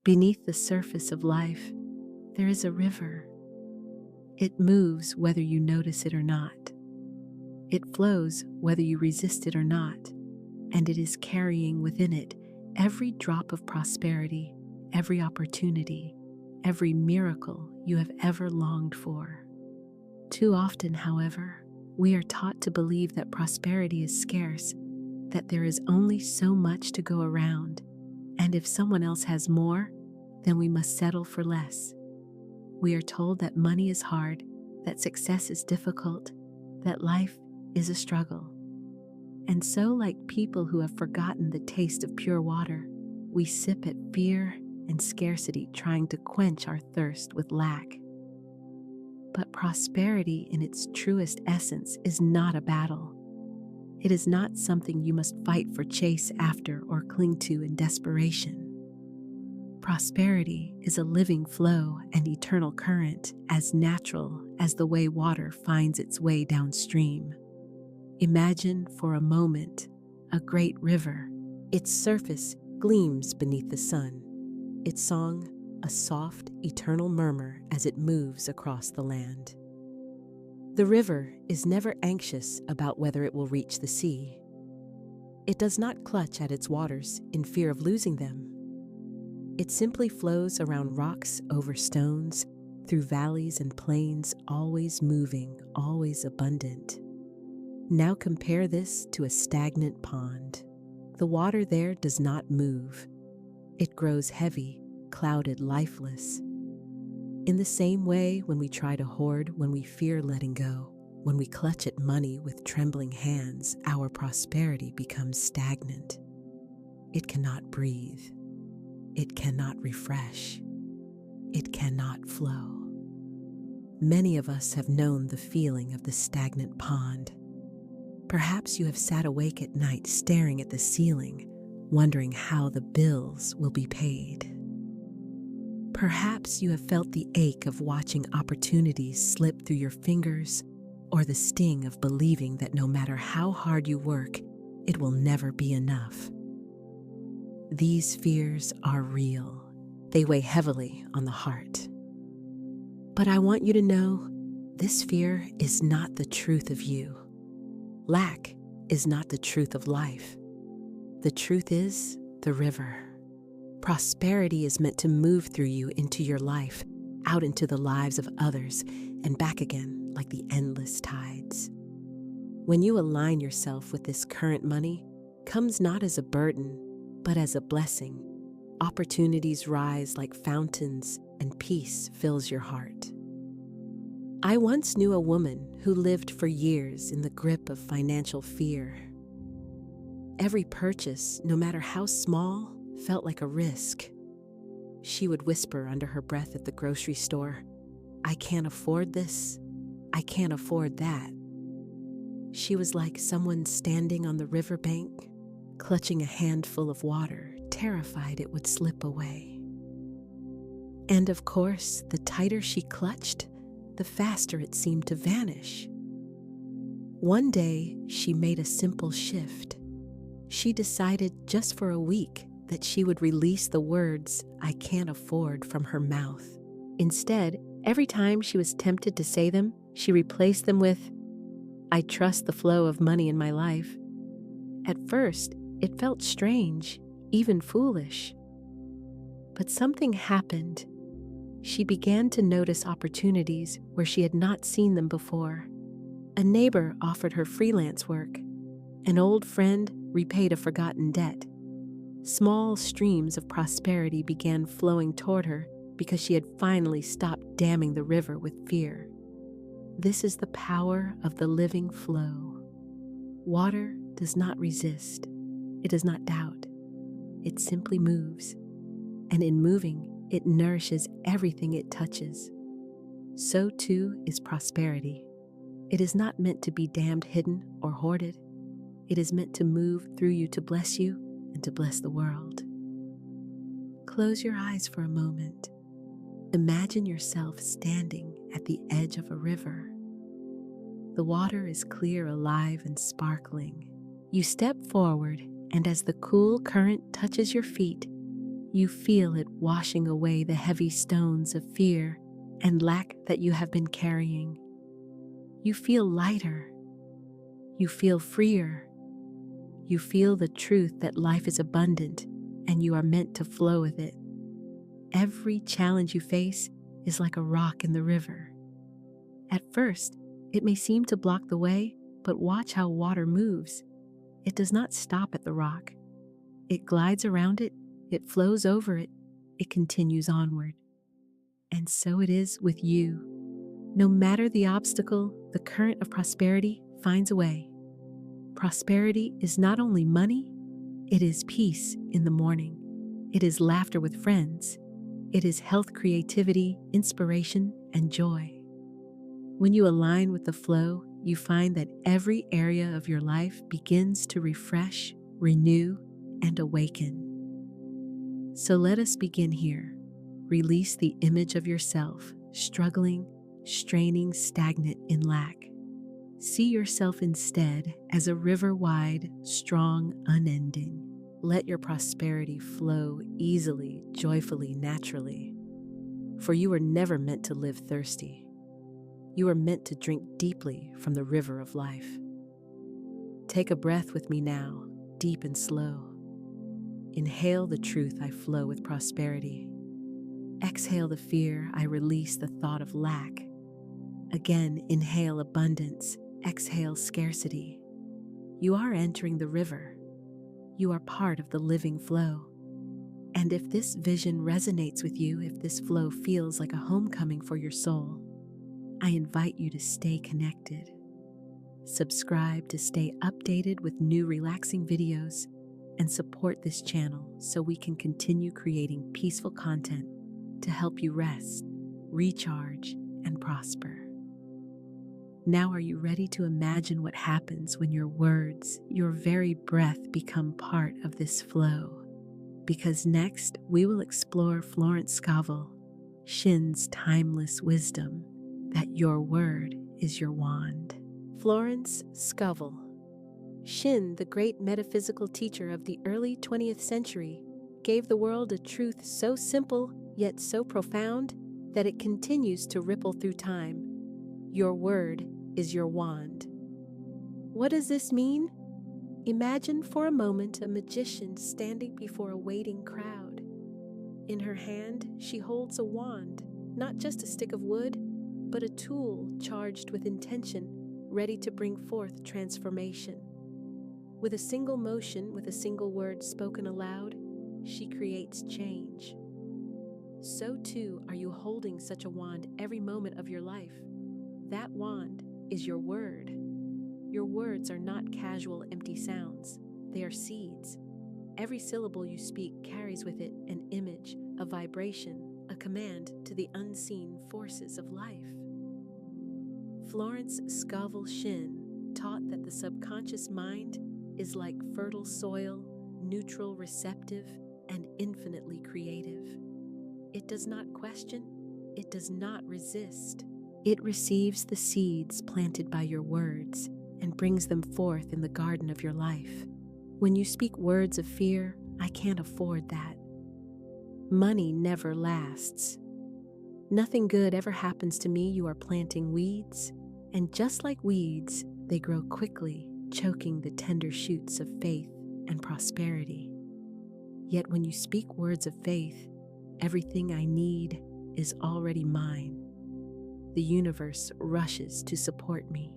Beneath the surface of life, there is a river. It moves whether you notice it or not. It flows whether you resist it or not, and it is carrying within it every drop of prosperity, every opportunity, every miracle you have ever longed for. Too often, however, we are taught to believe that prosperity is scarce, that there is only so much to go around, and if someone else has more, then we must settle for less. We are told that money is hard, that success is difficult, that life is a struggle. And so, like people who have forgotten the taste of pure water, we sip at fear and scarcity, trying to quench our thirst with lack. But prosperity in its truest essence is not a battle. It is not something you must fight for, chase after, or cling to in desperation. Prosperity is a living flow and eternal current, as natural as the way water finds its way downstream. Imagine for a moment a great river. Its surface gleams beneath the sun, its song a soft, eternal murmur as it moves across the land. The river is never anxious about whether it will reach the sea. It does not clutch at its waters in fear of losing them. It simply flows around rocks, over stones, through valleys and plains, always moving, always abundant. Now compare this to a stagnant pond. The water there does not move. It grows heavy, clouded, lifeless. In the same way, when we try to hoard, when we fear letting go, when we clutch at money with trembling hands, our prosperity becomes stagnant. It cannot breathe. It cannot refresh. It cannot flow. Many of us have known the feeling of the stagnant pond. Perhaps you have sat awake at night staring at the ceiling, wondering how the bills will be paid. Perhaps you have felt the ache of watching opportunities slip through your fingers, or the sting of believing that no matter how hard you work, it will never be enough. These fears are real. They weigh heavily on the heart. But I want you to know, this fear is not the truth of you. Lack is not the truth of life. The truth is the river. Prosperity is meant to move through you into your life, out into the lives of others, and back again like the endless tides. When you align yourself with this current money, comes not as a burden, but as a blessing. Opportunities rise like fountains, and peace fills your heart. I once knew a woman who lived for years in the grip of financial fear. Every purchase, no matter how small, felt like a risk. She would whisper under her breath at the grocery store, "I can't afford this. I can't afford that." She was like someone standing on the riverbank, clutching a handful of water, terrified it would slip away. And of course, the tighter she clutched, the faster it seemed to vanish. One day, she made a simple shift. She decided just for a week that she would release the words, "I can't afford," from her mouth. Instead, every time she was tempted to say them, she replaced them with, "I trust the flow of money in my life." At first, it felt strange, even foolish. But something happened. She began to notice opportunities where she had not seen them before. A neighbor offered her freelance work. An old friend repaid a forgotten debt. Small streams of prosperity began flowing toward her because she had finally stopped damming the river with fear. This is the power of the living flow. Water does not resist. It does not doubt. It simply moves. And in moving, it nourishes everything it touches. So too is prosperity. It is not meant to be dammed, hidden, or hoarded. It is meant to move through you to bless you and to bless the world. Close your eyes for a moment. Imagine yourself standing at the edge of a river. The water is clear, alive, and sparkling. You step forward, and as the cool current touches your feet, You feel it washing away the heavy stones of fear and lack that you have been carrying. You feel lighter. You feel freer. You feel the truth that life is abundant and you are meant to flow with it. Every challenge you face is like a rock in the river. At first, it may seem to block the way, but watch how water moves. It does not stop at the rock. It glides around it, it flows over it, it continues onward. And so it is with you. No matter the obstacle, the current of prosperity finds a way. Prosperity is not only money, it is peace in the morning. It is laughter with friends. It is health, creativity, inspiration, and joy. When you align with the flow, you find that every area of your life begins to refresh, renew, and awaken. So let us begin here. Release the image of yourself, struggling, straining, stagnant in lack. See yourself instead as a river wide, strong, unending. Let your prosperity flow easily, joyfully, naturally. For you were never meant to live thirsty. You are meant to drink deeply from the river of life. Take a breath with me now, deep and slow. Inhale the truth, I flow with prosperity. Exhale the fear, I release the thought of lack. Again, inhale abundance, exhale scarcity. You are entering the river. You are part of the living flow. And if this vision resonates with you, if this flow feels like a homecoming for your soul, I invite you to stay connected. Subscribe to stay updated with new relaxing videos and support this channel so we can continue creating peaceful content to help you rest, recharge, and prosper. Now, are you ready to imagine what happens when your words, your very breath, become part of this flow? Because next, we will explore Florence Scovel Shinn's timeless wisdom that your word is your wand. Florence Scovel Shinn, the great metaphysical teacher of the early 20th century, gave the world a truth so simple yet so profound that it continues to ripple through time. Your word is your wand. What does this mean? Imagine for a moment a magician standing before a waiting crowd. In her hand, she holds a wand, not just a stick of wood, but a tool charged with intention, ready to bring forth transformation. With a single motion, with a single word spoken aloud, she creates change. So too are you holding such a wand every moment of your life. That wand is your word. Your words are not casual, empty sounds. They are seeds. Every syllable you speak carries with it an image, a vibration, a command to the unseen forces of life. Florence Scovel Shinn taught that the subconscious mind is like fertile soil, neutral, receptive, and infinitely creative. It does not question, it does not resist. It receives the seeds planted by your words and brings them forth in the garden of your life. When you speak words of fear, I can't afford that. Money never lasts. Nothing good ever happens to me. You are planting weeds, and just like weeds, they grow quickly, choking the tender shoots of faith and prosperity. Yet when you speak words of faith, everything I need is already mine. The universe rushes to support me.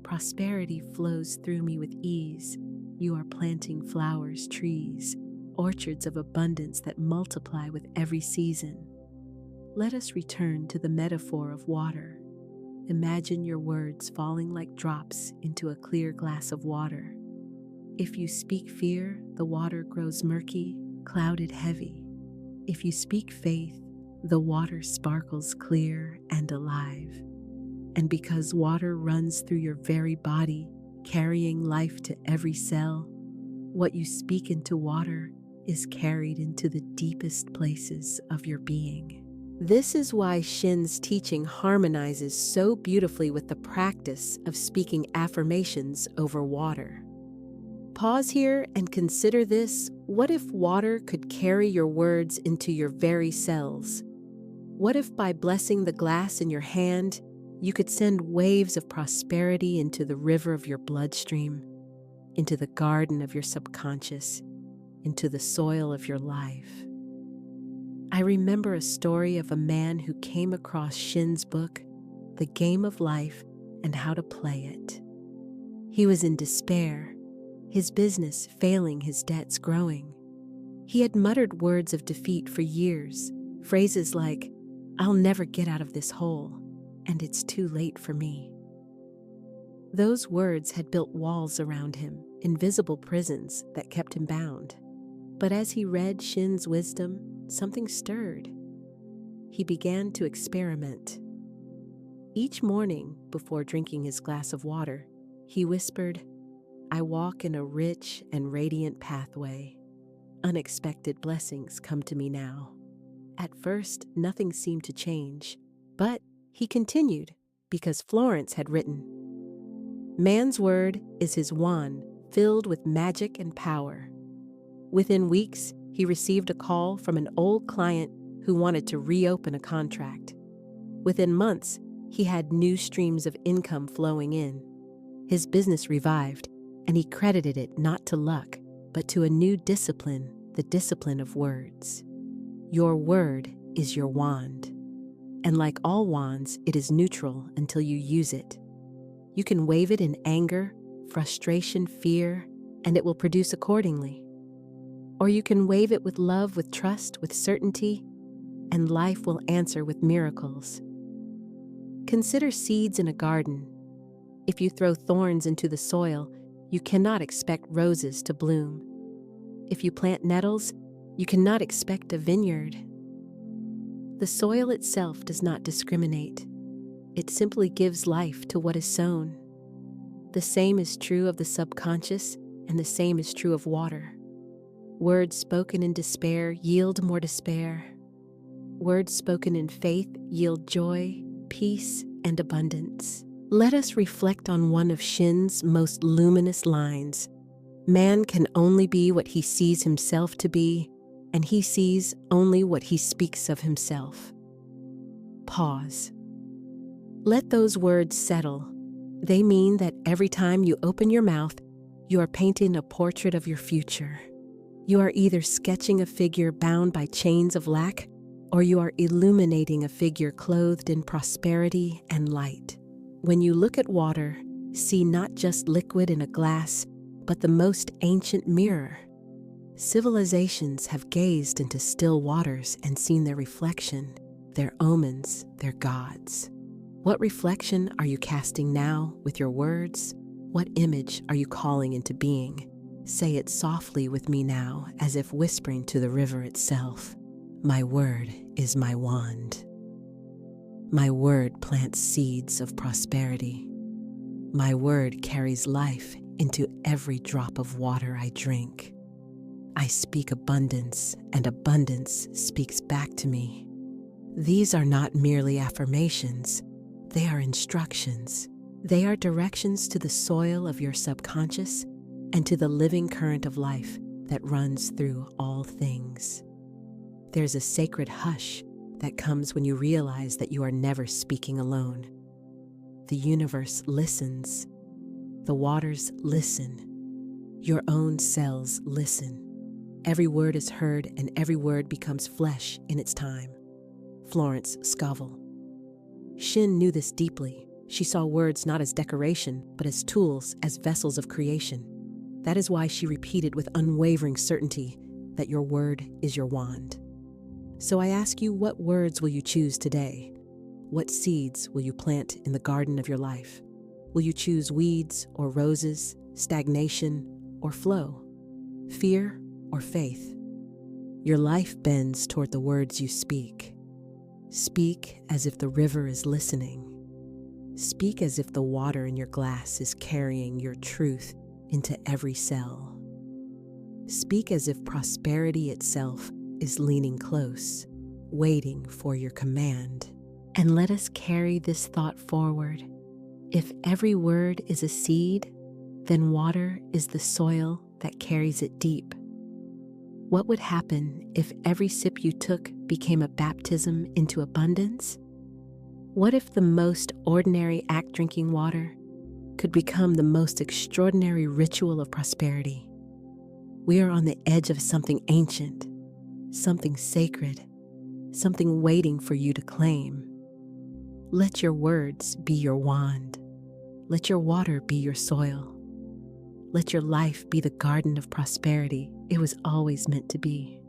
Prosperity flows through me with ease. You are planting flowers, trees, orchards of abundance that multiply with every season. Let us return to the metaphor of water. Imagine your words falling like drops into a clear glass of water. If you speak fear, the water grows murky, clouded, heavy. If you speak faith, the water sparkles clear and alive. And because water runs through your very body, carrying life to every cell, what you speak into water is carried into the deepest places of your being. This is why Shinn's teaching harmonizes so beautifully with the practice of speaking affirmations over water. Pause here and consider this. What if water could carry your words into your very cells? What if by blessing the glass in your hand, you could send waves of prosperity into the river of your bloodstream, into the garden of your subconscious, into the soil of your life? I remember a story of a man who came across Shinn's book, The Game of Life and How to Play It. He was in despair, his business failing, his debts growing. He had muttered words of defeat for years, phrases like, "I'll never get out of this hole, and it's too late for me." Those words had built walls around him, invisible prisons that kept him bound. But as he read Shinn's wisdom, something stirred. He began to experiment. Each morning, before drinking his glass of water, he whispered, "I walk in a rich and radiant pathway. Unexpected blessings come to me now." At first, nothing seemed to change, but he continued because Florence had written, "Man's word is his wand, filled with magic and power." Within weeks, he received a call from an old client who wanted to reopen a contract. Within months, he had new streams of income flowing in. His business revived, and he credited it not to luck, but to a new discipline, the discipline of words. Your word is your wand. And like all wands, it is neutral until you use it. You can wave it in anger, frustration, fear, and it will produce accordingly. Or you can wave it with love, with trust, with certainty, and life will answer with miracles. Consider seeds in a garden. If you throw thorns into the soil, you cannot expect roses to bloom. If you plant nettles, you cannot expect a vineyard. The soil itself does not discriminate. It simply gives life to what is sown. The same is true of the subconscious, and the same is true of water. Words spoken in despair yield more despair. Words spoken in faith yield joy, peace, and abundance. Let us reflect on one of Shinn's most luminous lines. Man can only be what he sees himself to be, and he sees only what he speaks of himself. Pause. Let those words settle. They mean that every time you open your mouth, you are painting a portrait of your future. You are either sketching a figure bound by chains of lack, or you are illuminating a figure clothed in prosperity and light. When you look at water, see not just liquid in a glass, but the most ancient mirror. Civilizations have gazed into still waters and seen their reflection, their omens, their gods. What reflection are you casting now with your words? What image are you calling into being? Say it softly with me now, as if whispering to the river itself. My word is my wand. My word plants seeds of prosperity. My word carries life into every drop of water I drink. I speak abundance, and abundance speaks back to me. These are not merely affirmations. They are instructions. They are directions to the soil of your subconscious and to the living current of life that runs through all things. There's a sacred hush that comes when you realize that you are never speaking alone. The universe listens. The waters listen. Your own cells listen. Every word is heard, and every word becomes flesh in its time. Florence Scovel Shinn knew this deeply. She saw words not as decoration, but as tools, as vessels of creation. That is why she repeated with unwavering certainty that your word is your wand. So I ask you, what words will you choose today? What seeds will you plant in the garden of your life? Will you choose weeds or roses, stagnation or flow, fear or faith? Your life bends toward the words you speak. Speak as if the river is listening. Speak as if the water in your glass is carrying your truth into every cell. Speak as if prosperity itself is leaning close, waiting for your command. And let us carry this thought forward. If every word is a seed, then water is the soil that carries it deep. What would happen if every sip you took became a baptism into abundance? What if the most ordinary act, drinking water, could become the most extraordinary ritual of prosperity? We are on the edge of something ancient, something sacred, something waiting for you to claim. Let your words be your wand. Let your water be your soil. Let your life be the garden of prosperity it was always meant to be.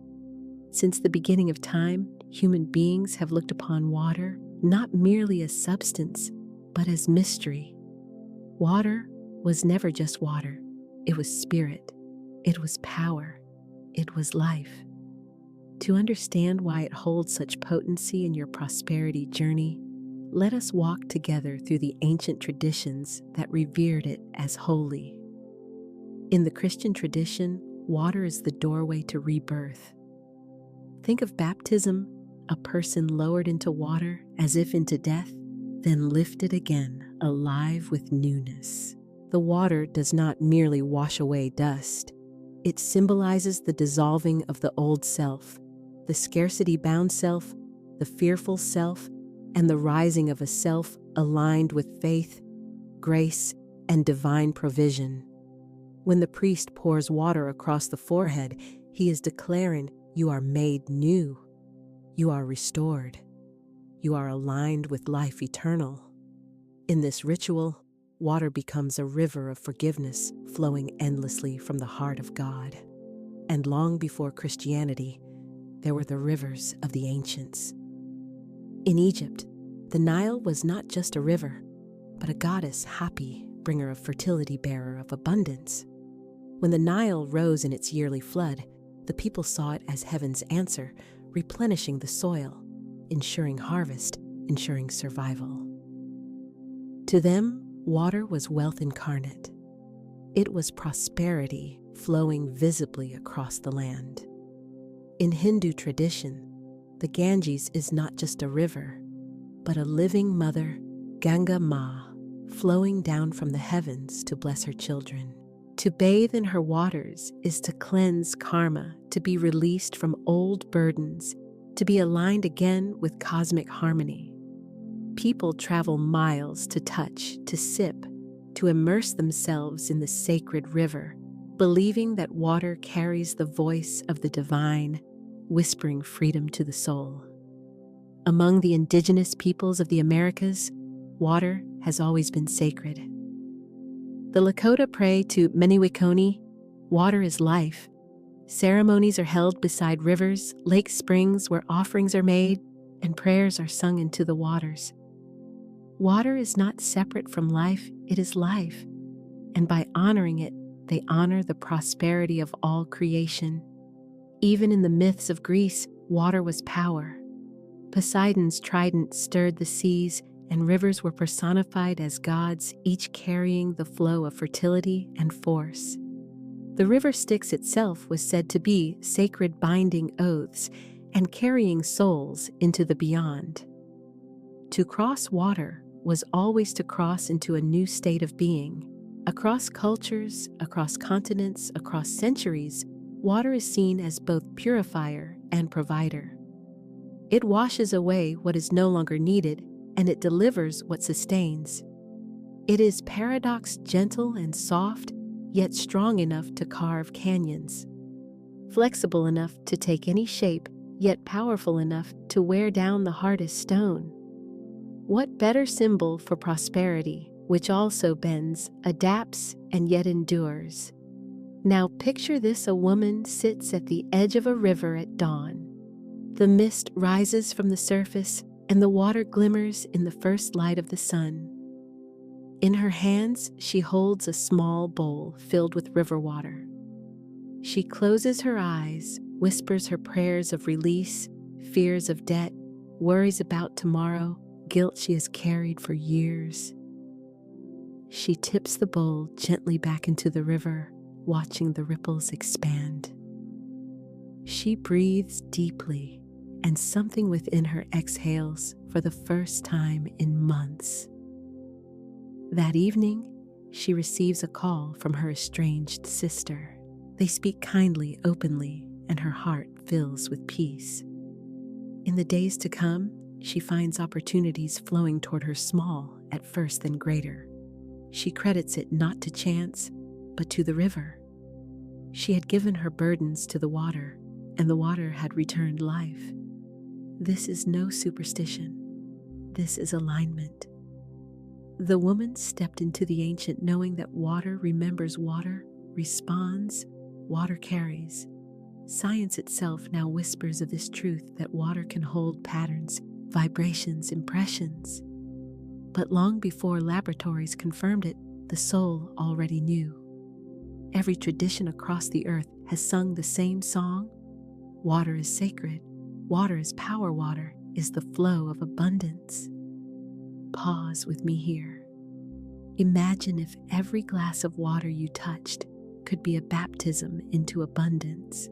Since the beginning of time, human beings have looked upon water not merely as substance, but as mystery. Water was never just water. It was spirit. It was power. It was life. To understand why it holds such potency in your prosperity journey, let us walk together through the ancient traditions that revered it as holy. In the Christian tradition, water is the doorway to rebirth. Think of baptism, a person lowered into water as if into death, then lifted again, alive with newness. The water does not merely wash away dust. It symbolizes the dissolving of the old self, the scarcity-bound self, the fearful self, and the rising of a self aligned with faith, grace, and divine provision. When the priest pours water across the forehead, he is declaring, you are made new. You are restored. You are aligned with life eternal. In this ritual, water becomes a river of forgiveness flowing endlessly from the heart of God. And long before Christianity, there were the rivers of the ancients. In Egypt, the Nile was not just a river, but a goddess, Hapi, bringer of fertility, bearer of abundance. When the Nile rose in its yearly flood, the people saw it as heaven's answer, replenishing the soil, ensuring harvest, ensuring survival. To them, water was wealth incarnate. It was prosperity flowing visibly across the land. In Hindu tradition, the Ganges is not just a river, but a living mother, Ganga Ma, flowing down from the heavens to bless her children. To bathe in her waters is to cleanse karma, to be released from old burdens, to be aligned again with cosmic harmony. People travel miles to touch, to sip, to immerse themselves in the sacred river, believing that water carries the voice of the divine, whispering freedom to the soul. Among the indigenous peoples of the Americas, water has always been sacred. The Lakota pray to Meniwikoni, water is life. Ceremonies are held beside rivers, lake springs where offerings are made and prayers are sung into the waters. Water is not separate from life, it is life. And by honoring it, they honor the prosperity of all creation. Even in the myths of Greece, water was power. Poseidon's trident stirred the seas, and rivers were personified as gods, each carrying the flow of fertility and force. The river Styx itself was said to be sacred, binding oaths and carrying souls into the beyond. To cross water was always to cross into a new state of being. Across cultures, across continents, across centuries, water is seen as both purifier and provider. It washes away what is no longer needed, and it delivers what sustains. It is paradox, gentle and soft, yet strong enough to carve canyons. Flexible enough to take any shape, yet powerful enough to wear down the hardest stone. What better symbol for prosperity, which also bends, adapts, and yet endures? Now picture this: a woman sits at the edge of a river at dawn. The mist rises from the surface, and the water glimmers in the first light of the sun. In her hands, she holds a small bowl filled with river water. She closes her eyes, whispers her prayers of release, fears of debt, worries about tomorrow, guilt she has carried for years. She tips the bowl gently back into the river, watching the ripples expand. She breathes deeply, and something within her exhales for the first time in months. That evening, she receives a call from her estranged sister. They speak kindly, openly, and her heart fills with peace. In the days to come, she finds opportunities flowing toward her, small at first, then greater. She credits it not to chance, but to the river. She had given her burdens to the water, and the water had returned life. This is no superstition. This is alignment. The woman stepped into the ancient knowing that water remembers water, responds, water carries. Science itself now whispers of this truth, that water can hold patterns, vibrations, impressions. But long before laboratories confirmed it, the soul already knew. Every tradition across the earth has sung the same song. Water is sacred. Water is power. Water is the flow of abundance. Pause with me here. Imagine if every glass of water you touched could be a baptism into abundance.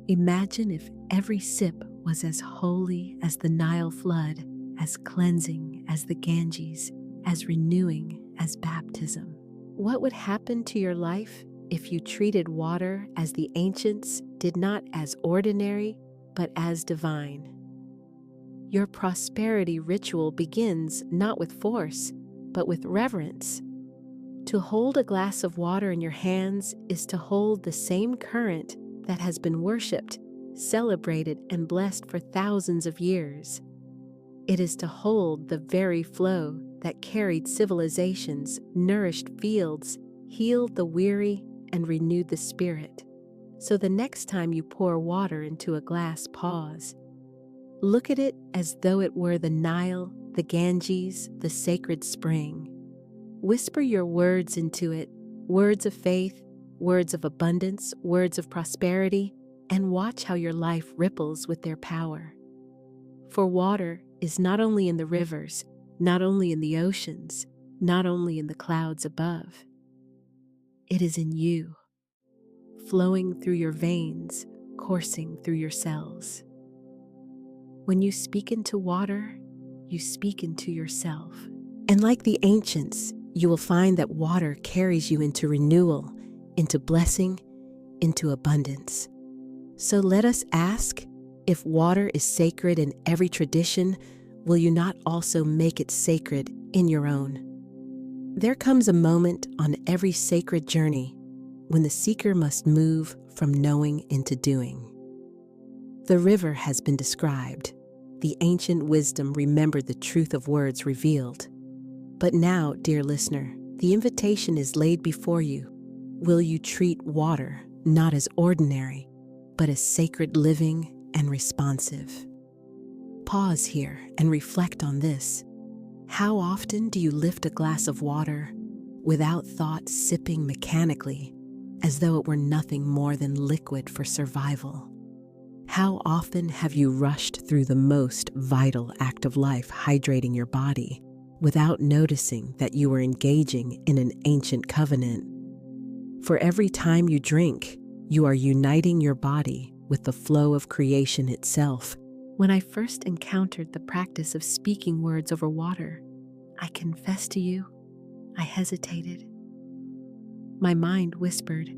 Imagine if every sip was as holy as the Nile flood, as cleansing as the Ganges, as renewing as baptism. What would happen to your life if you treated water as the ancients did, not as ordinary, but as divine? Your prosperity ritual begins not with force, but with reverence. To hold a glass of water in your hands is to hold the same current that has been worshipped, celebrated, and blessed for thousands of years. It is to hold the very flow that carried civilizations, nourished fields, healed the weary, and renewed the spirit. So the next time you pour water into a glass, pause. Look at it as though it were the Nile, the Ganges, the sacred spring. Whisper your words into it, words of faith, words of abundance, words of prosperity, and watch how your life ripples with their power. For water is not only in the rivers, not only in the oceans, not only in the clouds above. It is in you, flowing through your veins, coursing through your cells. When you speak into water, you speak into yourself. And like the ancients, you will find that water carries you into renewal, into blessing, into abundance. So let us ask, if water is sacred in every tradition, will you not also make it sacred in your own? There comes a moment on every sacred journey when the seeker must move from knowing into doing. The river has been described. The ancient wisdom remembered the truth of words revealed. But now, dear listener, the invitation is laid before you. Will you treat water not as ordinary, but as sacred, living, and responsive? Pause here and reflect on this. How often do you lift a glass of water without thought, sipping mechanically, as though it were nothing more than liquid for survival? How often have you rushed through the most vital act of life, hydrating your body, without noticing that you were engaging in an ancient covenant? For every time you drink, you are uniting your body with the flow of creation itself. When I first encountered the practice of speaking words over water, I confess to you, I hesitated. My mind whispered,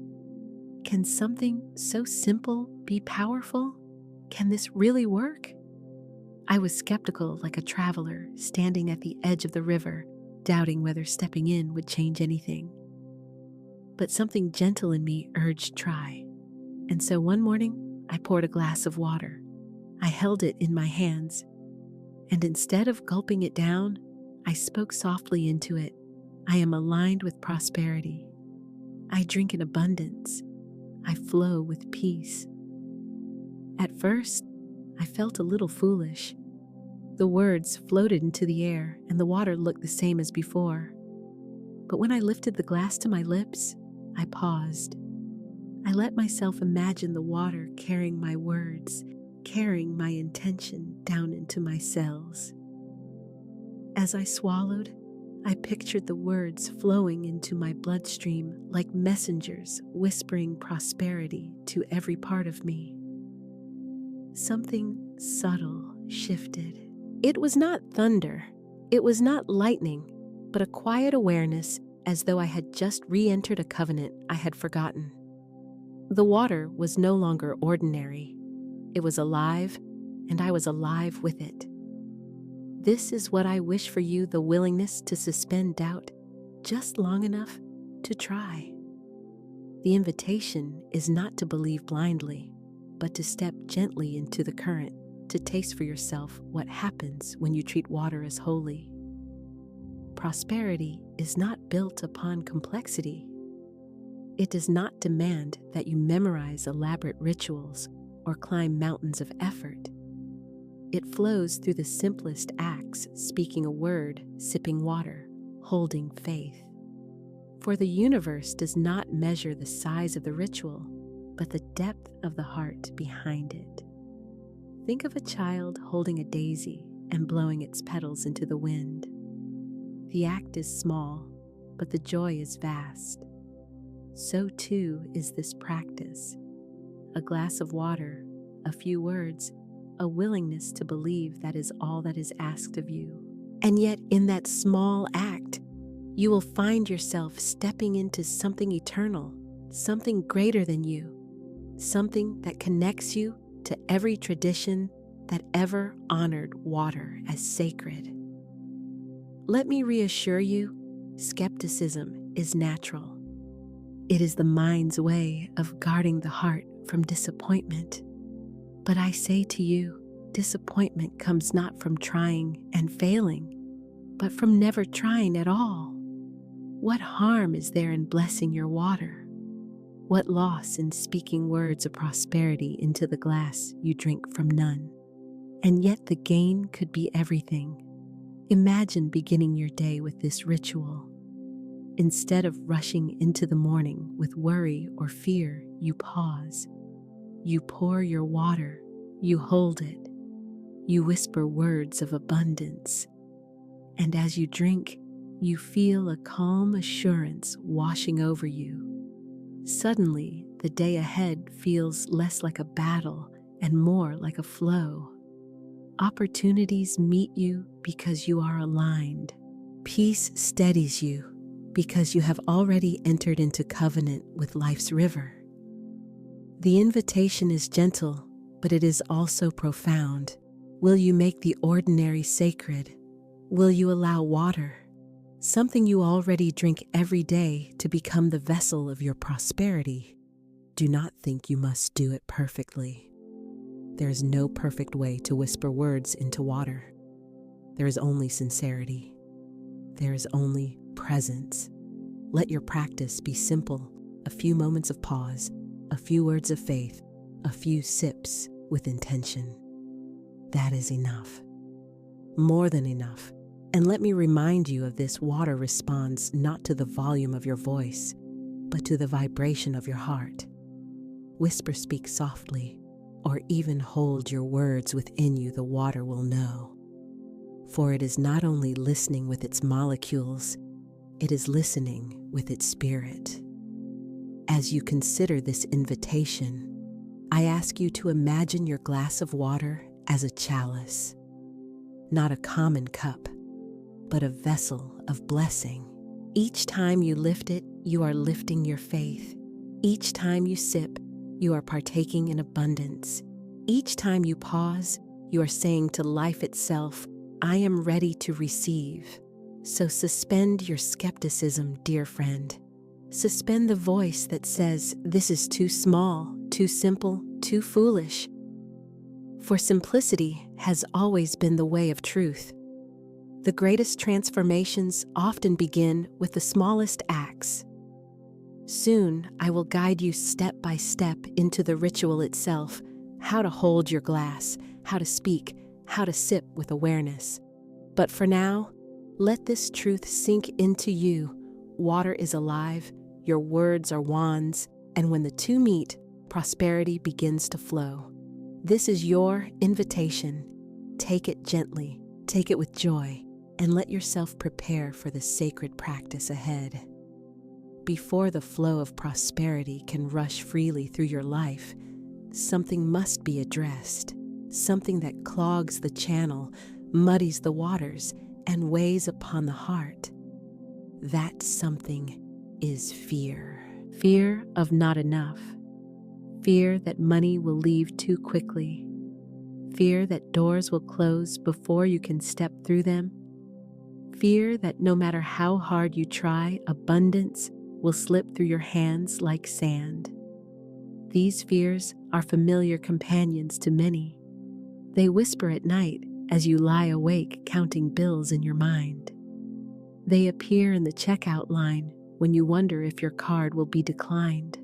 can something so simple be powerful? Can this really work? I was skeptical, like a traveler standing at the edge of the river, doubting whether stepping in would change anything. But something gentle in me urged try. And so one morning, I poured a glass of water. I held it in my hands, and instead of gulping it down, I spoke softly into it. I am aligned with prosperity. I drink in abundance. I flow with peace. At first, I felt a little foolish. The words floated into the air, and the water looked the same as before. But when I lifted the glass to my lips, I paused. I let myself imagine the water carrying my words, carrying my intention down into my cells. As I swallowed, I pictured the words flowing into my bloodstream like messengers whispering prosperity to every part of me. Something subtle shifted. It was not thunder, it was not lightning, but a quiet awareness, as though I had just re-entered a covenant I had forgotten. The water was no longer ordinary. It was alive, and I was alive with it. This is what I wish for you, the willingness to suspend doubt just long enough to try. The invitation is not to believe blindly, but to step gently into the current, to taste for yourself what happens when you treat water as holy. Prosperity is not built upon complexity. It does not demand that you memorize elaborate rituals or climb mountains of effort. It flows through the simplest acts, speaking a word, sipping water, holding faith. For the universe does not measure the size of the ritual, but the depth of the heart behind it. Think of a child holding a daisy and blowing its petals into the wind. The act is small, but the joy is vast. So too is this practice. A glass of water, a few words, a willingness to believe that is all that is asked of you. And yet, in that small act, you will find yourself stepping into something eternal, something greater than you, something that connects you to every tradition that ever honored water as sacred. Let me reassure you, skepticism is natural. It is the mind's way of guarding the heart from disappointment. But I say to you, disappointment comes not from trying and failing, but from never trying at all. What harm is there in blessing your water? What loss in speaking words of prosperity into the glass you drink from none? And yet the gain could be everything. Imagine beginning your day with this ritual. Instead of rushing into the morning with worry or fear, you pause. You pour your water, you hold it. You whisper words of abundance. And as you drink, you feel a calm assurance washing over you. Suddenly, the day ahead feels less like a battle and more like a flow. Opportunities meet you because you are aligned. Peace steadies you because you have already entered into covenant with life's river. The invitation is gentle, but it is also profound. Will you make the ordinary sacred? Will you allow water, something you already drink every day, to become the vessel of your prosperity? Do not think you must do it perfectly. There is no perfect way to whisper words into water. There is only sincerity. There is only presence. Let your practice be simple: a few moments of pause, a few words of faith, a few sips with intention. That is enough. More than enough. And let me remind you of this: water responds not to the volume of your voice, but to the vibration of your heart. Whisper, speak softly, or even hold your words within you, the water will know. For it is not only listening with its molecules, it is listening with its spirit. As you consider this invitation, I ask you to imagine your glass of water as a chalice, not a common cup, but a vessel of blessing. Each time you lift it, you are lifting your faith. Each time you sip, you are partaking in abundance. Each time you pause, you are saying to life itself, I am ready to receive. So suspend your skepticism, dear friend. Suspend the voice that says, this is too small, too simple, too foolish. For simplicity has always been the way of truth. The greatest transformations often begin with the smallest acts. Soon, I will guide you step by step into the ritual itself, how to hold your glass, how to speak, how to sip with awareness. But for now, let this truth sink into you. Water is alive, your words are wands, and when the two meet, prosperity begins to flow. This is your invitation. Take it gently, take it with joy, and let yourself prepare for the sacred practice ahead. Before the flow of prosperity can rush freely through your life, something must be addressed, something that clogs the channel, muddies the waters, and weighs upon the heart. That something is fear. Fear of not enough. Fear that money will leave too quickly. Fear that doors will close before you can step through them. Fear that no matter how hard you try, abundance will slip through your hands like sand. These fears are familiar companions to many. They whisper at night as you lie awake counting bills in your mind. They appear in the checkout line when you wonder if your card will be declined.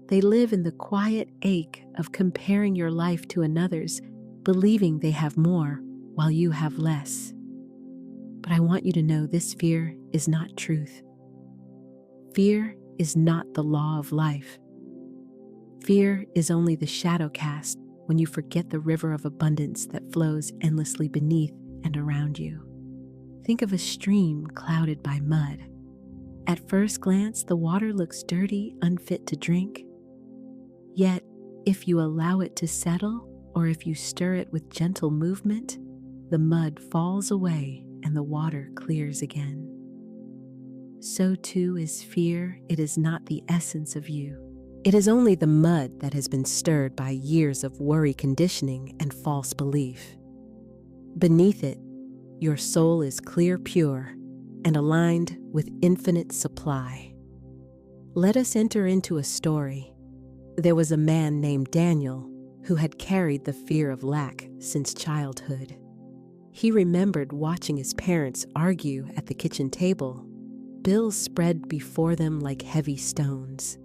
They live in the quiet ache of comparing your life to another's, believing they have more while you have less. But I want you to know this fear is not truth. Fear is not the law of life. Fear is only the shadow cast when you forget the river of abundance that flows endlessly beneath and around you. Think of a stream clouded by mud. At first glance, the water looks dirty, unfit to drink. Yet, if you allow it to settle, or if you stir it with gentle movement, the mud falls away and the water clears again. So too is fear. It is not the essence of you. It is only the mud that has been stirred by years of worry conditioning and false belief. Beneath it, your soul is clear, pure, and aligned with infinite supply. Let us enter into a story. There was a man named Daniel who had carried the fear of lack since childhood. He remembered watching his parents argue at the kitchen table, bills spread before them like heavy stones.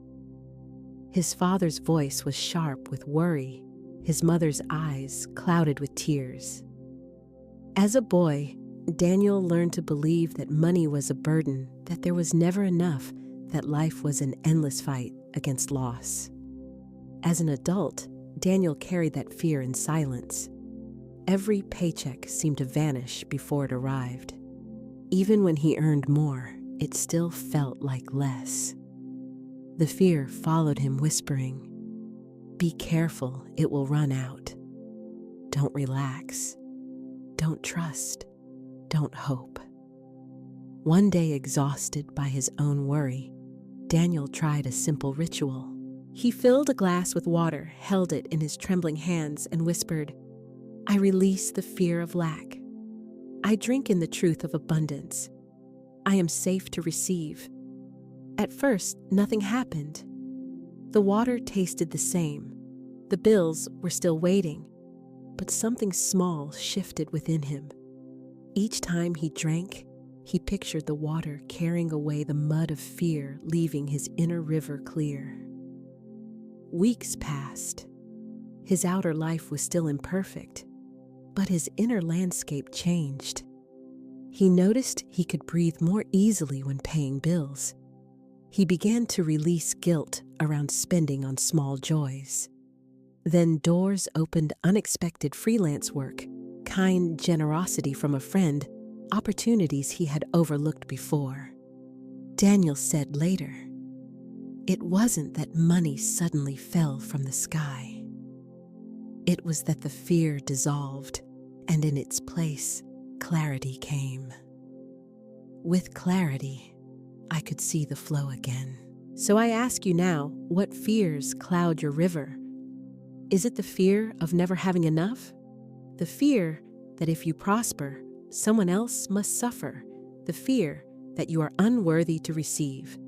His father's voice was sharp with worry, his mother's eyes clouded with tears. As a boy, Daniel learned to believe that money was a burden, that there was never enough, that life was an endless fight against loss. As an adult, Daniel carried that fear in silence. Every paycheck seemed to vanish before it arrived. Even when he earned more, it still felt like less. The fear followed him, whispering, "Be careful, it will run out. Don't relax. Don't trust. Don't hope." One day, exhausted by his own worry, Daniel tried a simple ritual. He filled a glass with water, held it in his trembling hands, and whispered, "I release the fear of lack. I drink in the truth of abundance. I am safe to receive." At first, nothing happened. The water tasted the same. The bills were still waiting, but something small shifted within him. Each time he drank, he pictured the water carrying away the mud of fear, leaving his inner river clear. Weeks passed. His outer life was still imperfect, but his inner landscape changed. He noticed he could breathe more easily when paying bills. He began to release guilt around spending on small joys. Then doors opened: unexpected freelance work, kind generosity from a friend, opportunities he had overlooked before. Daniel said later, "It wasn't that money suddenly fell from the sky. It was that the fear dissolved, and in its place, clarity came. With clarity, I could see the flow again." So I ask you now, what fears cloud your river? Is it the fear of never having enough? The fear that if you prosper, someone else must suffer? The fear that you are unworthy to receive?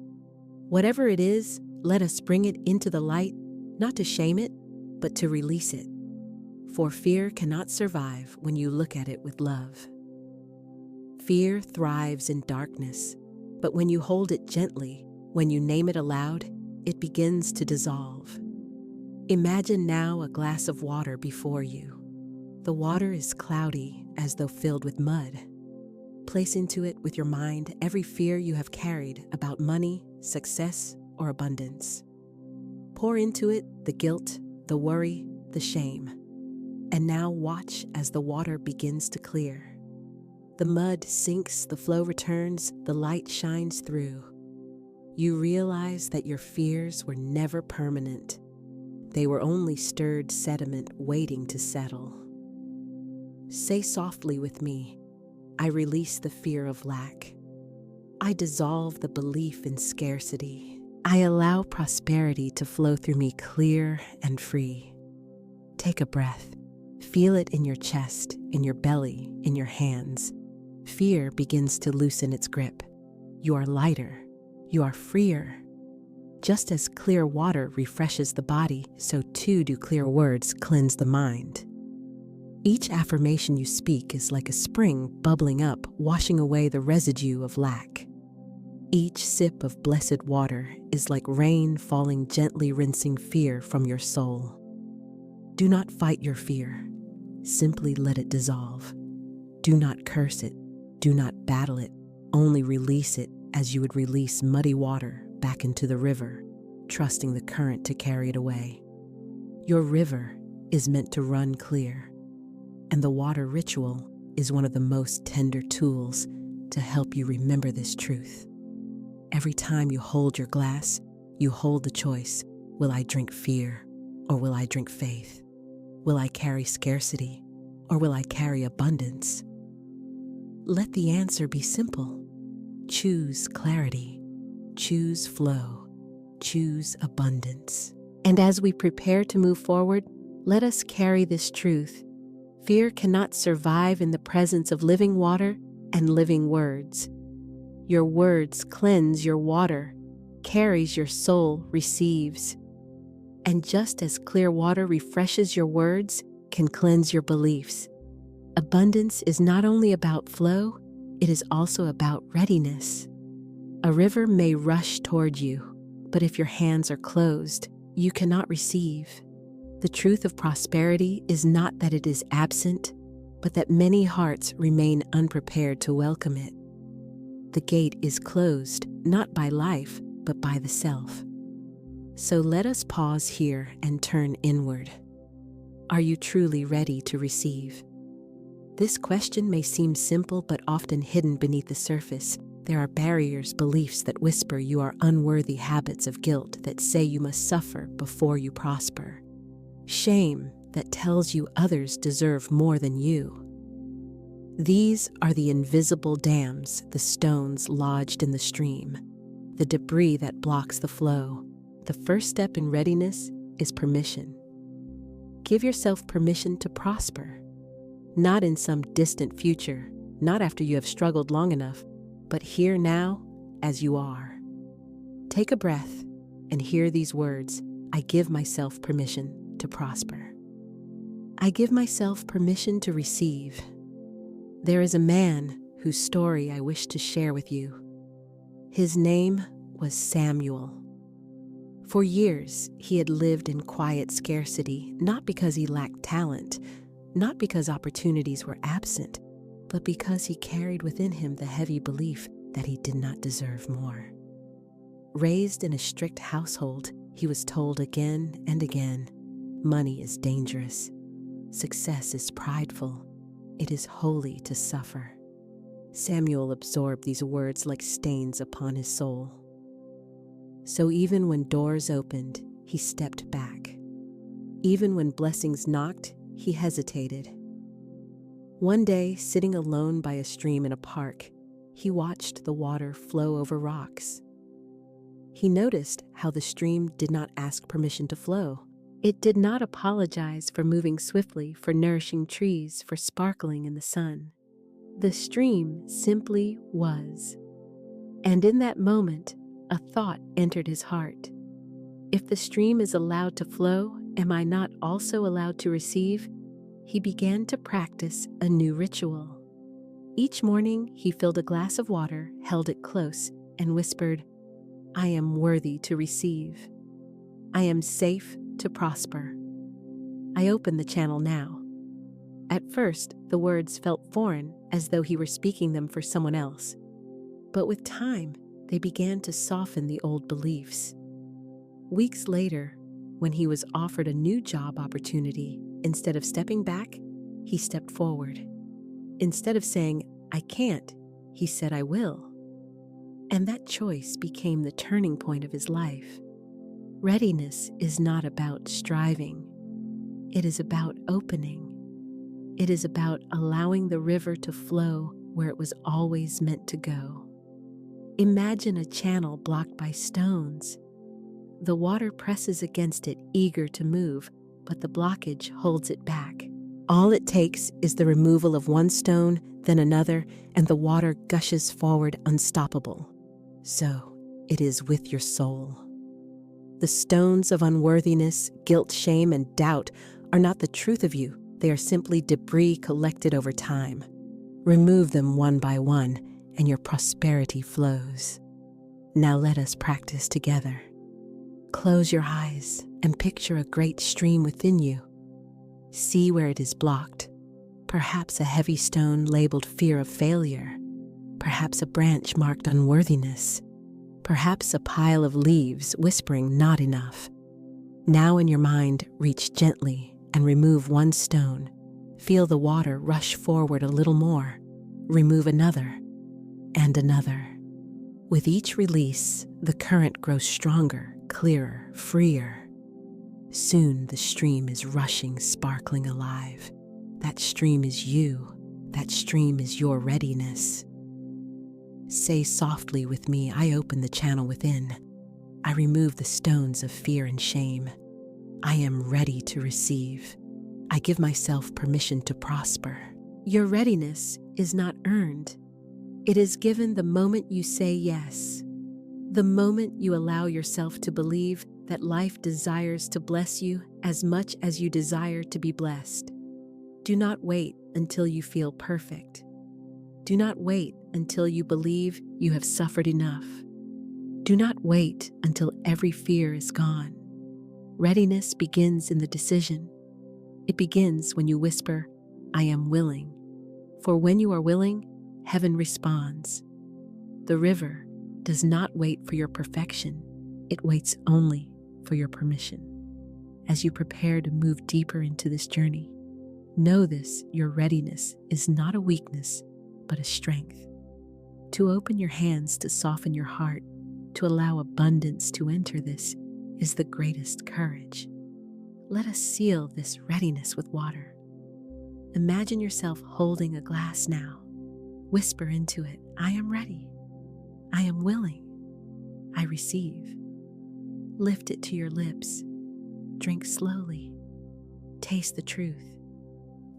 Whatever it is, let us bring it into the light, not to shame it, but to release it. For fear cannot survive when you look at it with love. Fear thrives in darkness, but when you hold it gently, when you name it aloud, it begins to dissolve. Imagine now a glass of water before you. The water is cloudy, as though filled with mud. Place into it with your mind every fear you have carried about money, success, or abundance. Pour into it the guilt, the worry, the shame. And now watch as the water begins to clear. The mud sinks, the flow returns, the light shines through. You realize that your fears were never permanent. They were only stirred sediment waiting to settle. Say softly with me, "I release the fear of lack. I dissolve the belief in scarcity. I allow prosperity to flow through me clear and free. Take a breath. Feel it in your chest, in your belly, in your hands. Fear begins to loosen its grip. You are lighter. You are freer. Just as clear water refreshes the body, so too do clear words cleanse the mind. Each affirmation you speak is like a spring bubbling up, washing away the residue of lack. Each sip of blessed water is like rain falling, gently rinsing fear from your soul. Do not fight your fear. Simply let it dissolve. Do not curse it. Do not battle it. Only release it as you would release muddy water back into the river, trusting the current to carry it away. Your river is meant to run clear, and the water ritual is one of the most tender tools to help you remember this truth. Every time you hold your glass, you hold the choice. Will I drink fear, or will I drink faith? Will I carry scarcity, or will I carry abundance? Let the answer be simple. Choose clarity, choose flow, choose abundance. And as we prepare to move forward, let us carry this truth. Fear cannot survive in the presence of living water and living words. Your words cleanse your water, carries your soul, receives. And just as clear water refreshes your words, can cleanse your beliefs. Abundance is not only about flow, it is also about readiness. A river may rush toward you, but if your hands are closed, you cannot receive. The truth of prosperity is not that it is absent, but that many hearts remain unprepared to welcome it. The gate is closed, not by life, but by the self. So let us pause here and turn inward. Are you truly ready to receive? This question may seem simple, but often hidden beneath the surface. There are barriers, beliefs that whisper you are unworthy, habits of guilt that say you must suffer before you prosper, shame that tells you others deserve more than you. These are the invisible dams, the stones lodged in the stream, the debris that blocks the flow. The first step in readiness is permission. Give yourself permission to prosper, not in some distant future, not after you have struggled long enough, but here now as you are. Take a breath and hear these words. I give myself permission to prosper. I give myself permission to receive. There is a man whose story I wish to share with you. His name was Samuel. For years, he had lived in quiet scarcity, not because he lacked talent, not because opportunities were absent, but because he carried within him the heavy belief that he did not deserve more. Raised in a strict household, he was told again and again, money is dangerous, success is prideful, it is holy to suffer. Samuel absorbed these words like stains upon his soul. So even when doors opened, he stepped back. Even when blessings knocked, he hesitated. One day, sitting alone by a stream in a park, he watched the water flow over rocks. He noticed how the stream did not ask permission to flow. It did not apologize for moving swiftly, for nourishing trees, for sparkling in the sun. The stream simply was. And in that moment, a thought entered his heart. If the stream is allowed to flow, am I not also allowed to receive? He began to practice a new ritual. Each morning, he filled a glass of water, held it close, and whispered, I am worthy to receive. I am safe to prosper. I open the channel now. At first, the words felt foreign, as though he were speaking them for someone else. But with time, they began to soften the old beliefs. Weeks later, when he was offered a new job opportunity, instead of stepping back, he stepped forward. Instead of saying, I can't, he said, I will. And that choice became the turning point of his life. Readiness is not about striving. It is about opening. It is about allowing the river to flow where it was always meant to go. Imagine a channel blocked by stones. The water presses against it, eager to move, but the blockage holds it back. All it takes is the removal of one stone, then another, and the water gushes forward unstoppable. So it is with your soul. The stones of unworthiness, guilt, shame, and doubt are not the truth of you. They are simply debris collected over time. Remove them one by one, and your prosperity flows. Now let us practice together. Close your eyes and picture a great stream within you. See where it is blocked. Perhaps a heavy stone labeled fear of failure. Perhaps a branch marked unworthiness. Perhaps a pile of leaves whispering not enough. Now in your mind, reach gently and remove one stone. Feel the water rush forward a little more. Remove another and another. With each release, the current grows stronger, clearer, freer. Soon the stream is rushing, sparkling alive. That stream is you. That stream is your readiness. Say softly with me, I open the channel within. I remove the stones of fear and shame. I am ready to receive. I give myself permission to prosper. Your readiness is not earned. It is given the moment you say yes. The moment you allow yourself to believe that life desires to bless you as much as you desire to be blessed. Do not wait until you feel perfect. Do not wait until you believe you have suffered enough. Do not wait until every fear is gone. Readiness begins in the decision. It begins when you whisper, I am willing. For when you are willing, heaven responds. The river does not wait for your perfection. It waits only for your permission. As you prepare to move deeper into this journey, know this, your readiness is not a weakness, but a strength. To open your hands to soften your heart, to allow abundance to enter this, is the greatest courage. Let us seal this readiness with water. Imagine yourself holding a glass now. Whisper into it, I am ready. I am willing. I receive. Lift it to your lips. Drink slowly. Taste the truth.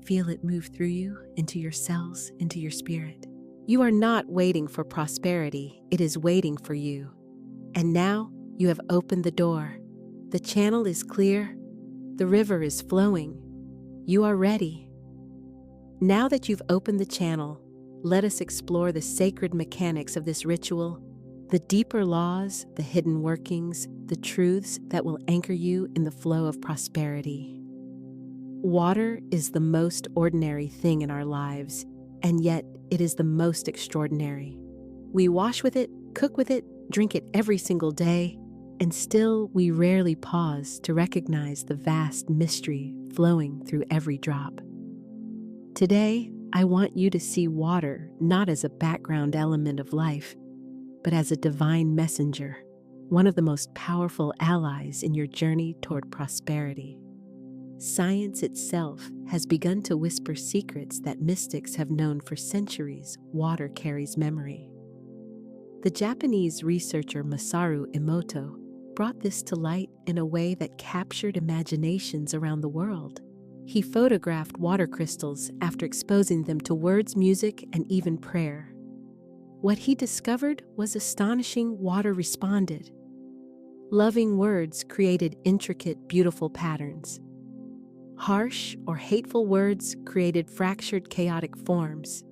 Feel it move through you, into your cells, into your spirit. You are not waiting for prosperity. It is waiting for you. And now you have opened the door. The channel is clear. The river is flowing. You are ready. Now that you've opened the channel, let us explore the sacred mechanics of this ritual, the deeper laws, the hidden workings, the truths that will anchor you in the flow of prosperity. Water is the most ordinary thing in our lives, and yet it is the most extraordinary. We wash with it, cook with it, drink it every single day, and still we rarely pause to recognize the vast mystery flowing through every drop. Today, I want you to see water not as a background element of life, but as a divine messenger, one of the most powerful allies in your journey toward prosperity. Science itself has begun to whisper secrets that mystics have known for centuries. Water carries memory. The Japanese researcher Masaru Emoto brought this to light in a way that captured imaginations around the world. He photographed water crystals after exposing them to words, music, and even prayer. What he discovered was astonishing. Water responded. Loving words created intricate, beautiful patterns. Harsh or hateful words created fractured, chaotic forms.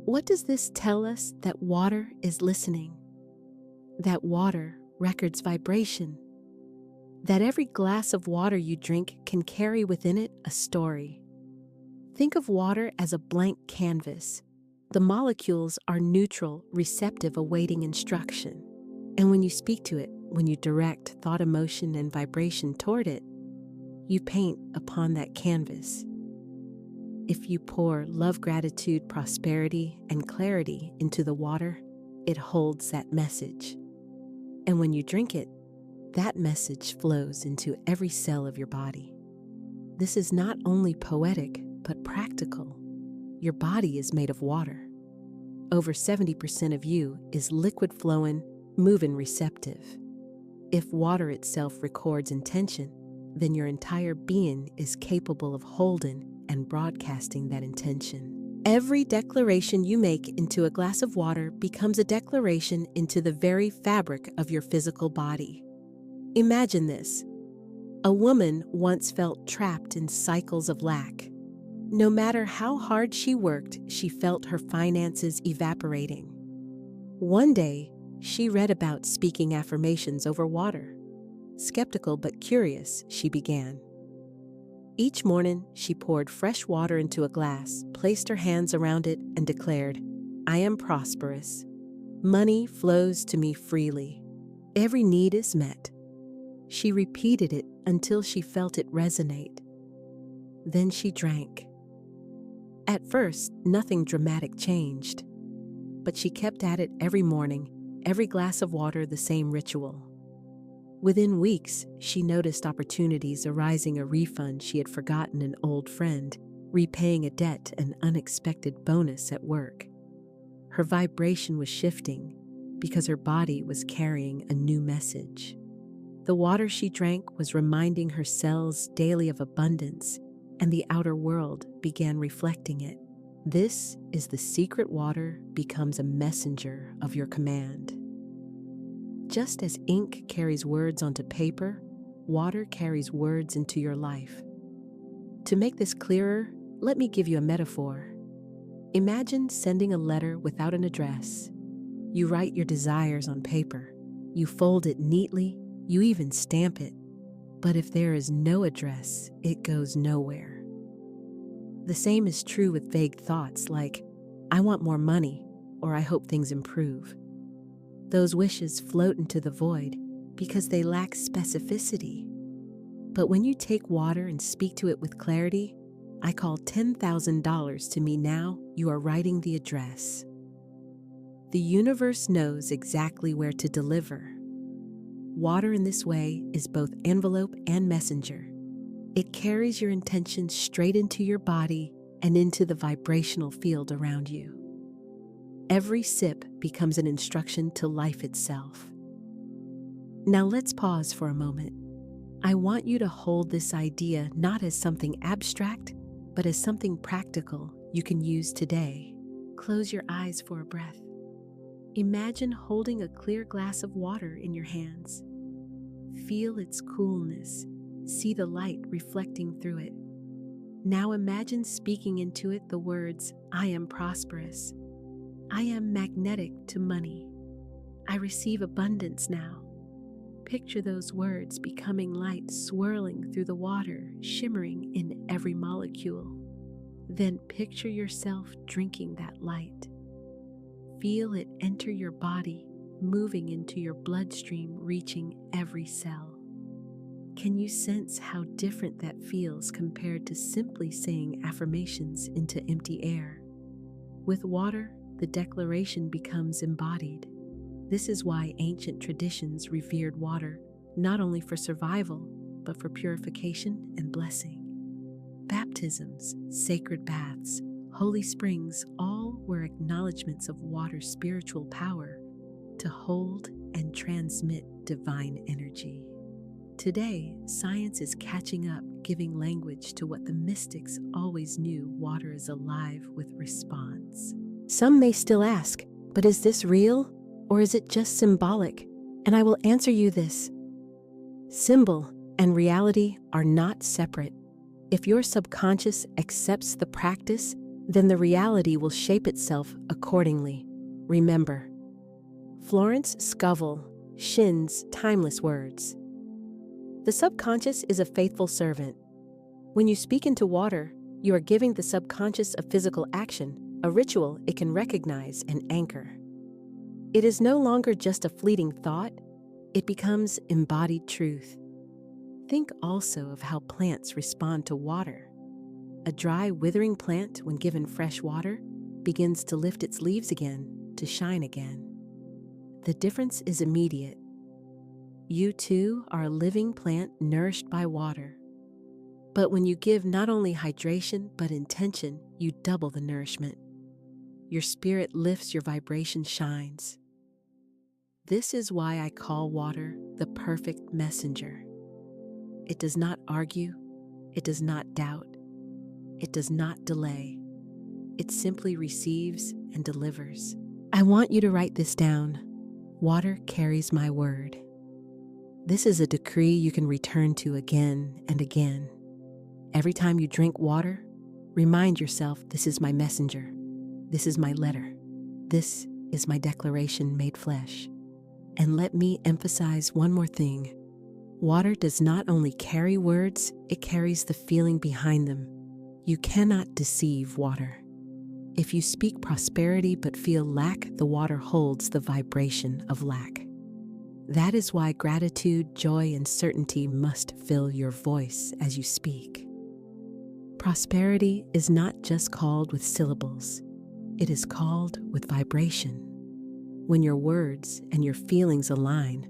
What does this tell us? That water is listening. That water records vibration. That every glass of water you drink can carry within it a story. Think of water as a blank canvas. The molecules are neutral, receptive, awaiting instruction. And when you speak to it, when you direct thought, emotion, and vibration toward it, you paint upon that canvas. If you pour love, gratitude, prosperity, and clarity into the water, it holds that message. And when you drink it, that message flows into every cell of your body. This is not only poetic, but practical. Your body is made of water. Over 70% of you is liquid flowing, moving, receptive. If water itself records intention, then your entire being is capable of holding and broadcasting that intention. Every declaration you make into a glass of water becomes a declaration into the very fabric of your physical body. Imagine this. A woman once felt trapped in cycles of lack. No matter how hard she worked, she felt her finances evaporating. One day, she read about speaking affirmations over water. Skeptical but curious, she began. Each morning, she poured fresh water into a glass, placed her hands around it, and declared, "I am prosperous. Money flows to me freely. Every need is met." She repeated it until she felt it resonate. Then she drank. At first, nothing dramatic changed, but she kept at it every morning, every glass of water the same ritual. Within weeks, she noticed opportunities arising: a refund she had forgotten, an old friend, repaying a debt, an unexpected bonus at work. Her vibration was shifting because her body was carrying a new message. The water she drank was reminding her cells daily of abundance, and the outer world began reflecting it. This is the secret: water becomes a messenger of your command. Just as ink carries words onto paper, water carries words into your life. To make this clearer, let me give you a metaphor. Imagine sending a letter without an address. You write your desires on paper. You fold it neatly. You even stamp it. But if there is no address, it goes nowhere. The same is true with vague thoughts like, "I want more money," or "I hope things improve." Those wishes float into the void because they lack specificity. But when you take water and speak to it with clarity, "I call $10,000 to me now," you are writing the address. The universe knows exactly where to deliver. Water in this way is both envelope and messenger. It carries your intention straight into your body and into the vibrational field around you. Every sip becomes an instruction to life itself. Now let's pause for a moment. I want you to hold this idea not as something abstract, but as something practical you can use today. Close your eyes for a breath. Imagine holding a clear glass of water in your hands. Feel its coolness. See the light reflecting through it. Now imagine speaking into it the words, "I am prosperous. I am magnetic to money. I receive abundance now." Picture those words becoming light, swirling through the water, shimmering in every molecule. Then picture yourself drinking that light. Feel it enter your body, moving into your bloodstream, reaching every cell. Can you sense how different that feels compared to simply saying affirmations into empty air? With water, the declaration becomes embodied. This is why ancient traditions revered water, not only for survival, but for purification and blessing. Baptisms, sacred baths, holy springs, all were acknowledgments of water's spiritual power to hold and transmit divine energy. Today, science is catching up, giving language to what the mystics always knew: water is alive with response. Some may still ask, but is this real, or is it just symbolic? And I will answer you this. Symbol and reality are not separate. If your subconscious accepts the practice, then the reality will shape itself accordingly. Remember, Florence Scovel Shinn's timeless words. The subconscious is a faithful servant. When you speak into water, you are giving the subconscious a physical action, a ritual it can recognize and anchor. It is no longer just a fleeting thought, it becomes embodied truth. Think also of how plants respond to water. A dry, withering plant, when given fresh water, begins to lift its leaves again, to shine again. The difference is immediate. You too are a living plant nourished by water. But when you give not only hydration but intention, you double the nourishment. Your spirit lifts, your vibration shines. This is why I call water the perfect messenger. It does not argue, it does not doubt, it does not delay. It simply receives and delivers. I want you to write this down. Water carries my word. This is a decree you can return to again and again. Every time you drink water, remind yourself, this is my messenger. This is my letter. This is my declaration made flesh. And let me emphasize one more thing. Water does not only carry words, it carries the feeling behind them. You cannot deceive water. If you speak prosperity but feel lack, the water holds the vibration of lack. That is why gratitude, joy, and certainty must fill your voice as you speak. Prosperity is not just called with syllables, it is called with vibration. When your words and your feelings align,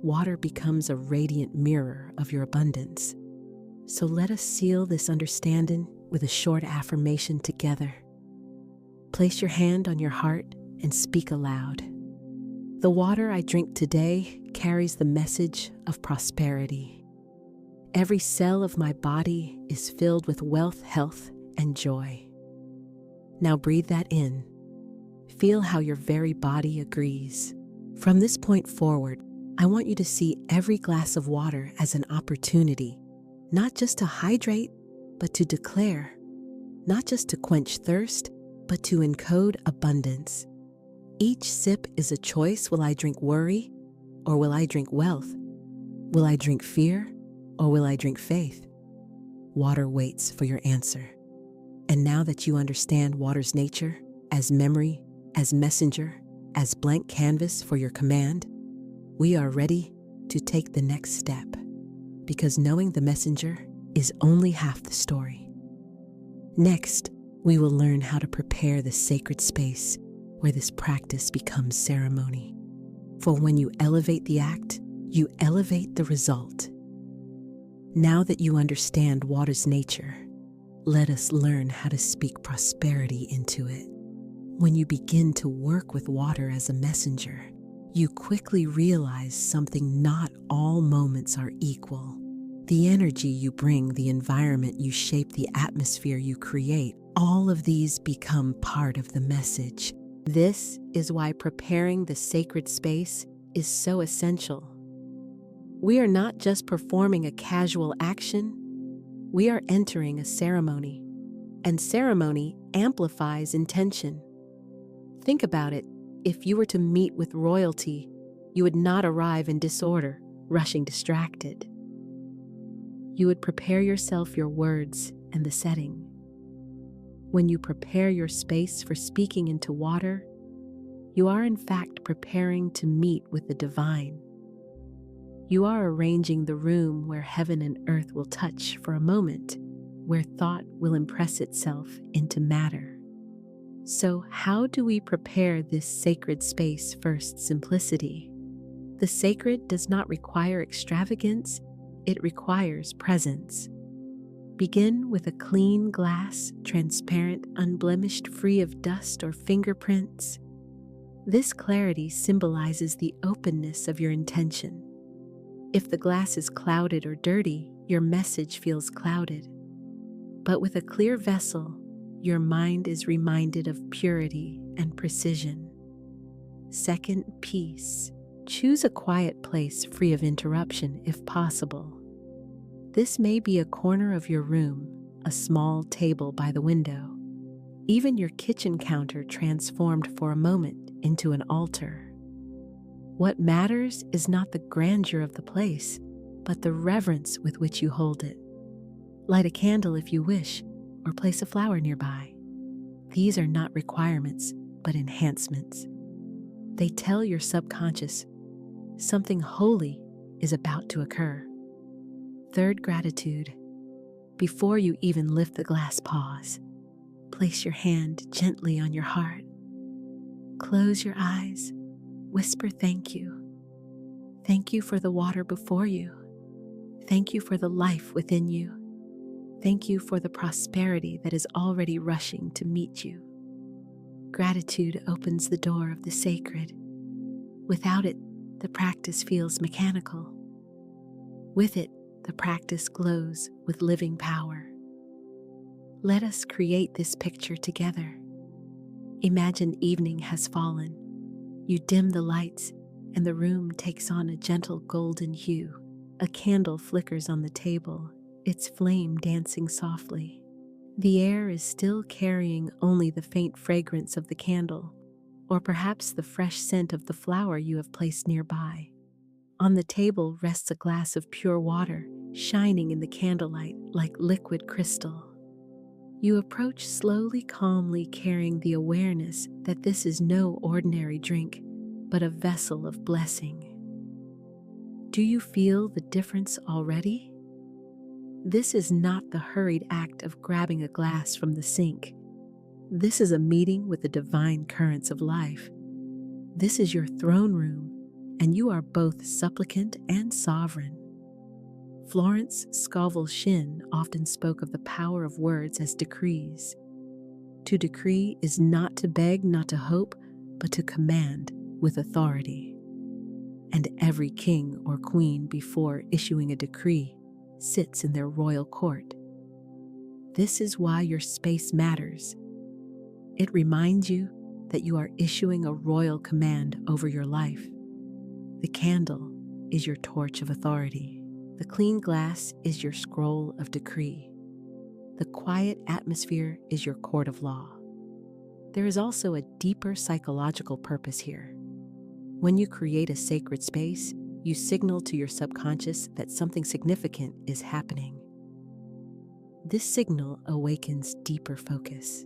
water becomes a radiant mirror of your abundance. So let us seal this understanding with a short affirmation together. Place your hand on your heart and speak aloud. The water I drink today carries the message of prosperity. Every cell of my body is filled with wealth, health, and joy. Now breathe that in. Feel how your very body agrees. From this point forward, I want you to see every glass of water as an opportunity, not just to hydrate, but to declare, not just to quench thirst, but to encode abundance. Each sip is a choice. Will I drink worry, or will I drink wealth? Will I drink fear, or will I drink faith? Water waits for your answer. And now that you understand water's nature, as memory, as messenger, as blank canvas for your command, we are ready to take the next step, because knowing the messenger is only half the story. Next, we will learn how to prepare the sacred space where this practice becomes ceremony. For when you elevate the act, you elevate the result. Now that you understand water's nature, let us learn how to speak prosperity into it. When you begin to work with water as a messenger, you quickly realize something: not all moments are equal. The energy you bring, the environment you shape, the atmosphere you create, all of these become part of the message. This is why preparing the sacred space is so essential. We are not just performing a casual action, we are entering a ceremony, and ceremony amplifies intention. Think about it. If you were to meet with royalty, you would not arrive in disorder, rushing distracted. You would prepare yourself, your words, and the setting. When you prepare your space for speaking into water, you are in fact preparing to meet with the divine. You are arranging the room where heaven and earth will touch for a moment, where thought will impress itself into matter. So how do we prepare this sacred space? First, simplicity. The sacred does not require extravagance, it requires presence. Begin with a clean glass, transparent, unblemished, free of dust or fingerprints. This clarity symbolizes the openness of your intention. If the glass is clouded or dirty, your message feels clouded. But with a clear vessel, your mind is reminded of purity and precision. Second, peace. Choose a quiet place free of interruption if possible. This may be a corner of your room, a small table by the window, even your kitchen counter transformed for a moment into an altar. What matters is not the grandeur of the place, but the reverence with which you hold it. Light a candle if you wish, or place a flower nearby. These are not requirements, but enhancements. They tell your subconscious something holy is about to occur. Third, gratitude. Before you even lift the glass, pause. Place your hand gently on your heart. Close your eyes. Whisper thank you. Thank you for the water before you. Thank you for the life within you. Thank you for the prosperity that is already rushing to meet you. Gratitude opens the door of the sacred. Without it, the practice feels mechanical. With it, the practice glows with living power. Let us create this picture together. Imagine evening has fallen. You dim the lights, and the room takes on a gentle golden hue. A candle flickers on the table, its flame dancing softly. The air is still carrying only the faint fragrance of the candle, or perhaps the fresh scent of the flower you have placed nearby. On the table rests a glass of pure water, shining in the candlelight like liquid crystal. You approach slowly, calmly, carrying the awareness that this is no ordinary drink, but a vessel of blessing. Do you feel the difference already? This is not the hurried act of grabbing a glass from the sink. This is a meeting with the divine currents of life. This is your throne room, and you are both supplicant and sovereign. Florence Scovel Shinn often spoke of the power of words as decrees. To decree is not to beg, not to hope, but to command with authority. And every king or queen, before issuing a decree, sits in their royal court. This is why your space matters. It reminds you that you are issuing a royal command over your life. The candle is your torch of authority. The clean glass is your scroll of decree. The quiet atmosphere is your court of law. There is also a deeper psychological purpose here. When you create a sacred space, you signal to your subconscious that something significant is happening. This signal awakens deeper focus.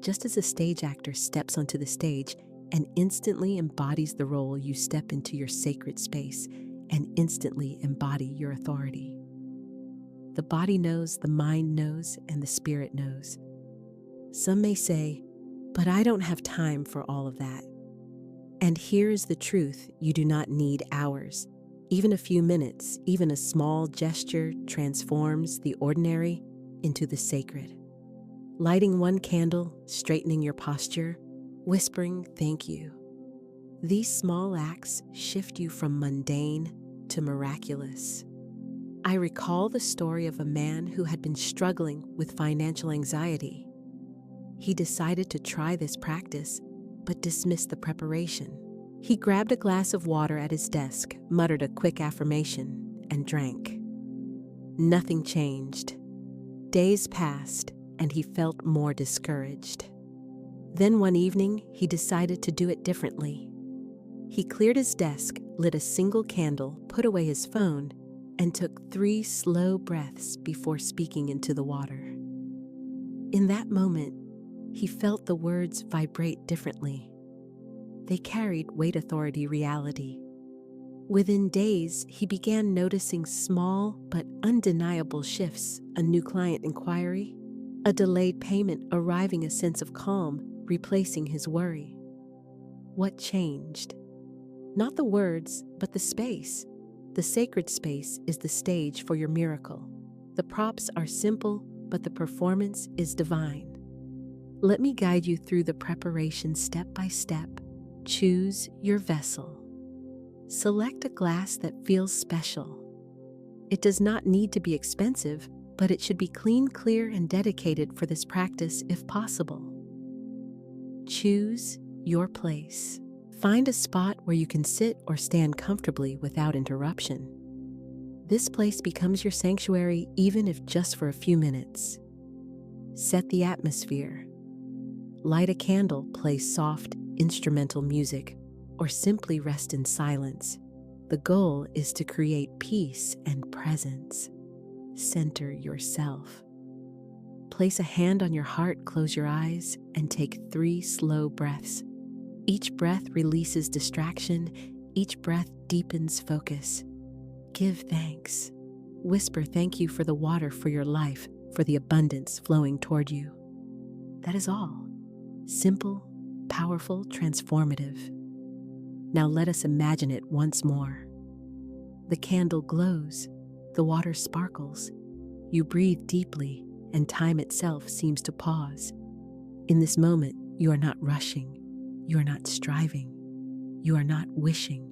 Just as a stage actor steps onto the stage and instantly embodies the role, you step into your sacred space and instantly embody your authority. The body knows, the mind knows, and the spirit knows. Some may say, "But I don't have time for all of that." And here is the truth: you do not need hours. Even a few minutes, even a small gesture transforms the ordinary into the sacred. Lighting one candle, straightening your posture, whispering thank you. These small acts shift you from mundane to miraculous. I recall the story of a man who had been struggling with financial anxiety. He decided to try this practice, but dismissed the preparation. He grabbed a glass of water at his desk, muttered a quick affirmation, and drank. Nothing changed. Days passed, and he felt more discouraged. Then one evening, he decided to do it differently. He cleared his desk, lit a single candle, put away his phone, and took 3 slow breaths before speaking into the water. In that moment, he felt the words vibrate differently. They carried weight, authority, reality. Within days, he began noticing small but undeniable shifts: a new client inquiry, a delayed payment arriving, a sense of calm replacing his worry. What changed? Not the words, but the space. The sacred space is the stage for your miracle. The props are simple, but the performance is divine. Let me guide you through the preparation step by step. Choose your vessel. Select a glass that feels special. It does not need to be expensive, but it should be clean, clear, and dedicated for this practice if possible. Choose your place. Find a spot where you can sit or stand comfortably without interruption. This place becomes your sanctuary, even if just for a few minutes. Set the atmosphere. Light a candle, play soft, instrumental music, or simply rest in silence. The goal is to create peace and presence. Center yourself. Place a hand on your heart, close your eyes, and take 3 slow breaths. Each breath releases distraction. Each breath deepens focus. Give thanks. Whisper thank you for the water, for your life, for the abundance flowing toward you. That is all. Simple, powerful, transformative. Now let us imagine it once more. The candle glows. The water sparkles. You breathe deeply, and time itself seems to pause. In this moment, you are not rushing. You are not striving. You are not wishing.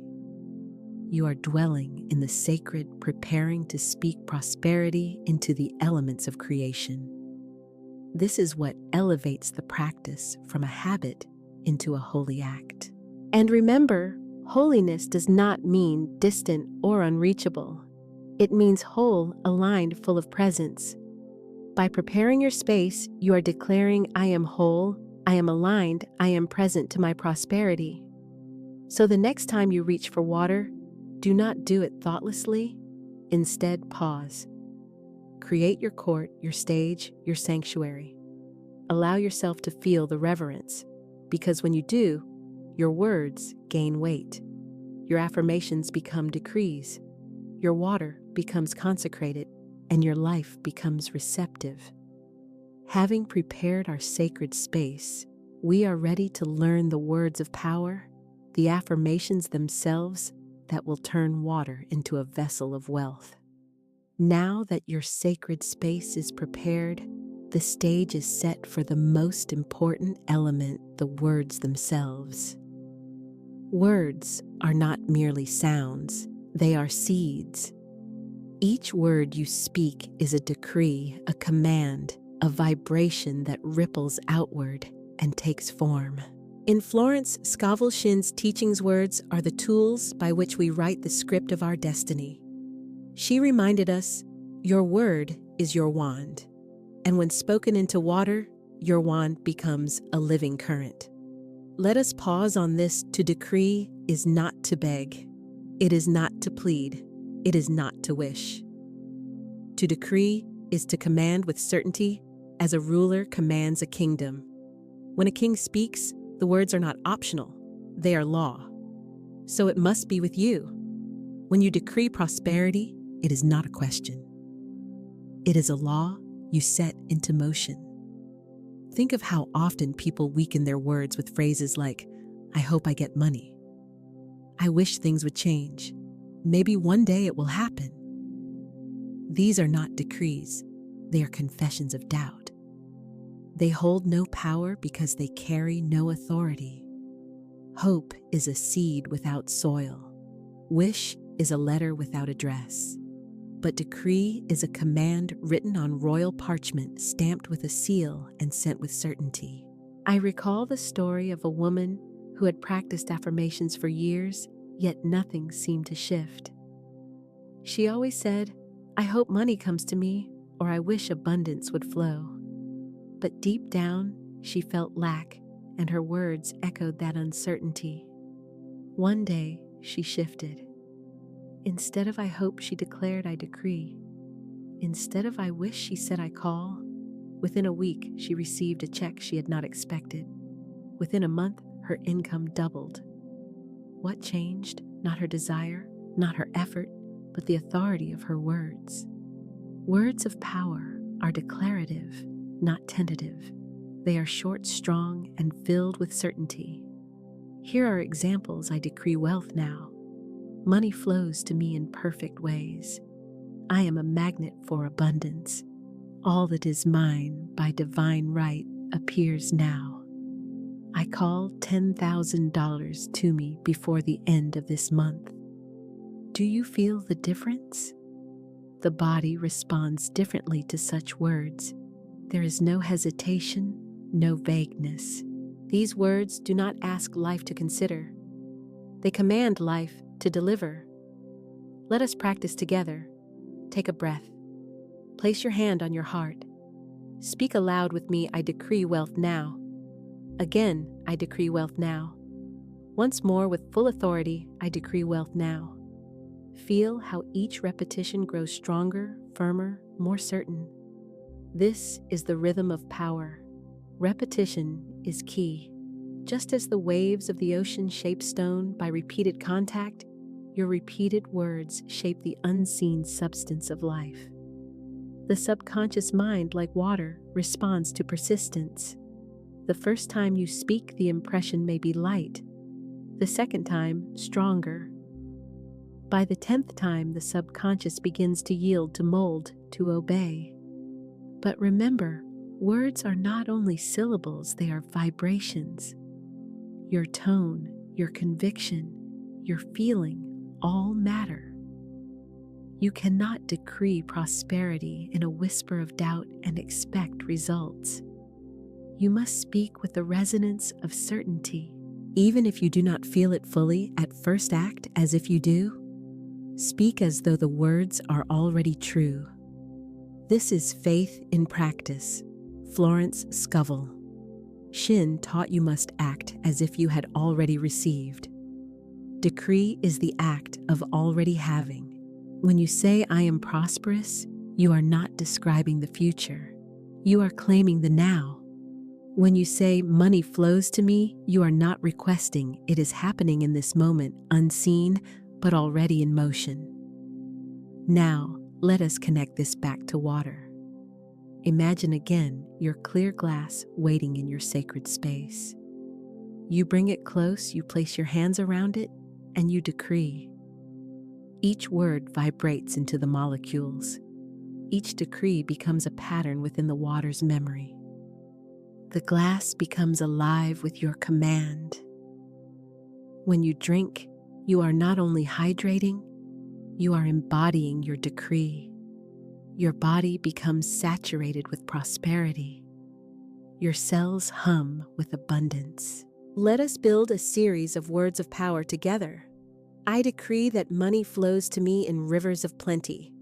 you are dwelling in the sacred, preparing to speak prosperity into the elements of creation. This is what elevates the practice from a habit into a holy act. And remember, holiness does not mean distant or unreachable. It means whole, aligned, full of presence. By preparing your space, you are declaring, I am whole, I am aligned, I am present to my prosperity. So the next time you reach for water, do not do it thoughtlessly. Instead, pause. Create your court, your stage, your sanctuary. Allow yourself to feel the reverence, because when you do, your words gain weight. Your affirmations become decrees. Your water becomes consecrated, and your life becomes receptive. Having prepared our sacred space, we are ready to learn the words of power, the affirmations themselves that will turn water into a vessel of wealth. Now that your sacred space is prepared, the stage is set for the most important element, the words themselves. Words are not merely sounds, they are seeds. Each word you speak is a decree, a command, a vibration that ripples outward and takes form. In Florence Scovel Shinn's teachings, words are the tools by which we write the script of our destiny. She reminded us, your word is your wand, and when spoken into water, your wand becomes a living current. Let us pause on this. To decree is not to beg. It is not to plead. It is not to wish. To decree is to command with certainty, as a ruler commands a kingdom. When a king speaks, the words are not optional. They are law. So it must be with you. When you decree prosperity, it is not a question. It is a law you set into motion. Think of how often people weaken their words with phrases like, I hope I get money. I wish things would change. Maybe one day it will happen. These are not decrees. They are confessions of doubt. They hold no power because they carry no authority. Hope is a seed without soil. Wish is a letter without address. But decree is a command written on royal parchment, stamped with a seal and sent with certainty. I recall the story of a woman who had practiced affirmations for years, yet nothing seemed to shift. She always said, I hope money comes to me, or I wish abundance would flow. But deep down, she felt lack, and her words echoed that uncertainty. One day, she shifted. Instead of I hope, she declared I decree. Instead of I wish, she said I call. Within a week, she received a check she had not expected. Within a month, her income doubled. What changed? Not her desire, not her effort, but the authority of her words. Words of power are declarative, not tentative. They are short, strong, and filled with certainty. Here are examples. I decree wealth now. Money flows to me in perfect ways. I am a magnet for abundance. All that is mine by divine right appears now. I call $10,000 to me before the end of this month. Do you feel the difference? The body responds differently to such words. There is no hesitation, no vagueness. These words do not ask life to consider. They command life to deliver. Let us practice together. Take a breath. Place your hand on your heart. Speak aloud with me, I decree wealth now. Again, I decree wealth now. Once more with full authority, I decree wealth now. Feel how each repetition grows stronger, firmer, more certain. This is the rhythm of power. Repetition is key. Just as the waves of the ocean shape stone by repeated contact, your repeated words shape the unseen substance of life. The subconscious mind, like water, responds to persistence. The first time you speak, the impression may be light. The second time, stronger. By the 10th time, the subconscious begins to yield, to mold, to obey. But remember, words are not only syllables, they are vibrations. Your tone, your conviction, your feeling, all matter. You cannot decree prosperity in a whisper of doubt and expect results. You must speak with the resonance of certainty. Even if you do not feel it fully at first, act as if you do. Speak as though the words are already true. This is faith in practice. Florence Scovel Shinn taught you must act as if you had already received. Decree is the act of already having. When you say, "I am prosperous," you are not describing the future. You are claiming the now. When you say, "Money flows to me," you are not requesting, it is happening in this moment, unseen, but already in motion. Now, let us connect this back to water. Imagine again your clear glass waiting in your sacred space. You bring it close, you place your hands around it, and you decree. Each word vibrates into the molecules. Each decree becomes a pattern within the water's memory. The glass becomes alive with your command. When you drink, you are not only hydrating, you are embodying your decree. Your body becomes saturated with prosperity. Your cells hum with abundance. Let us build a series of words of power together. I decree that money flows to me in rivers of plenty.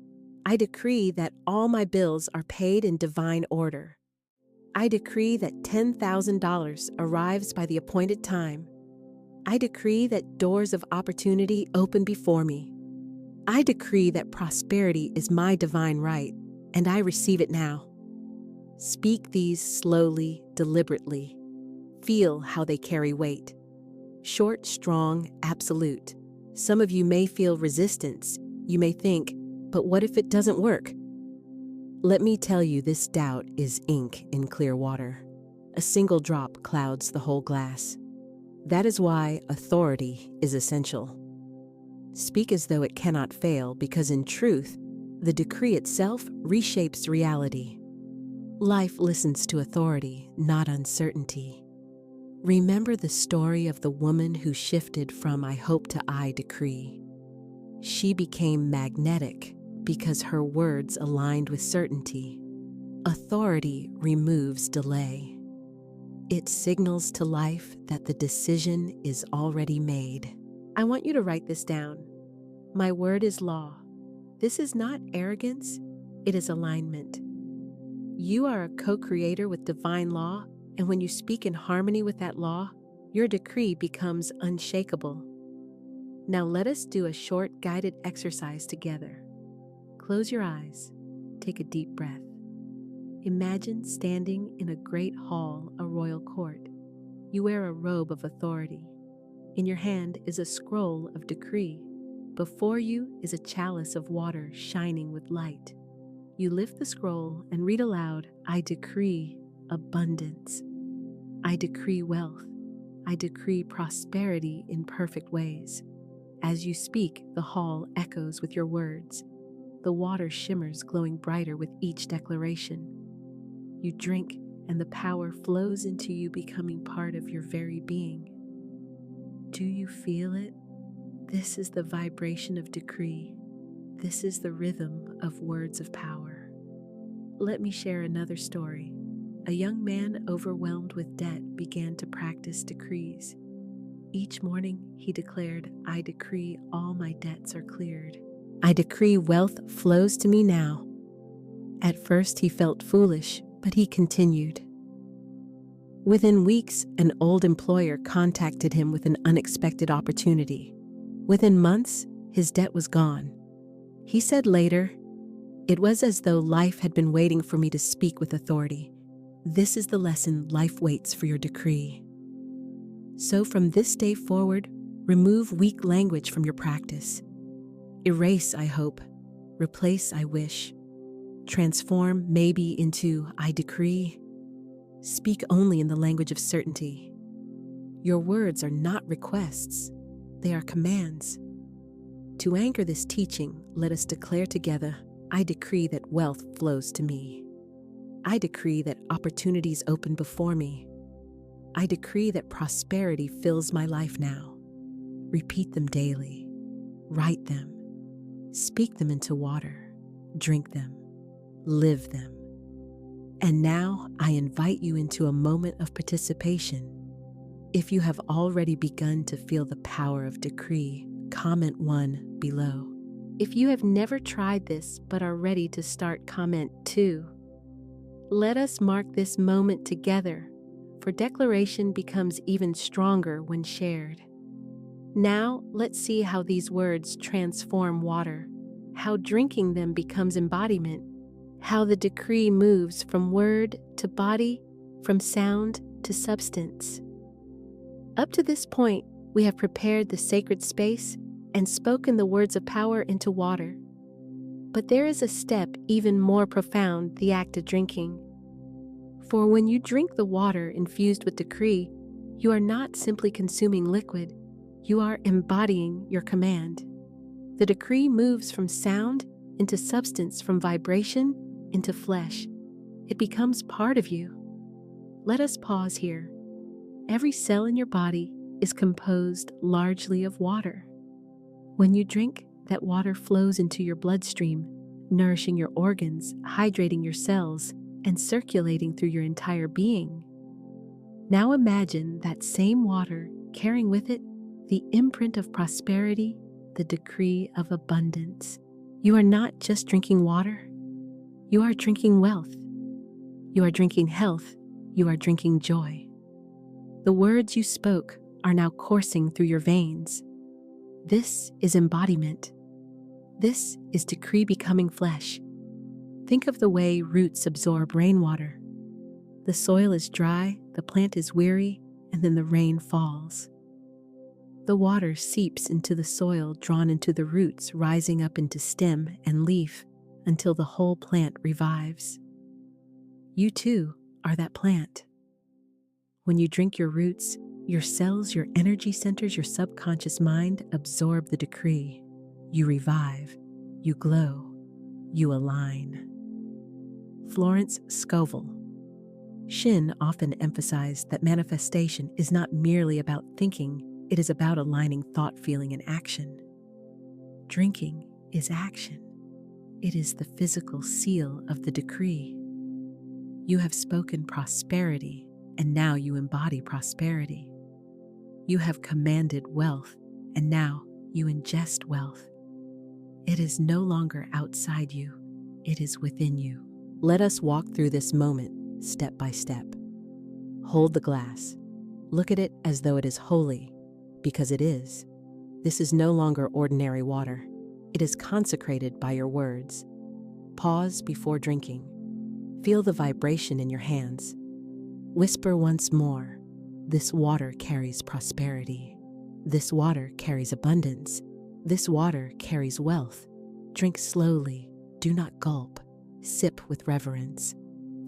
I decree that all my bills are paid in divine order. I decree that $10,000 arrives by the appointed time. I decree that doors of opportunity open before me. I decree that prosperity is my divine right, and I receive it now. Speak these slowly, deliberately. Feel how they carry weight. Short, strong, absolute. Some of you may feel resistance. You may think, but what if it doesn't work? Let me tell you, this doubt is ink in clear water. A single drop clouds the whole glass. That is why authority is essential. Speak as though it cannot fail, because in truth, the decree itself reshapes reality. Life listens to authority, not uncertainty. Remember the story of the woman who shifted from "I hope" to "I decree." She became magnetic because her words aligned with certainty. Authority removes delay. It signals to life that the decision is already made. I want you to write this down. My word is law. This is not arrogance, it is alignment. You are a co-creator with divine law, and when you speak in harmony with that law, your decree becomes unshakable. Now let us do a short guided exercise together. Close your eyes. Take a deep breath. Imagine standing in a great hall, a royal court. You wear a robe of authority. In your hand is a scroll of decree. Before you is a chalice of water shining with light. You lift the scroll and read aloud, "I decree abundance. I decree wealth. I decree prosperity in perfect ways." As you speak, the hall echoes with your words. The water shimmers, glowing brighter with each declaration. You drink, and the power flows into you, becoming part of your very being. Do you feel it? This is the vibration of decree. This is the rhythm of words of power. Let me share another story. A young man overwhelmed with debt began to practice decrees. Each morning, he declared, "I decree all my debts are cleared. I decree wealth flows to me now." At first, he felt foolish, but he continued. Within weeks, an old employer contacted him with an unexpected opportunity. Within months, his debt was gone. He said later, "It was as though life had been waiting for me to speak with authority." This is the lesson life waits for your decree. So from this day forward, remove weak language from your practice. Erase "I hope," replace "I wish." Transform "maybe" into "I decree." Speak only in the language of certainty. Your words are not requests, they are commands. To anchor this teaching, let us declare together, "I decree that wealth flows to me. I decree that opportunities open before me. I decree that prosperity fills my life now." Repeat them daily. write them, speak them into water, drink them, live them. And now I invite you into a moment of participation. If you have already begun to feel the power of decree, comment 1 below. If you have never tried this but are ready to start, comment 2. Let us mark this moment together, for declaration becomes even stronger when shared. Now, let's see how these words transform water, how drinking them becomes embodiment, how the decree moves from word to body, from sound to substance. Up to this point, we have prepared the sacred space and spoken the words of power into water. But there is a step even more profound, the act of drinking. For when you drink the water infused with decree, you are not simply consuming liquid, you are embodying your command. The decree moves from sound into substance, from vibration into flesh. It becomes part of you. Let us pause here. Every cell in your body is composed largely of water. When you drink, that water flows into your bloodstream, nourishing your organs, hydrating your cells, and circulating through your entire being. Now imagine that same water carrying with it the imprint of prosperity, the decree of abundance. You are not just drinking water. You are drinking wealth. You are drinking health. You are drinking joy. The words you spoke are now coursing through your veins. This is embodiment. This is decree becoming flesh. Think of the way roots absorb rainwater. The soil is dry, the plant is weary, and then the rain falls. The water seeps into the soil, drawn into the roots, rising up into stem and leaf until the whole plant revives. You too are that plant. When you drink your roots, your cells, your energy centers, your subconscious mind absorb the decree. You revive, you glow, you align. Florence Scovel Shinn often emphasized that manifestation is not merely about thinking, it is about aligning thought, feeling, and action. Drinking is action. It is the physical seal of the decree. You have spoken prosperity, and now you embody prosperity. You have commanded wealth, and now you ingest wealth. It is no longer outside you, it is within you. Let us walk through this moment step by step. Hold the glass. Look at it as though it is holy, because it is. This is no longer ordinary water. It is consecrated by your words. Pause before drinking. Feel the vibration in your hands. Whisper once more, this water carries prosperity. This water carries abundance. This water carries wealth. Drink slowly. Do not gulp. Sip with reverence.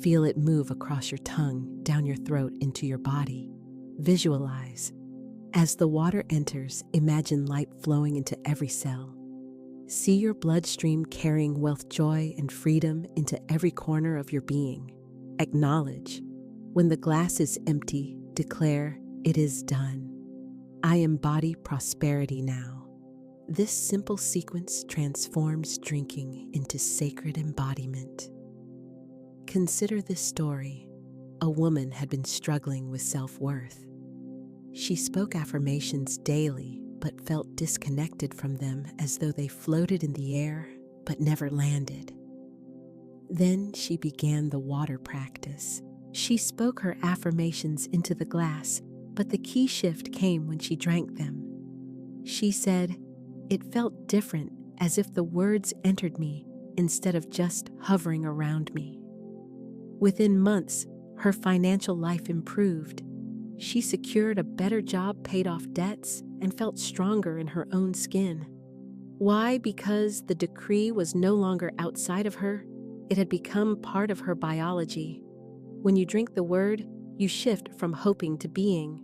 Feel it move across your tongue, down your throat, into your body. Visualize. As the water enters, imagine light flowing into every cell. See your bloodstream carrying wealth, joy, and freedom into every corner of your being. Acknowledge. When the glass is empty, declare, it is done. I embody prosperity now. This simple sequence transforms drinking into sacred embodiment. Consider this story. A woman had been struggling with self-worth. She spoke affirmations daily, but felt disconnected from them, as though they floated in the air, but never landed. Then she began the water practice. She spoke her affirmations into the glass, but the key shift came when she drank them. She said, "It felt different, as if the words entered me instead of just hovering around me." Within months, her financial life improved. She secured a better job, paid off debts, and felt stronger in her own skin. Why? Because the decree was no longer outside of her. It had become part of her biology. When you drink the word, you shift from hoping to being.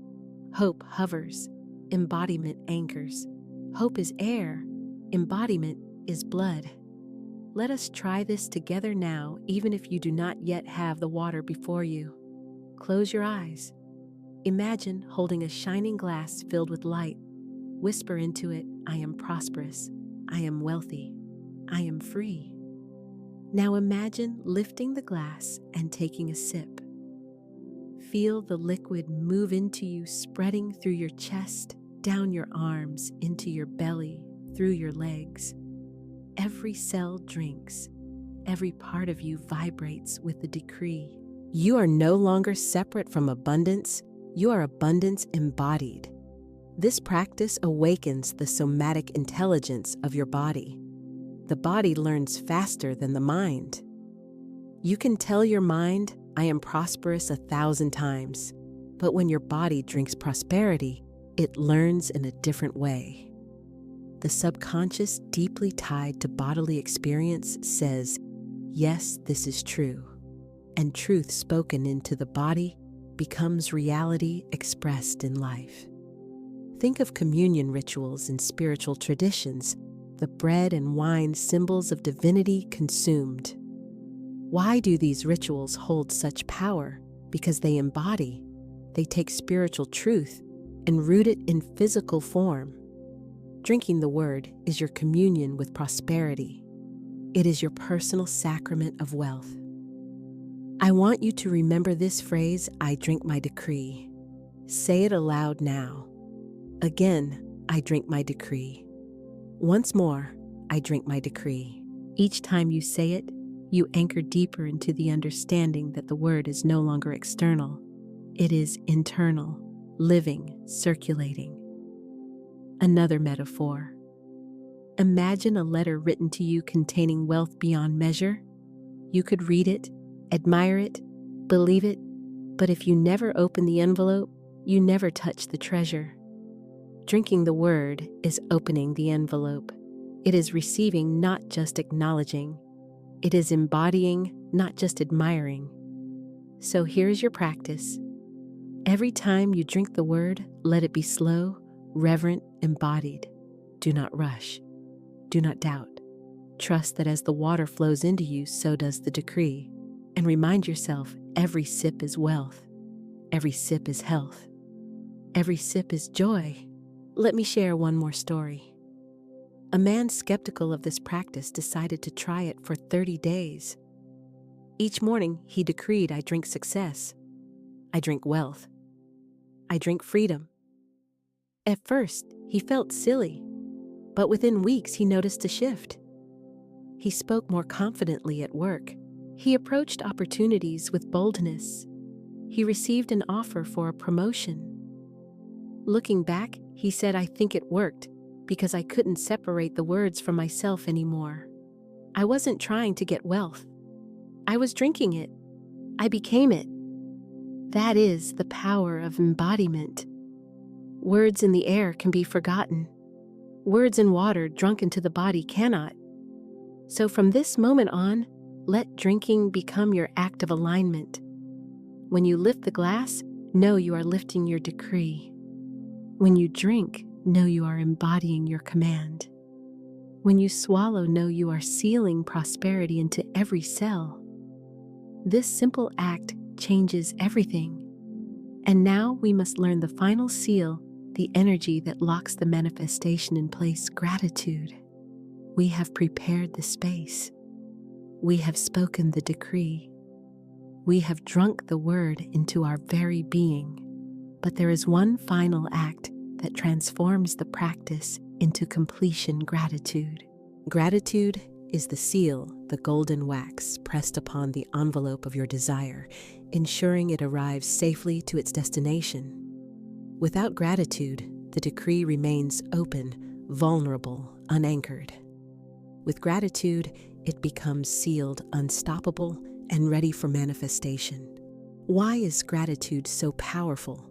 Hope hovers. Embodiment anchors. Hope is air. Embodiment is blood. Let us try this together now, even if you do not yet have the water before you. Close your eyes. Imagine holding a shining glass filled with light. Whisper into it, I am prosperous, I am wealthy, I am free. Now imagine lifting the glass and taking a sip. Feel the liquid move into you, spreading through your chest, down your arms, into your belly, through your legs. Every cell drinks. Every part of you vibrates with the decree. You are no longer separate from abundance. You are abundance embodied. This practice awakens the somatic intelligence of your body. The body learns faster than the mind. You can tell your mind, I am prosperous 1,000 times, but when your body drinks prosperity, it learns in a different way. The subconscious, deeply tied to bodily experience, says, yes, this is true. And truth spoken into the body becomes reality expressed in life. Think of communion rituals and spiritual traditions, the bread and wine symbols of divinity consumed. Why do these rituals hold such power? Because they embody, they take spiritual truth and root it in physical form. Drinking the word is your communion with prosperity. It is your personal sacrament of wealth. I want you to remember this phrase, I drink my decree. Say it aloud now. Again, I drink my decree. Once more, I drink my decree. Each time you say it, you anchor deeper into the understanding that the word is no longer external. It is internal, living, circulating. Another metaphor. Imagine a letter written to you containing wealth beyond measure. You could read it, admire it, believe it, but if you never open the envelope, you never touch the treasure. Drinking the word is opening the envelope. It is receiving, not just acknowledging. It is embodying, not just admiring. So here's your practice. Every time you drink the word, let it be slow, reverent, embodied. Do not rush. Do not doubt. Trust that as the water flows into you, so does the decree. And remind yourself, every sip is wealth. Every sip is health. Every sip is joy. Let me share one more story. A man skeptical of this practice decided to try it for 30 days. Each morning, he decreed, I drink success. I drink wealth. I drink freedom. At first, he felt silly, but within weeks he noticed a shift. He spoke more confidently at work. He approached opportunities with boldness. He received an offer for a promotion. Looking back, he said, I think it worked because I couldn't separate the words from myself anymore. I wasn't trying to get wealth. I was drinking it. I became it. That is the power of embodiment. Words in the air can be forgotten. Words in water drunk into the body cannot. So from this moment on, let drinking become your act of alignment. When you lift the glass, know you are lifting your decree. When you drink, know you are embodying your command. When you swallow, know you are sealing prosperity into every cell. This simple act changes everything. And now we must learn the final seal, the energy that locks the manifestation in place, gratitude. We have prepared the space. We have spoken the decree. We have drunk the word into our very being. But there is one final act that transforms the practice into completion, gratitude. Gratitude is the seal, the golden wax pressed upon the envelope of your desire, ensuring it arrives safely to its destination. Without gratitude, the decree remains open, vulnerable, unanchored. With gratitude, it becomes sealed, unstoppable, and ready for manifestation. Why is gratitude so powerful?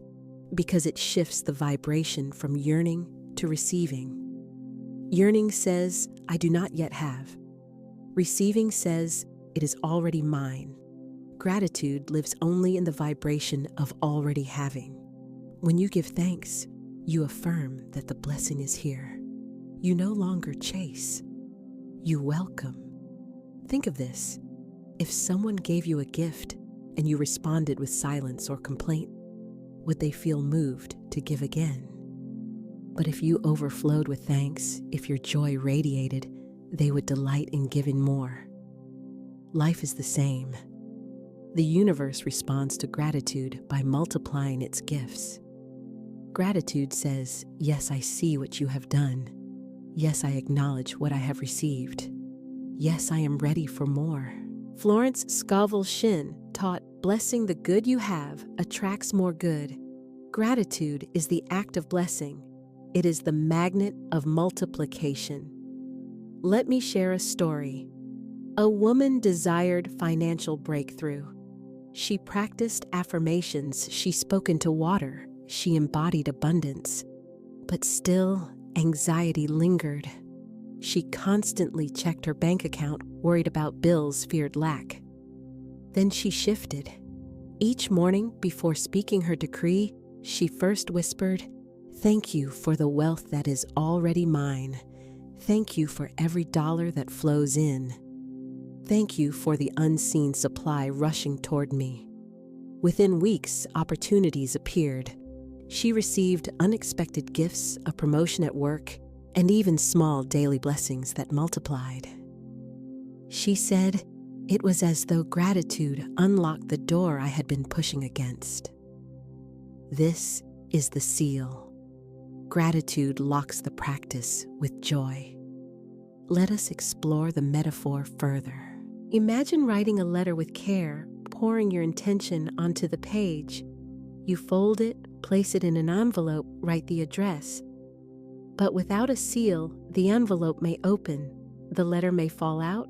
Because it shifts the vibration from yearning to receiving. Yearning says, I do not yet have. Receiving says, it is already mine. Gratitude lives only in the vibration of already having. When you give thanks, you affirm that the blessing is here. You no longer chase. You welcome. Think of this. If someone gave you a gift and you responded with silence or complaint, would they feel moved to give again? But if you overflowed with thanks, if your joy radiated, they would delight in giving more. Life is the same. The universe responds to gratitude by multiplying its gifts. Gratitude says, yes, I see what you have done. Yes, I acknowledge what I have received. Yes, I am ready for more. Florence Scovel Shinn taught, blessing the good you have attracts more good. Gratitude is the act of blessing. It is the magnet of multiplication. Let me share a story. A woman desired financial breakthrough. She practiced affirmations, she spoke into water, she embodied abundance. But still, anxiety lingered. She constantly checked her bank account, worried about bills, feared lack. Then she shifted. Each morning, before speaking her decree, she first whispered, "Thank you for the wealth that is already mine. Thank you for every dollar that flows in. Thank you for the unseen supply rushing toward me." Within weeks, opportunities appeared. She received unexpected gifts, a promotion at work, and even small daily blessings that multiplied. She said, "It was as though gratitude unlocked the door I had been pushing against." This is the seal. Gratitude locks the practice with joy. Let us explore the metaphor further. Imagine writing a letter with care, pouring your intention onto the page. You fold it, place it in an envelope, write the address. But without a seal, the envelope may open, the letter may fall out,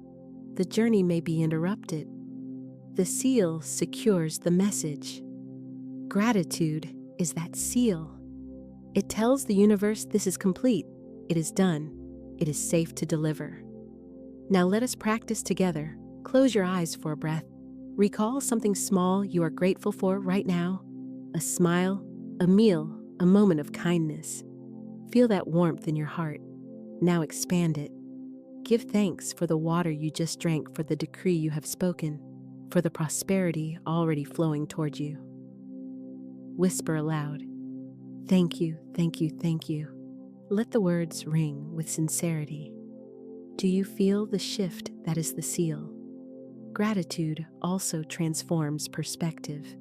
the journey may be interrupted. The seal secures the message. Gratitude is that seal. It tells the universe this is complete, it is done, it is safe to deliver. Now let us practice together. Close your eyes for a breath. Recall something small you are grateful for right now. A smile, a meal, a moment of kindness. Feel that warmth in your heart. Now expand it. Give thanks for the water you just drank, for the decree you have spoken, for the prosperity already flowing toward you. Whisper aloud, "Thank you, thank you, thank you." Let the words ring with sincerity. Do you feel the shift that is the seal? Gratitude also transforms perspective.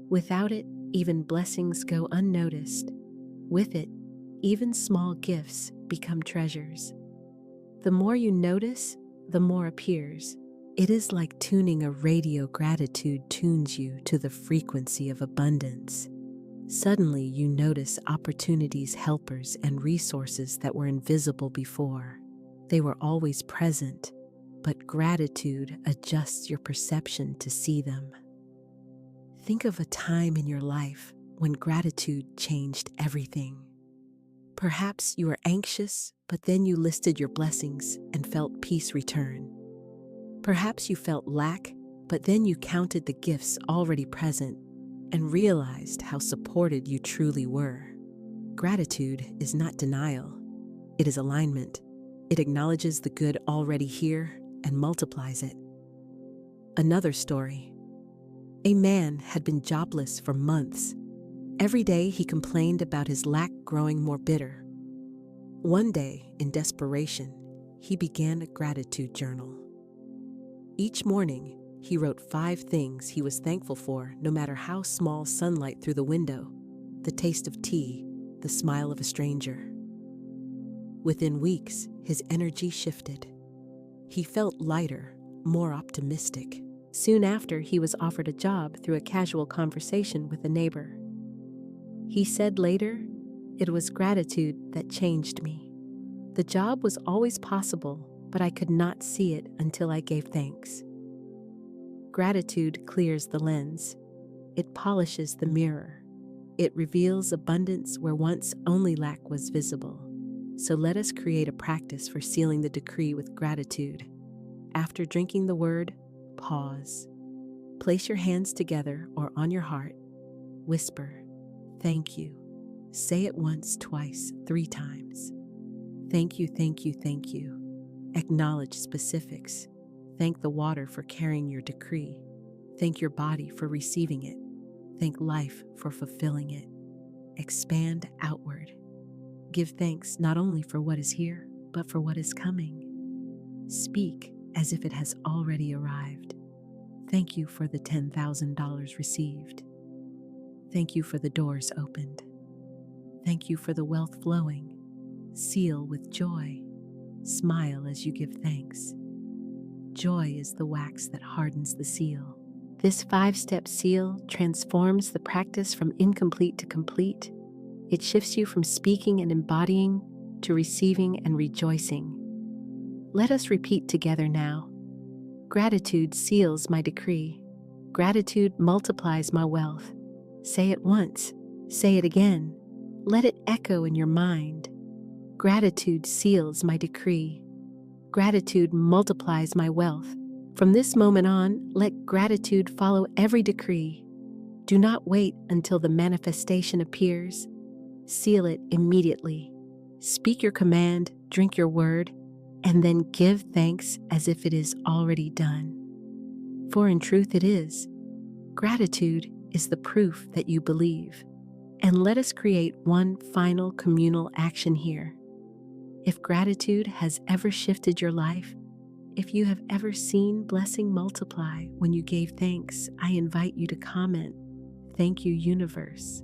Without it, even blessings go unnoticed. With it, even small gifts become treasures. The more you notice, the more appears. It is like tuning a radio. Gratitude tunes you to the frequency of abundance. Suddenly, you notice opportunities, helpers, and resources that were invisible before. They were always present, but gratitude adjusts your perception to see them. Think of a time in your life when gratitude changed everything. Perhaps you were anxious, but then you listed your blessings and felt peace return. Perhaps you felt lack, but then you counted the gifts already present and realized how supported you truly were. Gratitude is not denial, it is alignment. It acknowledges the good already here and multiplies it. Another story. A man had been jobless for months. Every day he complained about his lack growing more bitter. One day, in desperation, he began a gratitude journal. Each morning, he wrote 5 things he was thankful for, no matter how small: sunlight through the window, the taste of tea, the smile of a stranger. Within weeks, his energy shifted. He felt lighter, more optimistic. Soon after, he was offered a job through a casual conversation with a neighbor. He said later, "It was gratitude that changed me. The job was always possible, but I could not see it until I gave thanks." Gratitude clears the lens. It polishes the mirror. It reveals abundance where once only lack was visible. So let us create a practice for sealing the decree with gratitude. After drinking the word, pause. Place your hands together or on your heart. Whisper, "Thank you." Say it once, twice, 3 times. Thank you, thank you, thank you. Acknowledge specifics. Thank the water for carrying your decree. Thank your body for receiving it. Thank life for fulfilling it. Expand outward. Give thanks not only for what is here, but for what is coming. Speak as if it has already arrived. Thank you for the $10,000 received. Thank you for the doors opened. Thank you for the wealth flowing. Seal with joy. Smile as you give thanks. Joy is the wax that hardens the seal. This 5-step seal transforms the practice from incomplete to complete. It shifts you from speaking and embodying to receiving and rejoicing. Let us repeat together now. Gratitude seals my decree. Gratitude multiplies my wealth. Say it once. Say it again. Let it echo in your mind. Gratitude seals my decree. Gratitude multiplies my wealth. From this moment on, let gratitude follow every decree. Do not wait until the manifestation appears. Seal it immediately. Speak your command, drink your word, and then give thanks as if it is already done. For in truth it is. Gratitude is the proof that you believe. And let us create one final communal action here. If gratitude has ever shifted your life, if you have ever seen blessing multiply when you gave thanks, I invite you to comment, "Thank you, universe."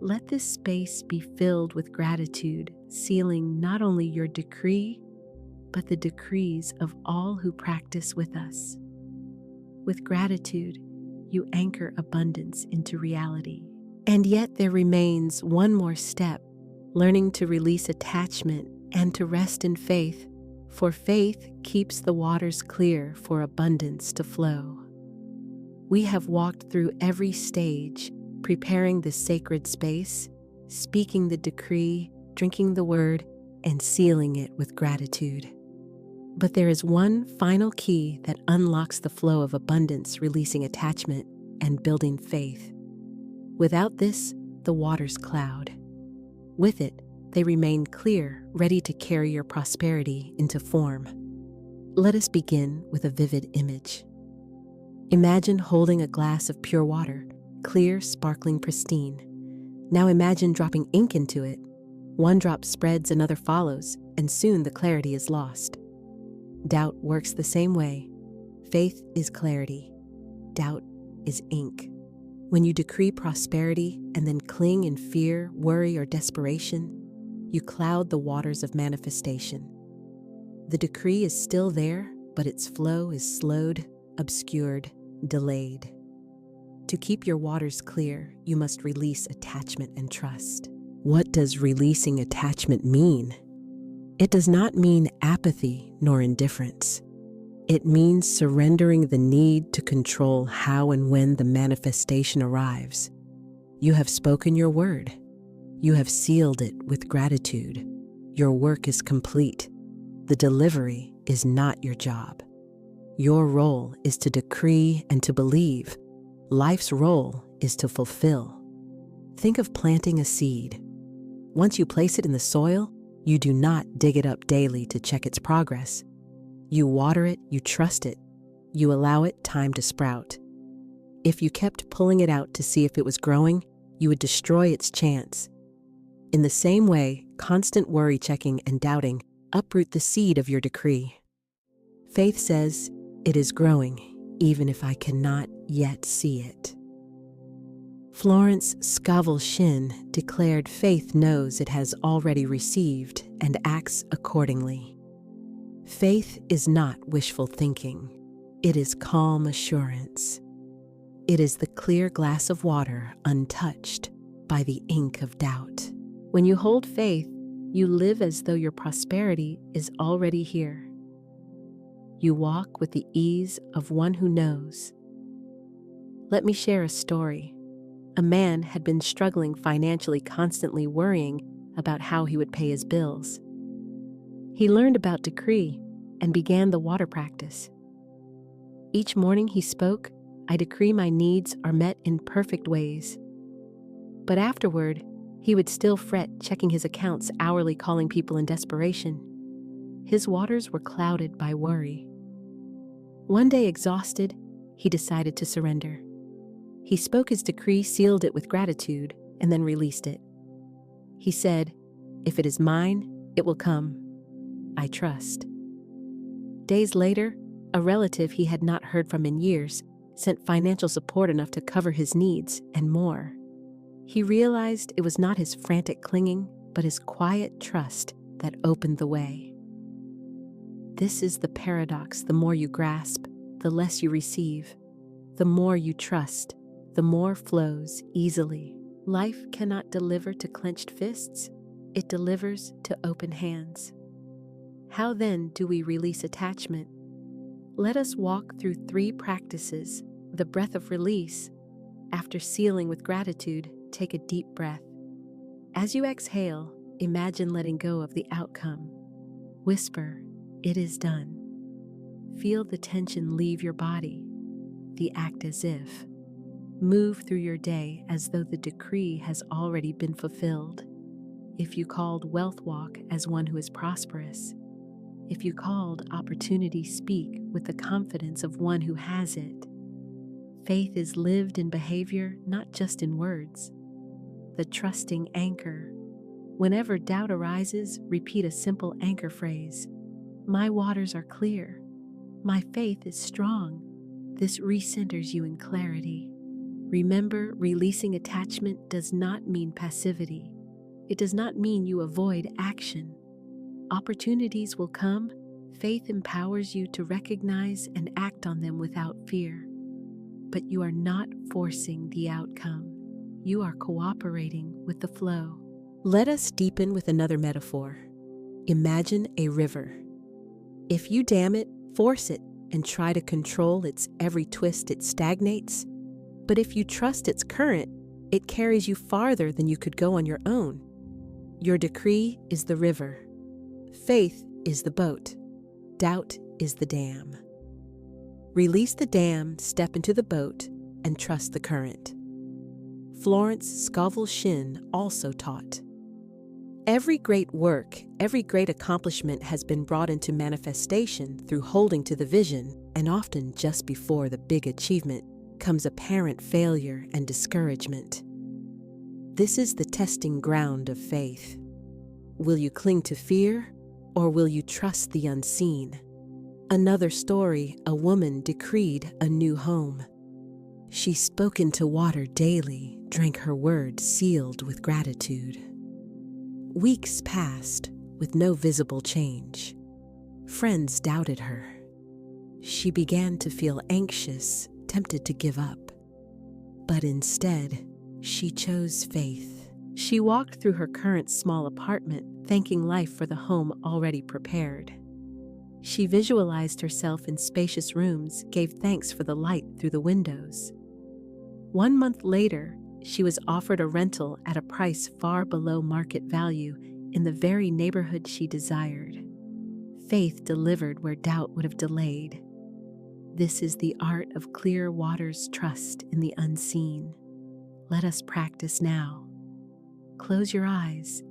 Let this space be filled with gratitude, sealing not only your decree, but the decrees of all who practice with us. With gratitude, you anchor abundance into reality. And yet there remains one more step, learning to release attachment and to rest in faith, for faith keeps the waters clear for abundance to flow. We have walked through every stage, preparing the sacred space, speaking the decree, drinking the word, and sealing it with gratitude. But there is one final key that unlocks the flow of abundance, releasing attachment and building faith. Without this, the waters cloud. With it, they remain clear, ready to carry your prosperity into form. Let us begin with a vivid image. Imagine holding a glass of pure water, clear, sparkling, pristine. Now imagine dropping ink into it. One drop spreads, another follows, and soon the clarity is lost. Doubt works the same way. Faith is clarity. Doubt is ink. When you decree prosperity and then cling in fear, worry, or desperation, you cloud the waters of manifestation. The decree is still there, but its flow is slowed, obscured, delayed. To keep your waters clear, you must release attachment and trust. What does releasing attachment mean? It does not mean apathy nor indifference. It means surrendering the need to control how and when the manifestation arrives. You have spoken your word. You have sealed it with gratitude. Your work is complete. The delivery is not your job. Your role is to decree and to believe. Life's role is to fulfill. Think of planting a seed. Once you place it in the soil, you do not dig it up daily to check its progress. You water it, you trust it, you allow it time to sprout. If you kept pulling it out to see if it was growing, you would destroy its chance. In the same way, constant worry checking and doubting uproot the seed of your decree. Faith says, "It is growing, even if I cannot yet see it." Florence Scovel Shinn declared faith knows it has already received and acts accordingly. Faith is not wishful thinking. It is calm assurance. It is the clear glass of water untouched by the ink of doubt. When you hold faith, you live as though your prosperity is already here. You walk with the ease of one who knows. Let me share a story. A man had been struggling financially, constantly worrying about how he would pay his bills. He learned about decree and began the water practice. Each morning he spoke, "I decree my needs are met in perfect ways." But afterward, he would still fret, checking his accounts hourly, calling people in desperation. His waters were clouded by worry. One day, exhausted, he decided to surrender. He spoke his decree, sealed it with gratitude, and then released it. He said, If it is mine, it will come. I trust. Days later, a relative he had not heard from in years sent financial support enough to cover his needs and more. He realized it was not his frantic clinging, but his quiet trust that opened the way. This is the paradox. The more you grasp, the less you receive. The more you trust, the more flows easily. Life cannot deliver to clenched fists. It delivers to open hands. How then do we release attachment? Let us walk through 3 practices. The breath of release. After sealing with gratitude, take a deep breath. As you exhale, imagine letting go of the outcome. Whisper, "It is done." Feel the tension leave your body. The act as if. Move through your day as though the decree has already been fulfilled. If you called wealth walk as one who is prosperous. If you called opportunity, speak with the confidence of one who has it. Faith is lived in behavior, not just in words. The trusting anchor. Whenever doubt arises, repeat a simple anchor phrase. My waters are clear. My faith is strong. This recenters you in clarity. Remember, releasing attachment does not mean passivity. It does not mean you avoid action. Opportunities will come. Faith empowers you to recognize and act on them without fear. But you are not forcing the outcome. You are cooperating with the flow. Let us deepen with another metaphor. Imagine a river. If you dam it, force it, and try to control its every twist, it stagnates. But if you trust its current, it carries you farther than you could go on your own. Your decree is the river. Faith is the boat. Doubt is the dam. Release the dam, step into the boat, and trust the current. Florence Scovel Shinn also taught. Every great work, every great accomplishment has been brought into manifestation through holding to the vision, and often just before the big achievement comes apparent failure and discouragement. This is the testing ground of faith. Will you cling to fear, or will you trust the unseen? Another story, a woman decreed a new home. She spoke into water daily, drank her word sealed with gratitude. Weeks passed with no visible change. Friends doubted her. She began to feel anxious, tempted to give up. But instead, she chose faith. She walked through her current small apartment, thanking life for the home already prepared. She visualized herself in spacious rooms, gave thanks for the light through the windows. 1 month later, she was offered a rental at a price far below market value in the very neighborhood she desired. Faith delivered where doubt would have delayed. This is the art of clear waters, trust in the unseen. Let us practice now. Close your eyes.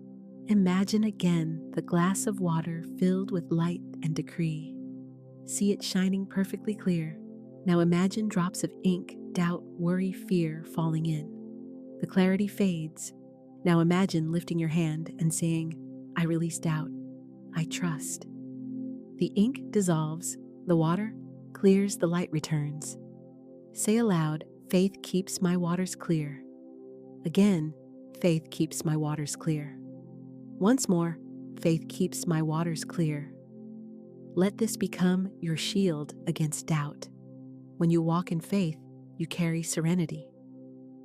Imagine again the glass of water filled with light and decree. See it shining perfectly clear. Now imagine drops of ink, doubt, worry, fear falling in. The clarity fades. Now imagine lifting your hand and saying, I release doubt. I trust. The ink dissolves. The water clears. The light returns. Say aloud, faith keeps my waters clear. Again, faith keeps my waters clear. Once more, faith keeps my waters clear. Let this become your shield against doubt. When you walk in faith, you carry serenity.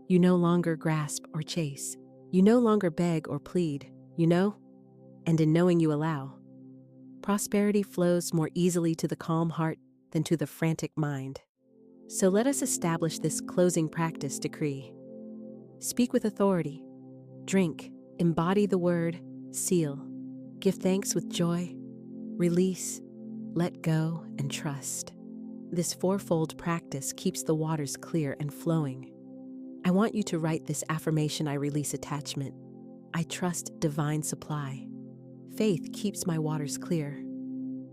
You no longer grasp or chase. You no longer beg or plead. You know, and in knowing you allow. Prosperity flows more easily to the calm heart than to the frantic mind. So let us establish this closing practice decree. Speak with authority. Drink. Embody the word. Seal. Give thanks with joy. Release. Let go and trust. This fourfold practice keeps the waters clear and flowing. I want you to write this affirmation. I release attachment. I trust divine supply. Faith keeps my waters clear.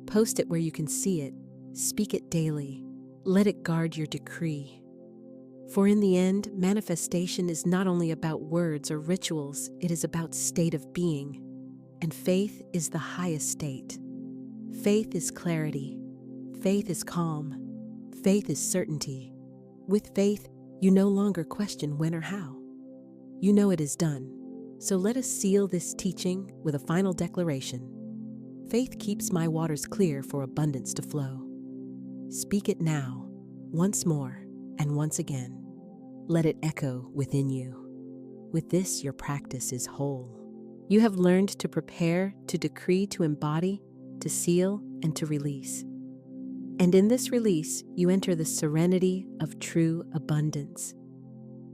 Post it where you can see it. Speak it daily. Let it guard your decree. For in the end, manifestation is not only about words or rituals, it is about state of being. And faith is the highest state. Faith is clarity. Faith is calm. Faith is certainty. With faith, you no longer question when or how. You know it is done. So let us seal this teaching with a final declaration. Faith keeps my waters clear for abundance to flow. Speak it now, once more, and once again. Let it echo within you. With this, your practice is whole. You have learned to prepare, to decree, to embody, to seal, and to release. And in this release, you enter the serenity of true abundance.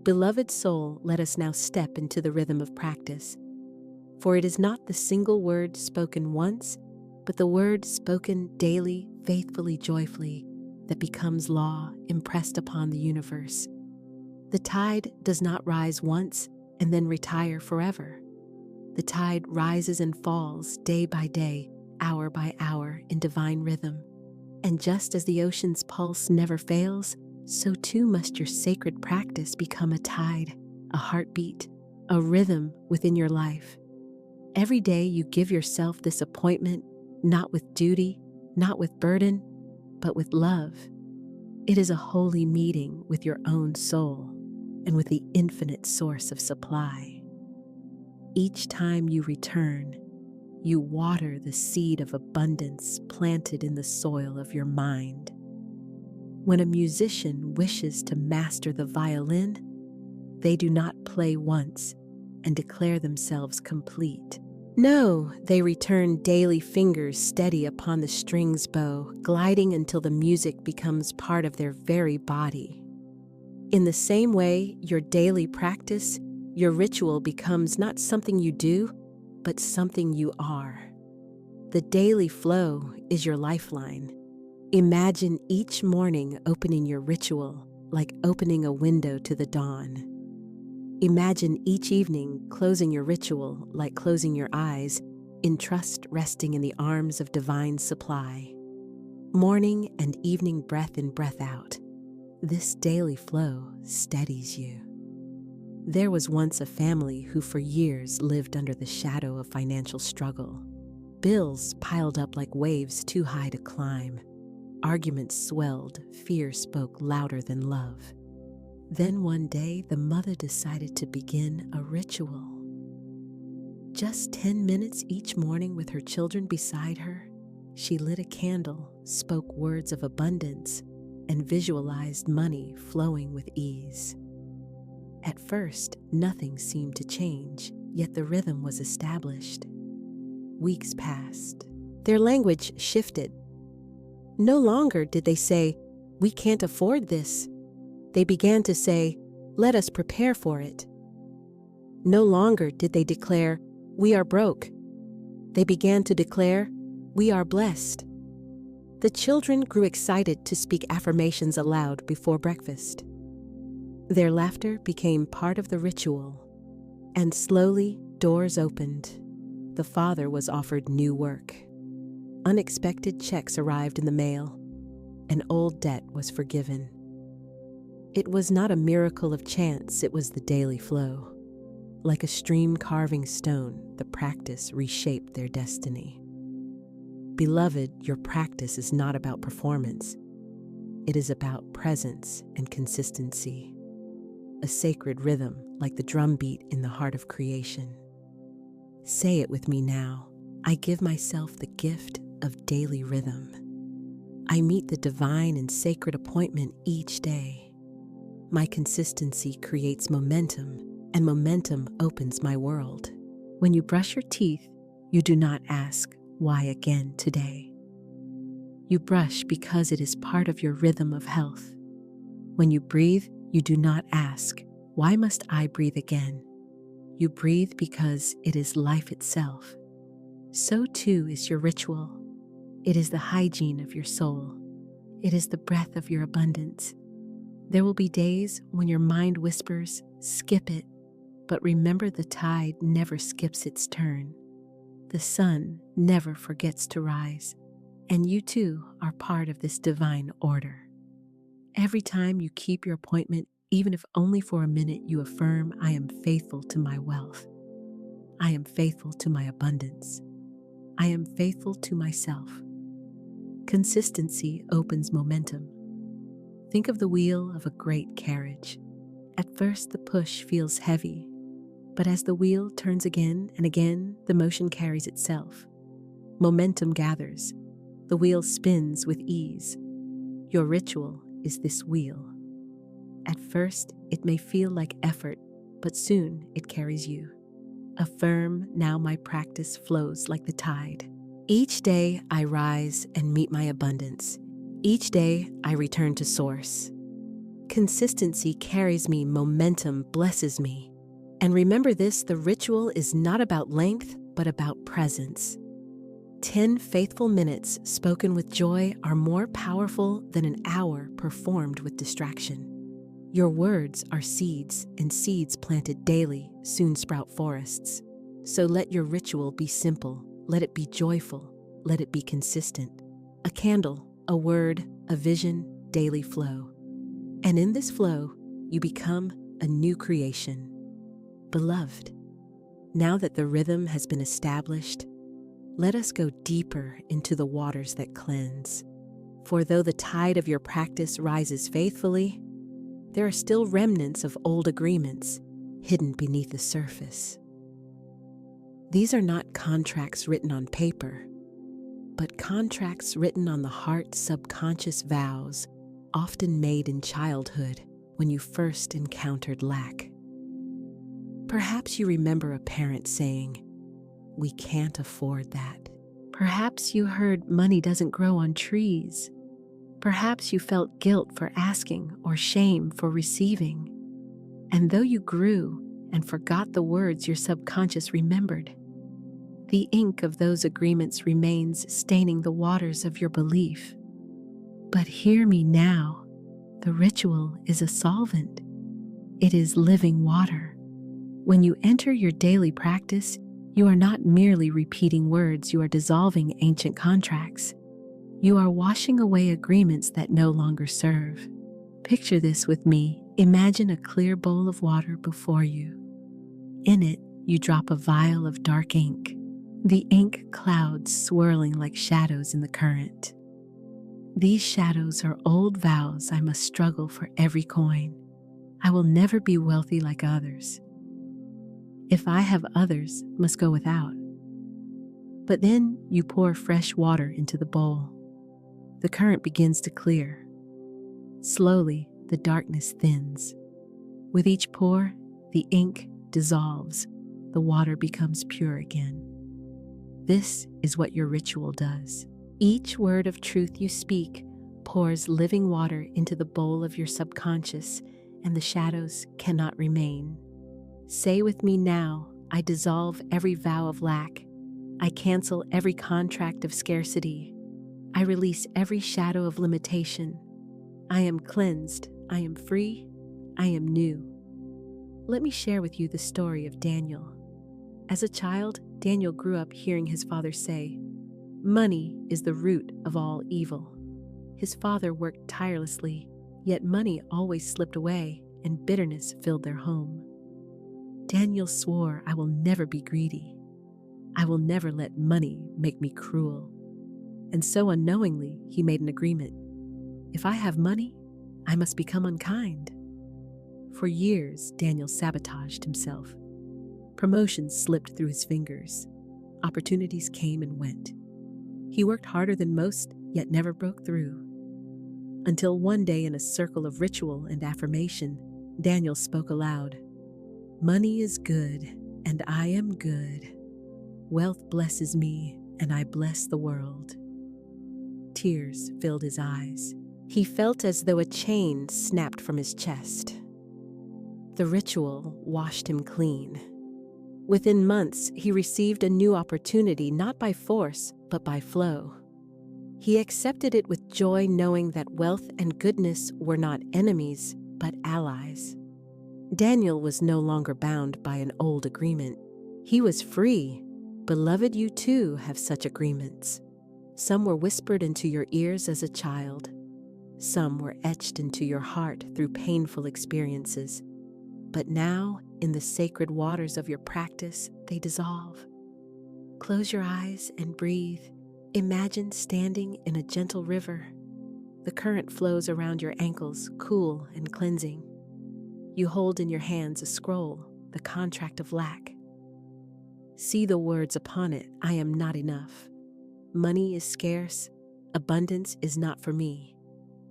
Beloved soul, let us now step into the rhythm of practice. For it is not the single word spoken once, but the word spoken daily, faithfully, joyfully, that becomes law impressed upon the universe. The tide does not rise once and then retire forever. The tide rises and falls day by day, hour by hour in divine rhythm. And just as the ocean's pulse never fails, so too must your sacred practice become a tide, a heartbeat, a rhythm within your life. Every day you give yourself this appointment, not with duty, not with burden, but with love. It is a holy meeting with your own soul and with the infinite source of supply. Each time you return, you water the seed of abundance planted in the soil of your mind. When a musician wishes to master the violin, they do not play once and declare themselves complete. No, they return daily fingers steady upon the string's bow, gliding until the music becomes part of their very body. In the same way, your daily practice, your ritual becomes not something you do, but something you are. The daily flow is your lifeline. Imagine each morning opening your ritual like opening a window to the dawn. Imagine each evening closing your ritual like closing your eyes, in trust resting in the arms of divine supply. Morning and evening breath in, breath out. This daily flow steadies you. There was once a family who for years lived under the shadow of financial struggle. Bills piled up like waves too high to climb. Arguments swelled, fear spoke louder than love. Then one day, the mother decided to begin a ritual. Just 10 minutes each morning with her children beside her, she lit a candle, spoke words of abundance, and visualized money flowing with ease. At first, nothing seemed to change, yet the rhythm was established. Weeks passed. Their language shifted. No longer did they say, "We can't afford this." They began to say, "Let us prepare for it." No longer did they declare, "We are broke." They began to declare, "We are blessed." The children grew excited to speak affirmations aloud before breakfast. Their laughter became part of the ritual, and slowly doors opened. The father was offered new work. Unexpected checks arrived in the mail. An old debt was forgiven. It was not a miracle of chance, it was the daily flow. Like a stream carving stone, the practice reshaped their destiny. Beloved, your practice is not about performance. It is about presence and consistency. A sacred rhythm like the drumbeat in the heart of creation. Say it with me now. I give myself the gift of daily rhythm. I meet the divine and sacred appointment each day. My consistency creates momentum, and momentum opens my world. When you brush your teeth, you do not ask, "Why again today?" You brush because it is part of your rhythm of health. When you breathe, you do not ask, "Why must I breathe again?" You breathe because it is life itself. So too is your ritual. It is the hygiene of your soul. It is the breath of your abundance. There will be days when your mind whispers, "Skip it," but remember the tide never skips its turn. The sun never forgets to rise, and you too are part of this divine order. Every time you keep your appointment, even if only for a minute, you affirm, "I am faithful to my wealth. I am faithful to my abundance. I am faithful to myself. Consistency opens momentum. Think of the wheel of a great carriage. At first, the push feels heavy, but as the wheel turns again and again, the motion carries itself. Momentum gathers. The wheel spins with ease. Your ritual is this wheel. At first, it may feel like effort, but soon it carries you. Affirm, now my practice flows like the tide. Each day I rise and meet my abundance. Each day I return to source. Consistency carries me, momentum blesses me. And remember this, the ritual is not about length, but about presence. 10 faithful minutes spoken with joy are more powerful than an hour performed with distraction. Your words are seeds, and seeds planted daily soon sprout forests. So let your ritual be simple, let it be joyful, let it be consistent. A candle, a word, a vision, daily flow. And in this flow, you become a new creation. Beloved, now that the rhythm has been established, let us go deeper into the waters that cleanse. For though the tide of your practice rises faithfully, there are still remnants of old agreements hidden beneath the surface. These are not contracts written on paper, but contracts written on the heart's subconscious vows, often made in childhood when you first encountered lack. Perhaps you remember a parent saying, "We can't afford that." Perhaps you heard money doesn't grow on trees. Perhaps you felt guilt for asking or shame for receiving. And though you grew and forgot the words your subconscious remembered, the ink of those agreements remains staining the waters of your belief. But hear me now, the ritual is a solvent. It is living water. When you enter your daily practice, you are not merely repeating words, you are dissolving ancient contracts. You are washing away agreements that no longer serve. Picture this with me. Imagine a clear bowl of water before you. In it, you drop a vial of dark ink, the ink clouds swirling like shadows in the current. These shadows are old vows I must struggle for every coin. I will never be wealthy like others. If I have others, must go without. But then you pour fresh water into the bowl. The current begins to clear. Slowly, the darkness thins. With each pour, the ink dissolves. The water becomes pure again. This is what your ritual does. Each word of truth you speak pours living water into the bowl of your subconscious, and the shadows cannot remain. Say with me now, I dissolve every vow of lack. I cancel every contract of scarcity. I release every shadow of limitation. I am cleansed. I am free. I am new. Let me share with you the story of Daniel. As a child, Daniel grew up hearing his father say, "Money is the root of all evil." His father worked tirelessly, yet money always slipped away and bitterness filled their home. Daniel swore, "I will never be greedy. I will never let money make me cruel." And so unknowingly, he made an agreement. If I have money, I must become unkind. For years, Daniel sabotaged himself. Promotions slipped through his fingers. Opportunities came and went. He worked harder than most, yet never broke through. Until one day, in a circle of ritual and affirmation, Daniel spoke aloud, "Money is good, and I am good. Wealth blesses me, and I bless the world." Tears filled his eyes. He felt as though a chain snapped from his chest. The ritual washed him clean. Within months, he received a new opportunity, not by force, but by flow. He accepted it with joy, knowing that wealth and goodness were not enemies, but allies. Daniel was no longer bound by an old agreement. He was free. Beloved, you too have such agreements. Some were whispered into your ears as a child. Some were etched into your heart through painful experiences. But now, in the sacred waters of your practice, they dissolve. Close your eyes and breathe. Imagine standing in a gentle river. The current flows around your ankles, cool and cleansing. You hold in your hands a scroll, the contract of lack. See the words upon it, I am not enough. Money is scarce, abundance is not for me.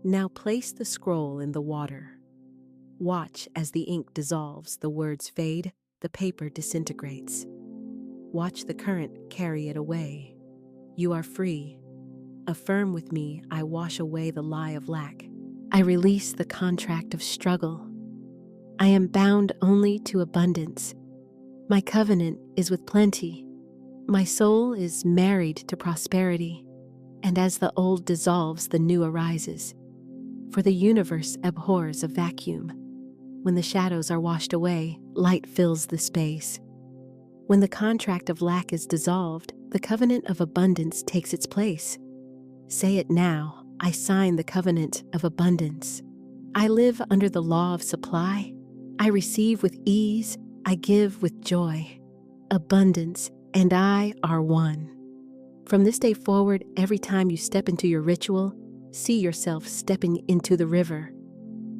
Now place the scroll in the water. Watch as the ink dissolves, the words fade, the paper disintegrates. Watch the current carry it away. You are free. Affirm with me, I wash away the lie of lack. I release the contract of struggle. I am bound only to abundance. My covenant is with plenty. My soul is married to prosperity. And as the old dissolves, the new arises. For the universe abhors a vacuum. When the shadows are washed away, light fills the space. When the contract of lack is dissolved, the covenant of abundance takes its place. Say it now, I sign the covenant of abundance. I live under the law of supply. I receive with ease, I give with joy. Abundance and I are one. From this day forward, every time you step into your ritual, see yourself stepping into the river.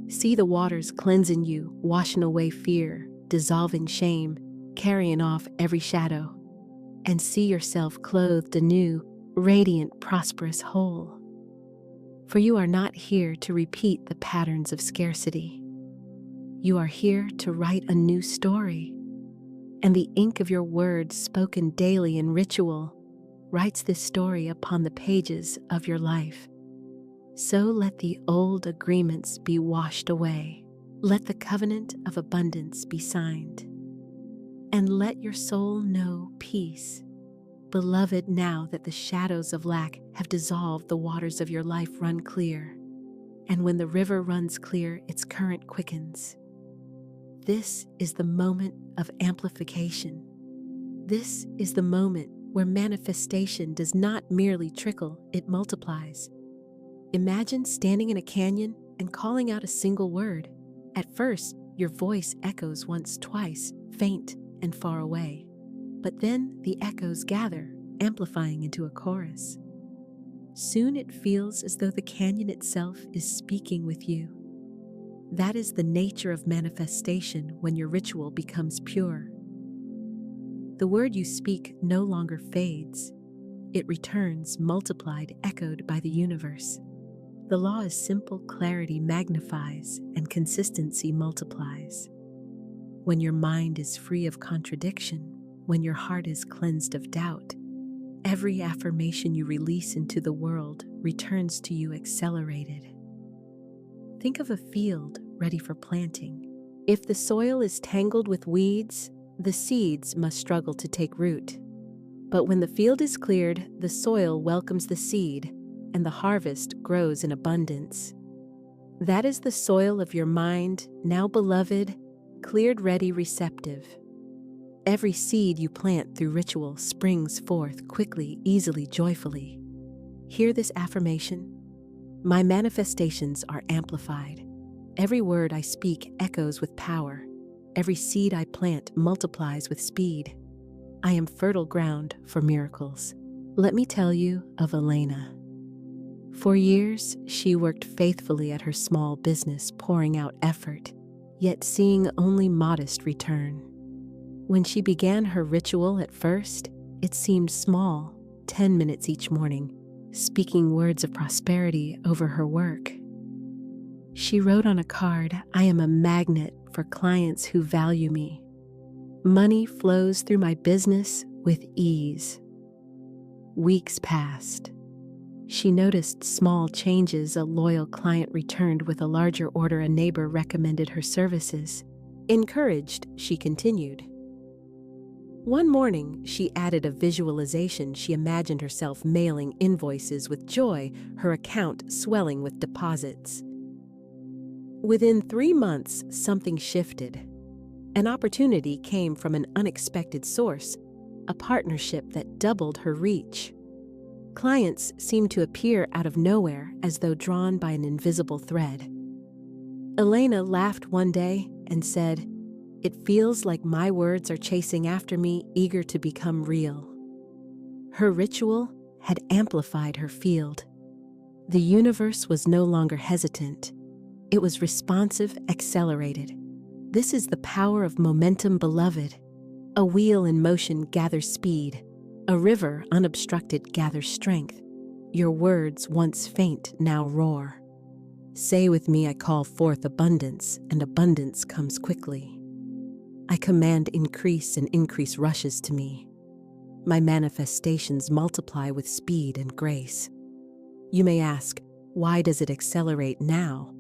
See the waters cleansing you, washing away fear, dissolving shame, carrying off every shadow. And see yourself clothed anew, radiant, prosperous, whole. For you are not here to repeat the patterns of scarcity. You are here to write a new story. And the ink of your words spoken daily in ritual writes this story upon the pages of your life. So let the old agreements be washed away. Let the covenant of abundance be signed. And let your soul know peace. Beloved, now that the shadows of lack have dissolved, the waters of your life run clear. And when the river runs clear, its current quickens. This is the moment of amplification. This is the moment where manifestation does not merely trickle, it multiplies. Imagine standing in a canyon and calling out a single word. At first, your voice echoes once, twice, faint and far away. But then the echoes gather, amplifying into a chorus. Soon it feels as though the canyon itself is speaking with you. That is the nature of manifestation when your ritual becomes pure. The word you speak no longer fades. It returns, multiplied, echoed by the universe. The law is simple, clarity magnifies, and consistency multiplies. When your mind is free of contradiction, when your heart is cleansed of doubt, every affirmation you release into the world returns to you accelerated. Think of a field ready for planting. If the soil is tangled with weeds, the seeds must struggle to take root. But when the field is cleared, the soil welcomes the seed, and the harvest grows in abundance. That is the soil of your mind, now beloved, cleared, ready, receptive. Every seed you plant through ritual springs forth quickly, easily, joyfully. Hear this affirmation. My manifestations are amplified. Every word I speak echoes with power. Every seed I plant multiplies with speed. I am fertile ground for miracles. Let me tell you of Elena. For years, she worked faithfully at her small business, pouring out effort, yet seeing only modest return. When she began her ritual at first, it seemed small, 10 minutes each morning, speaking words of prosperity over her work. She wrote on a card, I am a magnet for clients who value me. Money flows through my business with ease. Weeks passed. She noticed small changes. A loyal client returned with a larger order. A neighbor recommended her services. Encouraged, she continued. One morning, she added a visualization. She imagined herself mailing invoices with joy, her account swelling with deposits. Within 3 months, something shifted. An opportunity came from an unexpected source, a partnership that doubled her reach. Clients seemed to appear out of nowhere as though drawn by an invisible thread. Elena laughed one day and said, It feels like my words are chasing after me, eager to become real. Her ritual had amplified her field. The universe was no longer hesitant. It was responsive, accelerated. This is the power of momentum, beloved. A wheel in motion gathers speed. A river unobstructed gathers strength. Your words, once faint, now roar. Say with me, I call forth abundance, and abundance comes quickly. I command increase, and increase rushes to me. My manifestations multiply with speed and grace. You may ask, why does it accelerate now?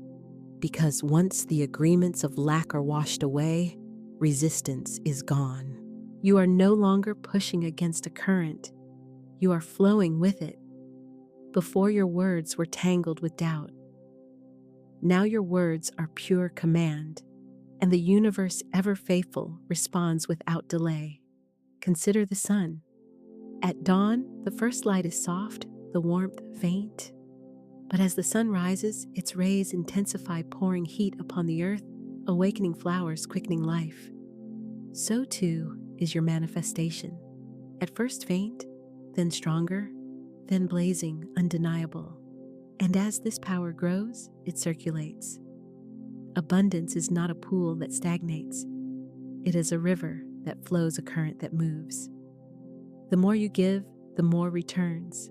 Because once the agreements of lack are washed away, resistance is gone. You are no longer pushing against a current. You are flowing with it. Before, your words were tangled with doubt. Now your words are pure command, and the universe, ever faithful, responds without delay. Consider the sun. At dawn, the first light is soft, the warmth faint. But as the sun rises, its rays intensify, pouring heat upon the earth, awakening flowers, quickening life. So too is your manifestation. At first faint, then stronger, then blazing, undeniable. And as this power grows, it circulates. Abundance is not a pool that stagnates. It is a river that flows, a current that moves. The more you give, the more returns.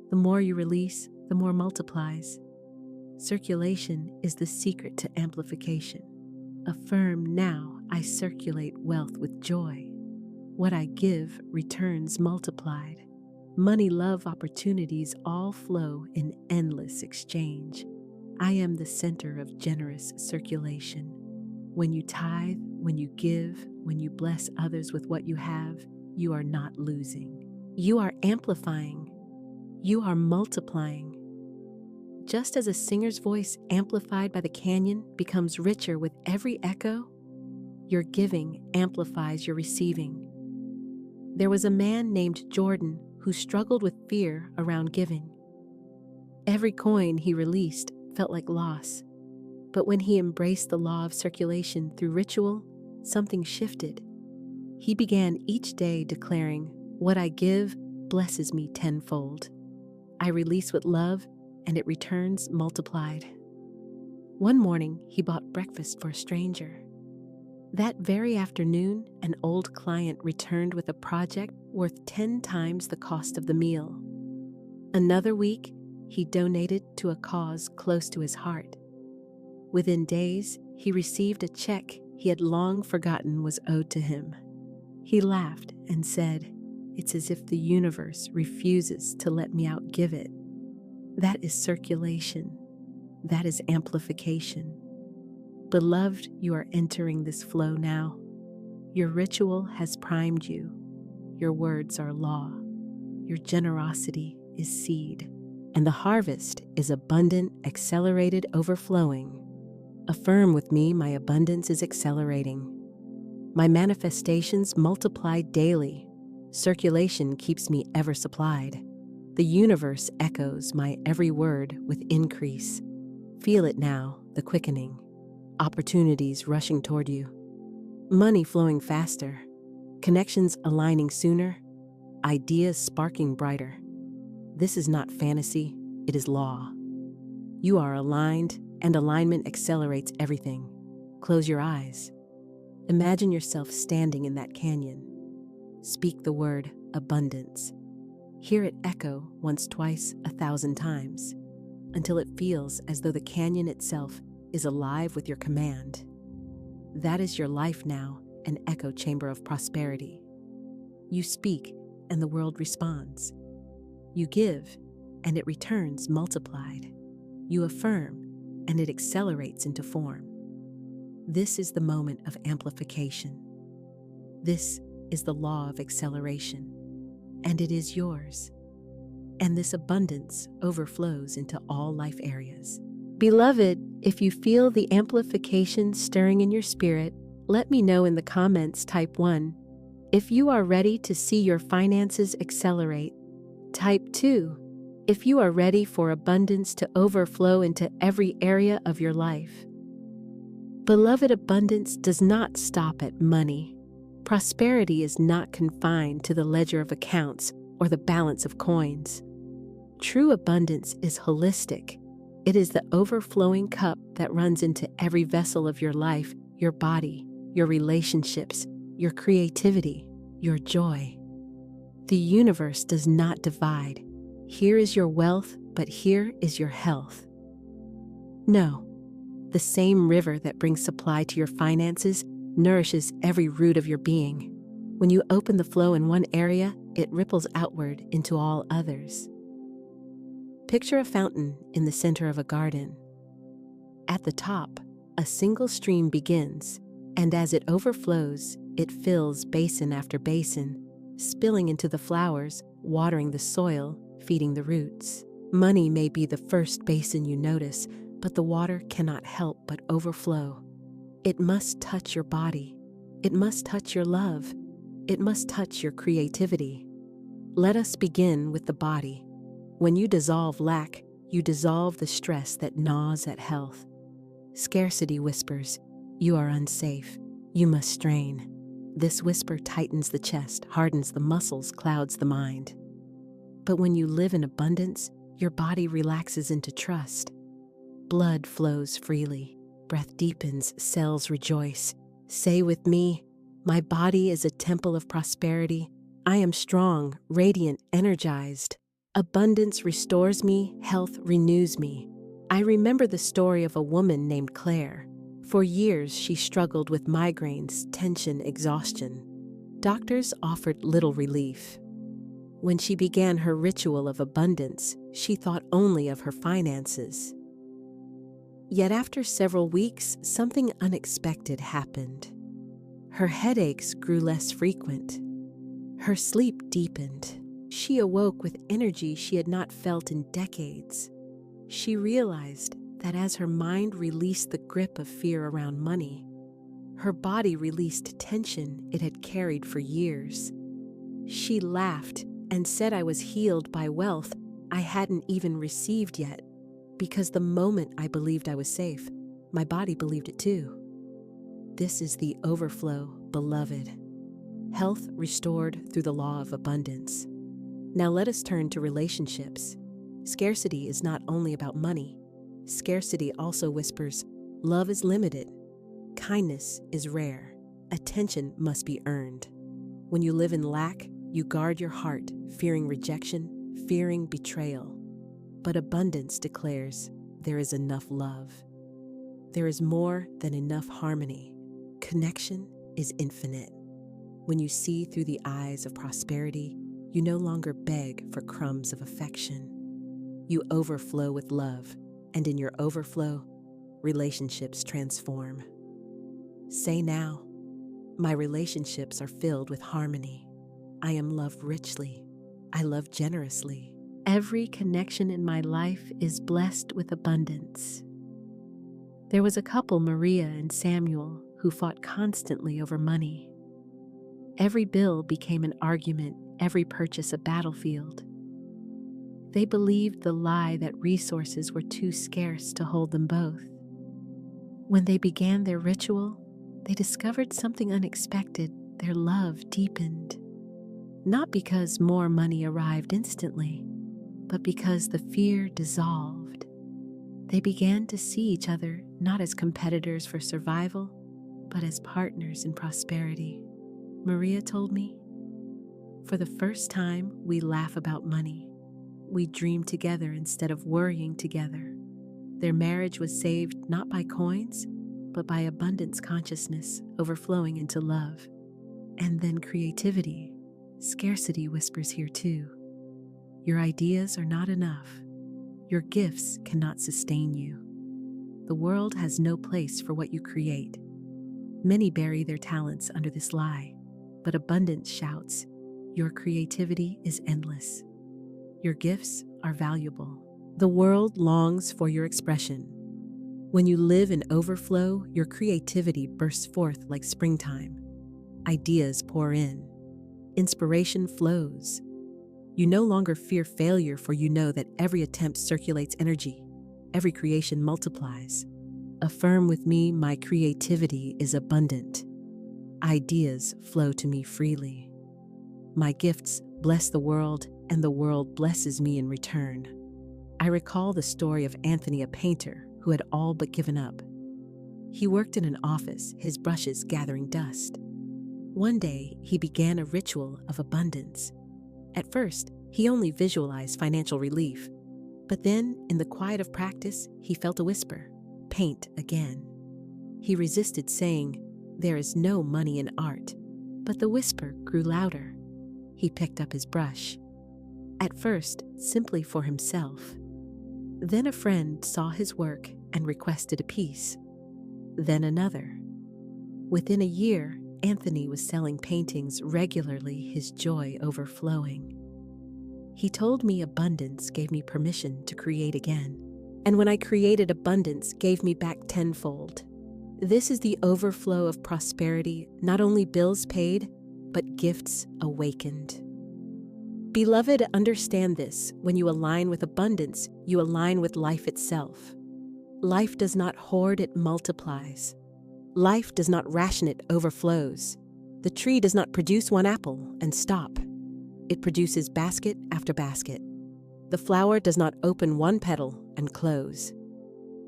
The more you release, the more multiplies. Circulation is the secret to amplification. Affirm now, I circulate wealth with joy. What I give returns multiplied. Money, love, opportunities all flow in endless exchange. I am the center of generous circulation. When you tithe, when you give, when you bless others with what you have, you are not losing. You are amplifying. You are multiplying. Just as a singer's voice amplified by the canyon becomes richer with every echo, your giving amplifies your receiving. There was a man named Jordan who struggled with fear around giving. Every coin he released felt like loss. But when he embraced the law of circulation through ritual, something shifted. He began each day declaring, "What I give blesses me tenfold. I release with love, and it returns multiplied." One morning, he bought breakfast for a stranger. That very afternoon, an old client returned with a project worth 10 times the cost of the meal. Another week, he donated to a cause close to his heart. Within days, he received a check he had long forgotten was owed to him. He laughed and said, "It's as if the universe refuses to let me outgive it." That is circulation. That is amplification. Beloved, you are entering this flow now. Your ritual has primed you. Your words are law. Your generosity is seed. And the harvest is abundant, accelerated, overflowing. Affirm with me, my abundance is accelerating. My manifestations multiply daily. Circulation keeps me ever supplied. The universe echoes my every word with increase. Feel it now, the quickening. Opportunities rushing toward you. Money flowing faster. Connections aligning sooner. Ideas sparking brighter. This is not fantasy, it is law. You are aligned, and alignment accelerates everything. Close your eyes. Imagine yourself standing in that canyon. Speak the word abundance. Hear it echo once, twice, 1,000 times, until it feels as though the canyon itself is alive with your command. That is your life now, an echo chamber of prosperity. You speak, and the world responds. You give, and it returns multiplied. You affirm, and it accelerates into form. This is the moment of amplification. This is the law of acceleration, and it is yours. And this abundance overflows into all life areas. Beloved, if you feel the amplification stirring in your spirit, let me know in the comments. Type 1. If you are ready to see your finances accelerate. Type 2. If you are ready for abundance to overflow into every area of your life. Beloved, abundance does not stop at money. Prosperity is not confined to the ledger of accounts or the balance of coins. True abundance is holistic. It is the overflowing cup that runs into every vessel of your life, your body, your relationships, your creativity, your joy. The universe does not divide. Here is your wealth, but here is your health. No, the same river that brings supply to your finances nourishes every root of your being. When you open the flow in one area, it ripples outward into all others. Picture a fountain in the center of a garden. At the top, a single stream begins, and as it overflows, it fills basin after basin, spilling into the flowers, watering the soil, feeding the roots. Money may be the first basin you notice, but the water cannot help but overflow. It must touch your body. It must touch your love. It must touch your creativity. Let us begin with the body. When you dissolve lack, you dissolve the stress that gnaws at health. Scarcity whispers, "You are unsafe. You must strain." This whisper tightens the chest, hardens the muscles, clouds the mind. But when you live in abundance, your body relaxes into trust. Blood flows freely. Breath deepens, cells rejoice. Say with me, "My body is a temple of prosperity. I am strong, radiant, energized. Abundance restores me, health renews me." I remember the story of a woman named Claire. For years, she struggled with migraines, tension, exhaustion. Doctors offered little relief. When she began her ritual of abundance, she thought only of her finances. Yet after several weeks, something unexpected happened. Her headaches grew less frequent. Her sleep deepened. She awoke with energy she had not felt in decades. She realized that as her mind released the grip of fear around money, her body released tension it had carried for years. She laughed and said I was healed by wealth I hadn't even received yet, because the moment I believed I was safe, my body believed it too. This is the overflow, beloved. Health restored through the law of abundance. Now let us turn to relationships. Scarcity is not only about money. Scarcity also whispers, love is limited. Kindness is rare. Attention must be earned. When you live in lack, you guard your heart, fearing rejection, fearing betrayal. But abundance declares there is enough love. There is more than enough harmony. Connection is infinite. When you see through the eyes of prosperity, you no longer beg for crumbs of affection. You overflow with love, and in your overflow, relationships transform. Say now, my relationships are filled with harmony. I am loved richly. I love generously. Every connection in my life is blessed with abundance. There was a couple, Maria and Samuel, who fought constantly over money. Every bill became an argument, every purchase a battlefield. They believed the lie that resources were too scarce to hold them both. When they began their ritual, they discovered something unexpected. Their love deepened. Not because more money arrived instantly, but because the fear dissolved. They began to see each other not as competitors for survival, but as partners in prosperity. Maria told me, "For the first time, we laugh about money. We dream together instead of worrying together." Their marriage was saved not by coins, but by abundance consciousness overflowing into love. And then creativity. Scarcity whispers here too. Your ideas are not enough. Your gifts cannot sustain you. The world has no place for what you create. Many bury their talents under this lie, but abundance shouts, your creativity is endless. Your gifts are valuable. The world longs for your expression. When you live in overflow, your creativity bursts forth like springtime. Ideas pour in. Inspiration flows. You no longer fear failure, for you know that every attempt circulates energy. Every creation multiplies. Affirm with me, my creativity is abundant. Ideas flow to me freely. My gifts bless the world, and the world blesses me in return. I recall the story of Anthony, a painter who had all but given up. He worked in an office, his brushes gathering dust. One day, he began a ritual of abundance. At first, he only visualized financial relief. But then, in the quiet of practice, he felt a whisper, "Paint again." He resisted, saying, "There is no money in art." But the whisper grew louder. He picked up his brush. At first, simply for himself. Then a friend saw his work and requested a piece. Then another. Within a year, Anthony was selling paintings regularly, his joy overflowing. He told me abundance gave me permission to create again. And when I created, abundance gave me back tenfold. This is the overflow of prosperity, not only bills paid, but gifts awakened. Beloved, understand this. When you align with abundance, you align with life itself. Life does not hoard, it multiplies. Life does not ration, it overflows. The tree does not produce one apple and stop. It produces basket after basket. The flower does not open one petal and close.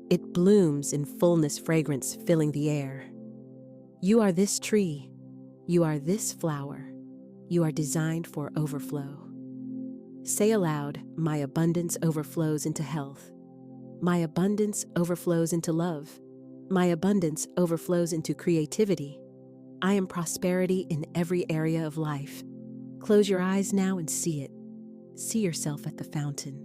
It blooms in fullness, fragrance filling the air. You are this tree. You are this flower. You are designed for overflow. Say aloud, my abundance overflows into health. My abundance overflows into love. My abundance overflows into creativity. I am prosperity in every area of life. Close your eyes now and see it. See yourself at the fountain.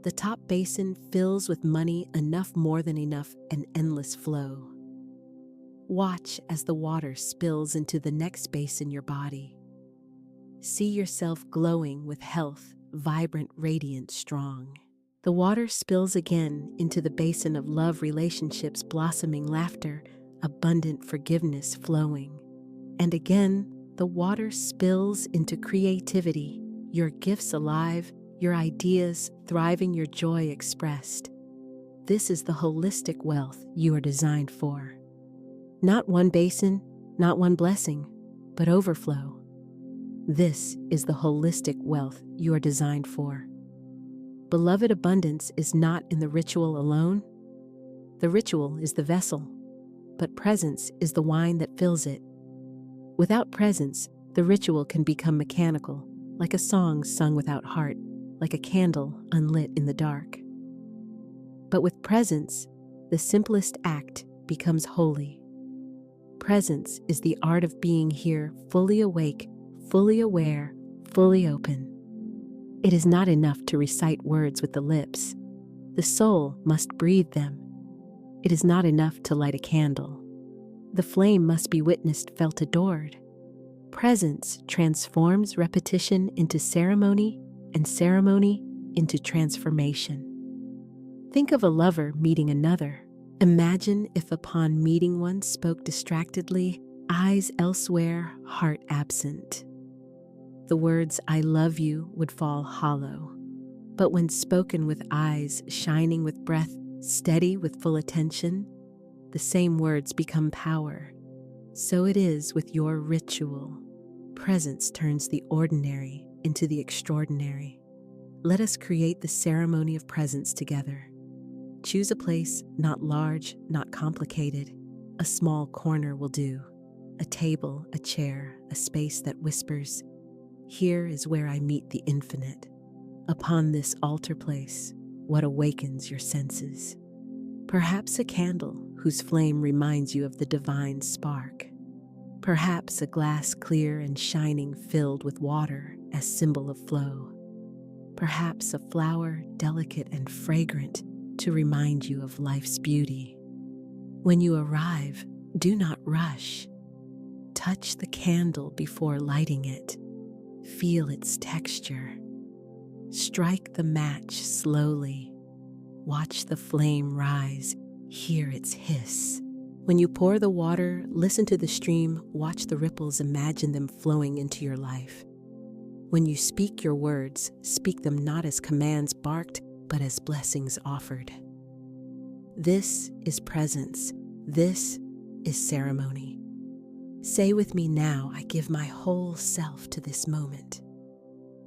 The top basin fills with money, enough, more than enough, an endless flow. Watch as the water spills into the next basin, your body. See yourself glowing with health, vibrant, radiant, strong. The water spills again into the basin of love, relationships blossoming, laughter, abundant forgiveness flowing. And again, the water spills into creativity, your gifts alive, your ideas thriving, your joy expressed. This is the holistic wealth you are designed for. Not one basin, not one blessing, but overflow. This is the holistic wealth you are designed for. Beloved, abundance is not in the ritual alone. The ritual is the vessel, but presence is the wine that fills it. Without presence, the ritual can become mechanical, like a song sung without heart, like a candle unlit in the dark. But with presence, the simplest act becomes holy. Presence is the art of being here, fully awake, fully aware, fully open. It is not enough to recite words with the lips. The soul must breathe them. It is not enough to light a candle. The flame must be witnessed, felt, adored. Presence transforms repetition into ceremony, and ceremony into transformation. Think of a lover meeting another. Imagine if upon meeting one spoke distractedly, eyes elsewhere, heart absent. The words "I love you" would fall hollow. But when spoken with eyes shining with breath, steady with full attention, the same words become power. So it is with your ritual. Presence turns the ordinary into the extraordinary. Let us create the ceremony of presence together. Choose a place not large, not complicated. A small corner will do. A table, a chair, a space that whispers, "Here is where I meet the infinite." Upon this altar place, what awakens your senses? Perhaps a candle whose flame reminds you of the divine spark. Perhaps a glass clear and shining filled with water as symbol of flow. Perhaps a flower delicate and fragrant to remind you of life's beauty. When you arrive, do not rush. Touch the candle before lighting it. Feel its texture. Strike the match slowly. Watch the flame rise. Hear its hiss. When you pour the water, listen to the stream. Watch the ripples. Imagine them flowing into your life. When you speak your words, speak them not as commands barked, but as blessings offered. This is presence. This is ceremony. Say with me now, I give my whole self to this moment.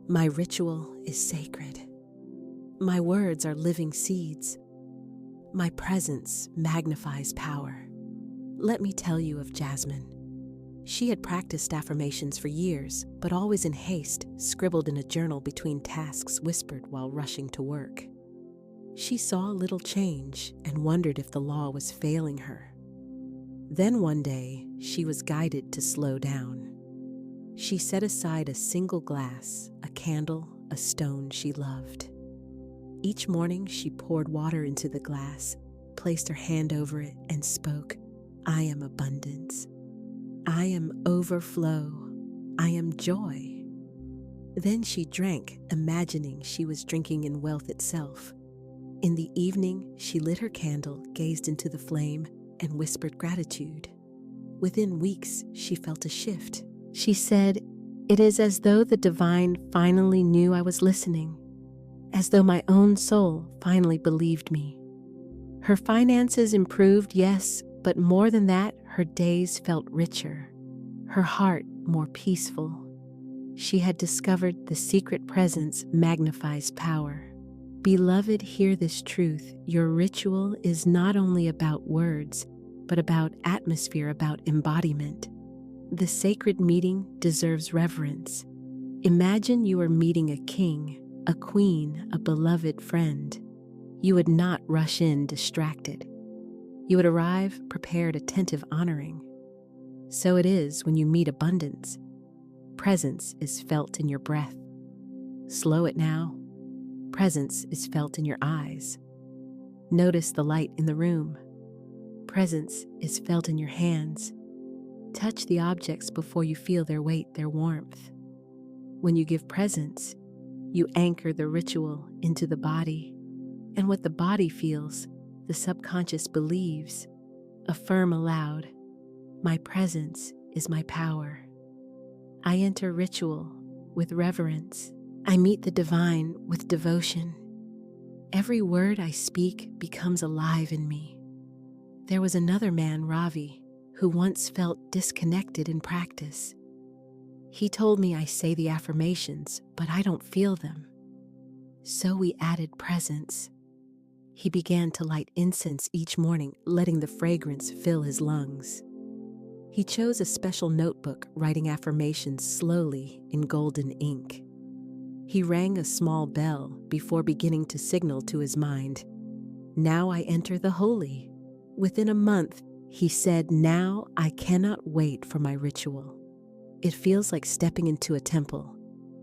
My ritual is sacred. My words are living seeds. My presence magnifies power. Let me tell you of Jasmine. She had practiced affirmations for years, but always in haste, scribbled in a journal between tasks, whispered while rushing to work. She saw little change and wondered if the law was failing her. Then one day, she was guided to slow down. She set aside a single glass, a candle, a stone she loved. Each morning, she poured water into the glass, placed her hand over it, and spoke, "I am abundance. I am overflow. I am joy." Then she drank, imagining she was drinking in wealth itself. In the evening, she lit her candle, gazed into the flame, and whispered gratitude. Within weeks, she felt a shift. She said, "It is as though the divine finally knew I was listening, as though my own soul finally believed me." Her finances improved, yes, but more than that, her days felt richer, her heart more peaceful. She had discovered the secret presence magnifies power. Beloved, hear this truth. Your ritual is not only about words, but about atmosphere, about embodiment. The sacred meeting deserves reverence. Imagine you are meeting a king, a queen, a beloved friend. You would not rush in distracted. You would arrive prepared, attentive, honoring. So it is when you meet abundance. Presence is felt in your breath. Slow it now. Presence is felt in your eyes. Notice the light in the room. Presence is felt in your hands. Touch the objects before you feel their weight, their warmth. When you give presence, you anchor the ritual into the body. And what the body feels, the subconscious believes. Affirm aloud, "My presence is my power." I enter ritual with reverence. I meet the divine with devotion. Every word I speak becomes alive in me. There was another man, Ravi, who once felt disconnected in practice. He told me, "I say the affirmations, but I don't feel them." So we added presence. He began to light incense each morning, letting the fragrance fill his lungs. He chose a special notebook, writing affirmations slowly in golden ink. He rang a small bell before beginning to signal to his mind, "Now I enter the holy." Within a month, he said, "Now I cannot wait for my ritual. It feels like stepping into a temple.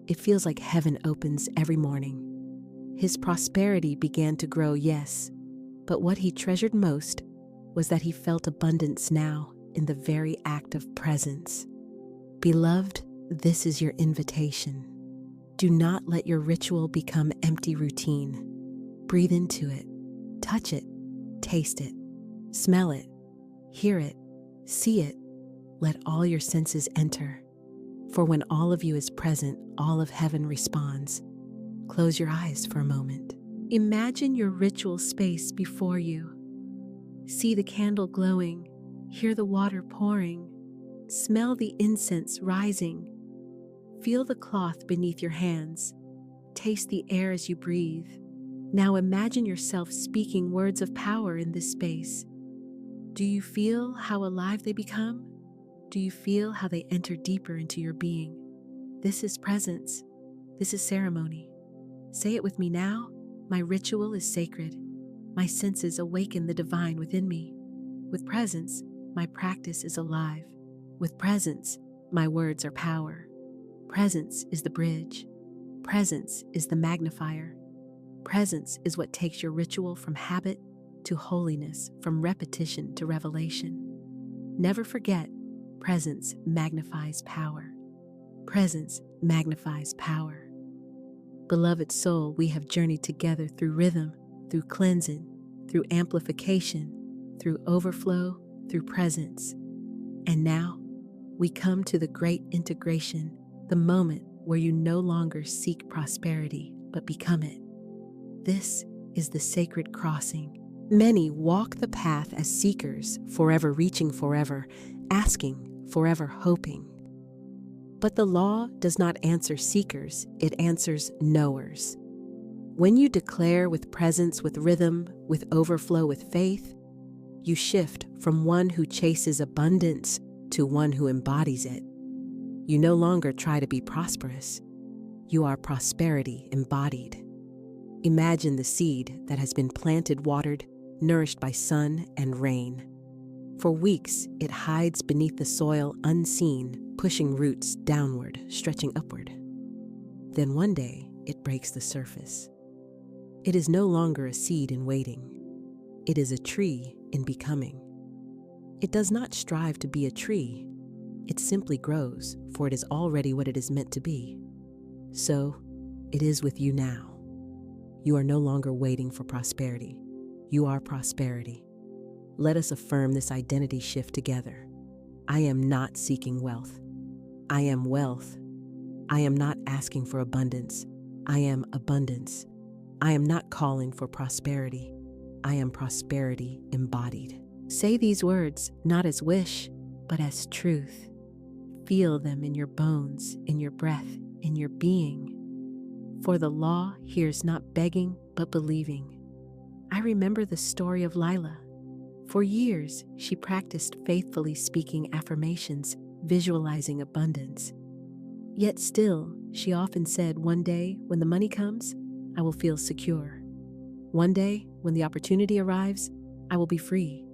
It feels like heaven opens every morning." His prosperity began to grow, yes, but what he treasured most was that he felt abundance now in the very act of presence. Beloved, this is your invitation. Do not let your ritual become empty routine. Breathe into it, touch it, taste it, smell it, hear it, see it. Let all your senses enter. For when all of you is present, all of heaven responds. Close your eyes for a moment. Imagine your ritual space before you. See the candle glowing, hear the water pouring, smell the incense rising. Feel the cloth beneath your hands. Taste the air as you breathe. Now imagine yourself speaking words of power in this space. Do you feel how alive they become? Do you feel how they enter deeper into your being? This is presence. This is ceremony. Say it with me now. My ritual is sacred. My senses awaken the divine within me. With presence, my practice is alive. With presence, my words are power. Presence is the bridge. Presence is the magnifier. Presence is what takes your ritual from habit to holiness, from repetition to revelation. Never forget, presence magnifies power. Presence magnifies power. Beloved soul, we have journeyed together through rhythm, through cleansing, through amplification, through overflow, through presence. And now, we come to the great integration, the moment where you no longer seek prosperity, but become it. This is the sacred crossing. Many walk the path as seekers, forever reaching, forever asking, forever hoping. But the law does not answer seekers, it answers knowers. When you declare with presence, with rhythm, with overflow, with faith, you shift from one who chases abundance to one who embodies it. You no longer try to be prosperous. You are prosperity embodied. Imagine the seed that has been planted, watered, nourished by sun and rain. For weeks, it hides beneath the soil unseen, pushing roots downward, stretching upward. Then one day, it breaks the surface. It is no longer a seed in waiting. It is a tree in becoming. It does not strive to be a tree. It simply grows, for it is already what it is meant to be. So, it is with you now. You are no longer waiting for prosperity. You are prosperity. Let us affirm this identity shift together. I am not seeking wealth. I am wealth. I am not asking for abundance. I am abundance. I am not calling for prosperity. I am prosperity embodied. Say these words not as wish, but as truth. Feel them in your bones, in your breath, in your being. For the law hears not begging, but believing. I remember the story of Lila. For years, she practiced faithfully speaking affirmations, visualizing abundance. Yet still, she often said, one day, when the money comes, I will feel secure. One day, when the opportunity arrives, I will be free.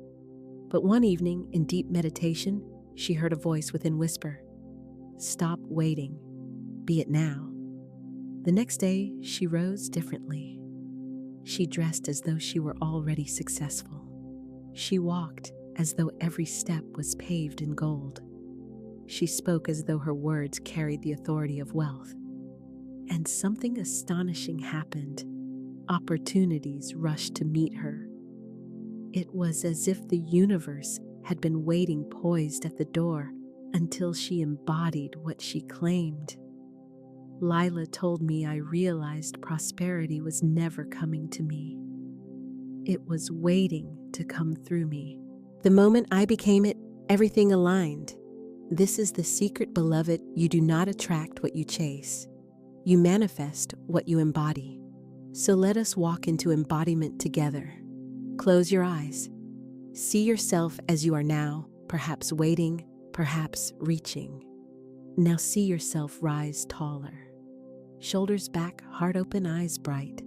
But one evening, in deep meditation, she heard a voice within whisper, stop waiting. Be it now. The next day, she rose differently. She dressed as though she were already successful. She walked as though every step was paved in gold. She spoke as though her words carried the authority of wealth. And something astonishing happened. Opportunities rushed to meet her. It was as if the universe had been waiting poised at the door until she embodied what she claimed. Lila told me I realized prosperity was never coming to me. It was waiting to come through me. The moment I became it, everything aligned. This is the secret, beloved. You do not attract what you chase. You manifest what you embody. So let us walk into embodiment together. Close your eyes. See yourself as you are now, perhaps waiting, perhaps reaching. Now see yourself rise taller. Shoulders back, heart open, eyes bright.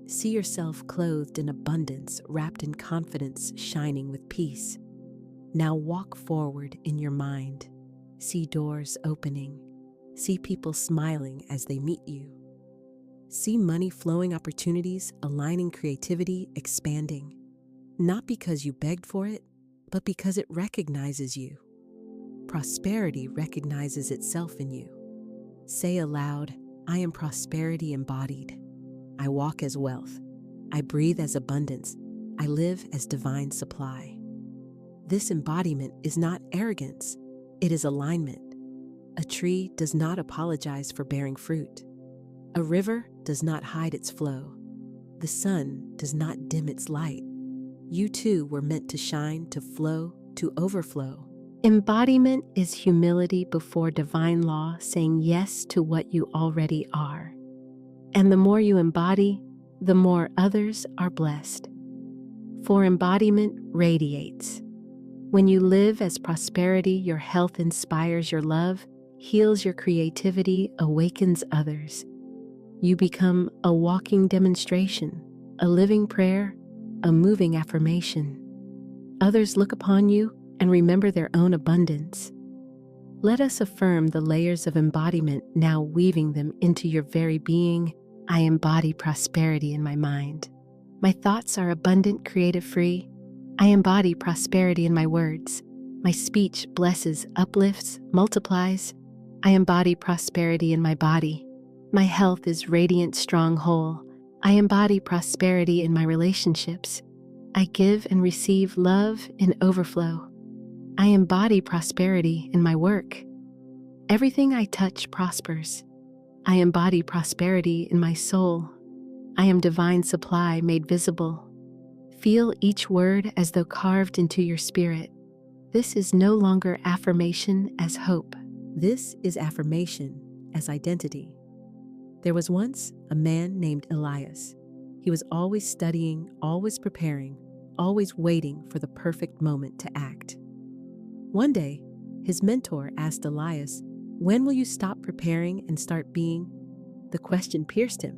See yourself clothed in abundance, wrapped in confidence, shining with peace. Now walk forward in your mind. See doors opening. See people smiling as they meet you. See money flowing, opportunities aligning, creativity expanding. Not because you begged for it, but because it recognizes you. Prosperity recognizes itself in you. Say aloud, I am prosperity embodied. I walk as wealth. I breathe as abundance. I live as divine supply. This embodiment is not arrogance. It is alignment. A tree does not apologize for bearing fruit. A river does not hide its flow. The sun does not dim its light. You too were meant to shine, to flow, to overflow. Embodiment is humility before divine law, saying yes to what you already are. And the more you embody, the more others are blessed. For embodiment radiates. When you live as prosperity, your health inspires your love, heals your creativity, awakens others. You become a walking demonstration, a living prayer, a moving affirmation. Others look upon you and remember their own abundance. Let us affirm the layers of embodiment, now weaving them into your very being. I embody prosperity in my mind. My thoughts are abundant, creative, free. I embody prosperity in my words. My speech blesses, uplifts, multiplies. I embody prosperity in my body. My health is radiant, strong, whole. I embody prosperity in my relationships. I give and receive love in overflow. I embody prosperity in my work. Everything I touch prospers. I embody prosperity in my soul. I am divine supply made visible. Feel each word as though carved into your spirit. This is no longer affirmation as hope. This is affirmation as identity. There was once a man named Elias. He was always studying, always preparing, always waiting for the perfect moment to act. One day, his mentor asked Elias, "When will you stop preparing and start being?" The question pierced him.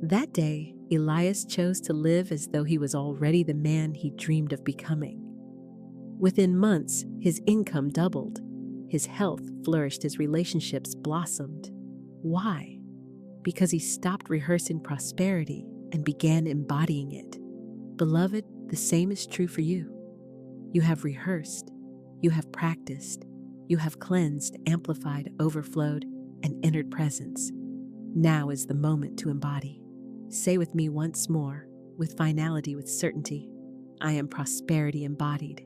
That day, Elias chose to live as though he was already the man he dreamed of becoming. Within months, his income doubled. His health flourished, his relationships blossomed. Why? Because he stopped rehearsing prosperity and began embodying it. Beloved, the same is true for you. You have rehearsed, you have practiced, you have cleansed, amplified, overflowed, and entered presence. Now is the moment to embody. Say with me once more, with finality, with certainty, I am prosperity embodied.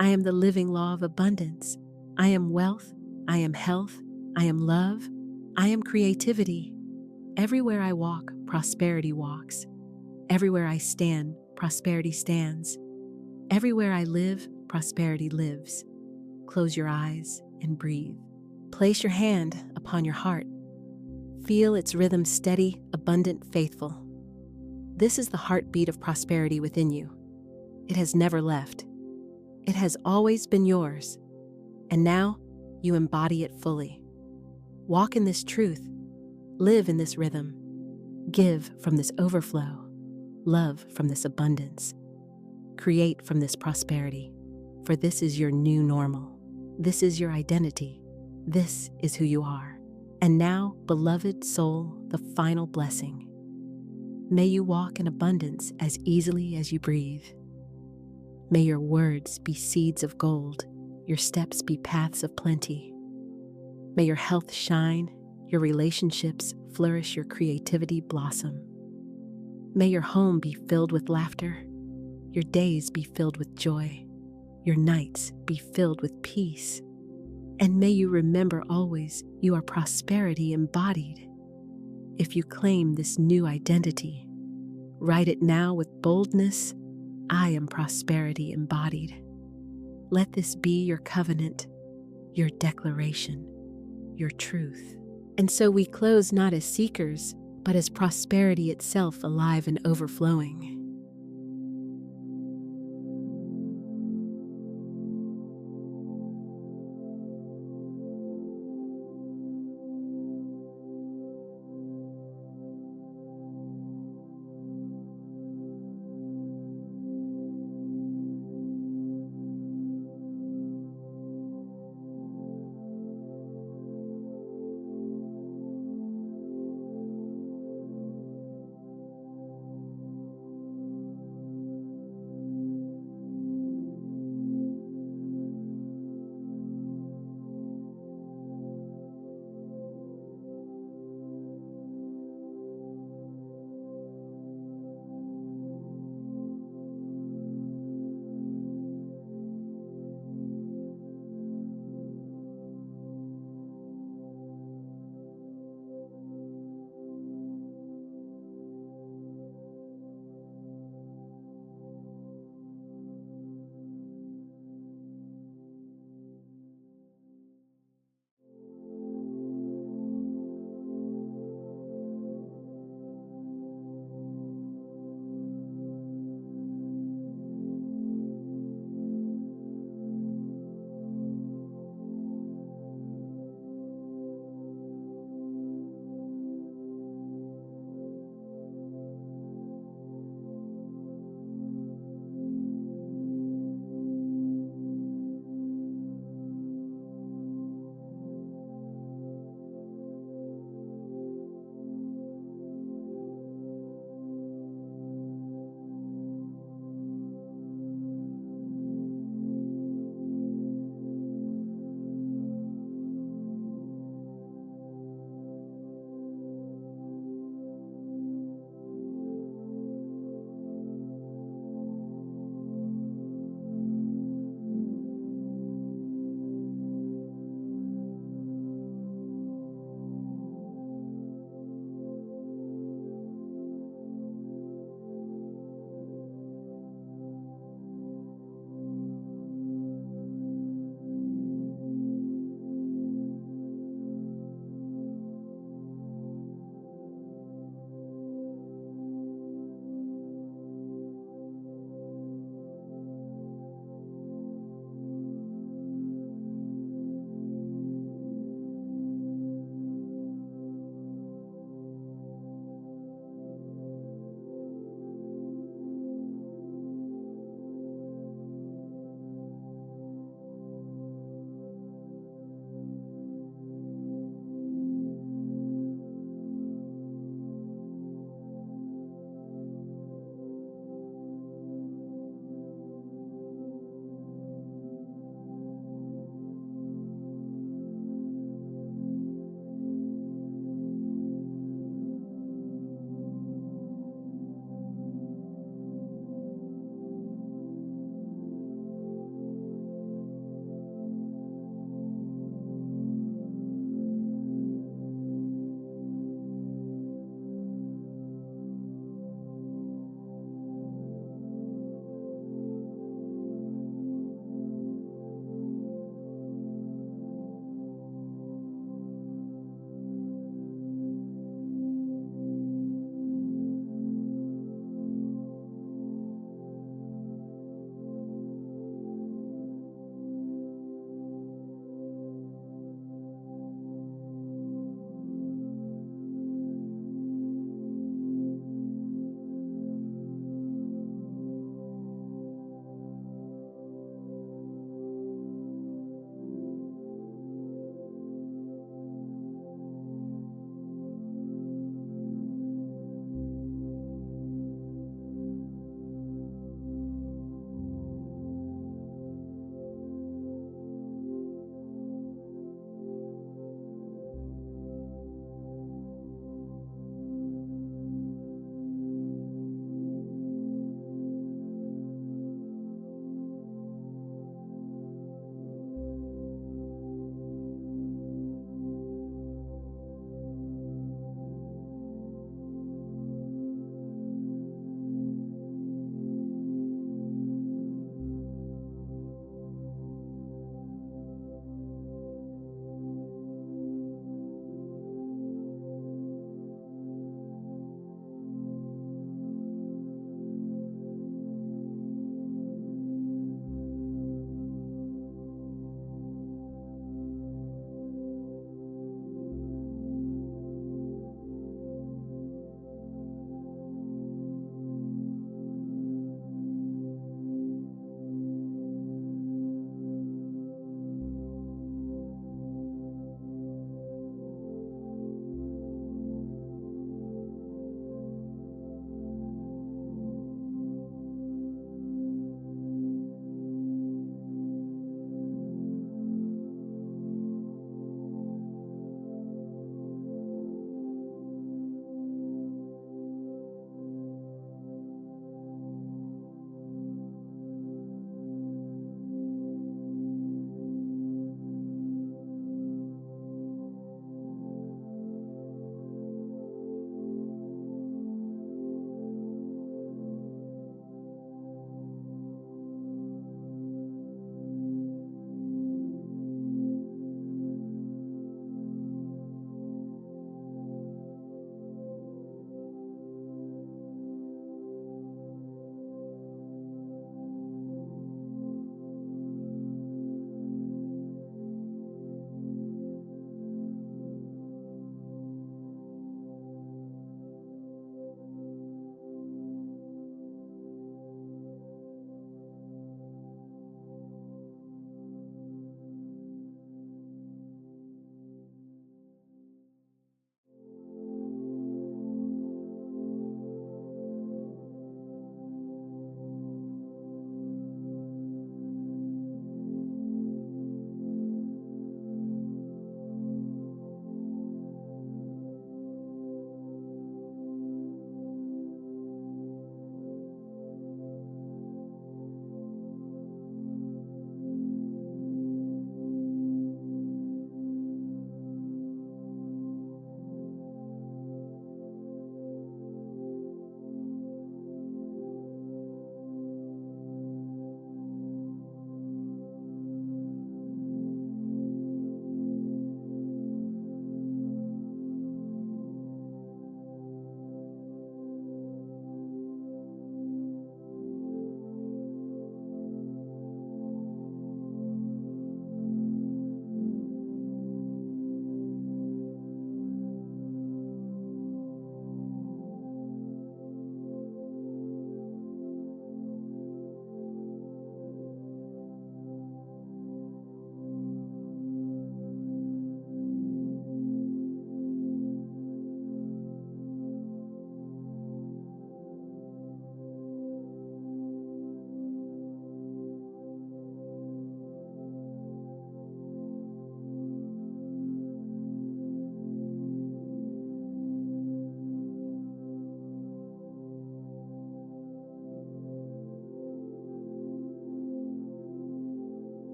I am the living law of abundance. I am wealth. I am health. I am love. I am creativity. Everywhere I walk, prosperity walks. Everywhere I stand, prosperity stands. Everywhere I live, prosperity lives. Close your eyes and breathe. Place your hand upon your heart. Feel its rhythm steady, abundant, faithful. This is the heartbeat of prosperity within you. It has never left. It has always been yours. And now, you embody it fully. Walk in this truth. Live in this rhythm. Give from this overflow. Love from this abundance. Create from this prosperity. For this is your new normal. This is your identity. This is who you are. And now, beloved soul, the final blessing. May you walk in abundance as easily as you breathe. May your words be seeds of gold, your steps be paths of plenty. May your health shine, your relationships flourish, your creativity blossom. May your home be filled with laughter, your days be filled with joy, your nights be filled with peace. And may you remember always you are prosperity embodied. If you claim this new identity, write it now with boldness, I am prosperity embodied. Let this be your covenant, your declaration, your truth. And so we close not as seekers, but as prosperity itself, alive and overflowing.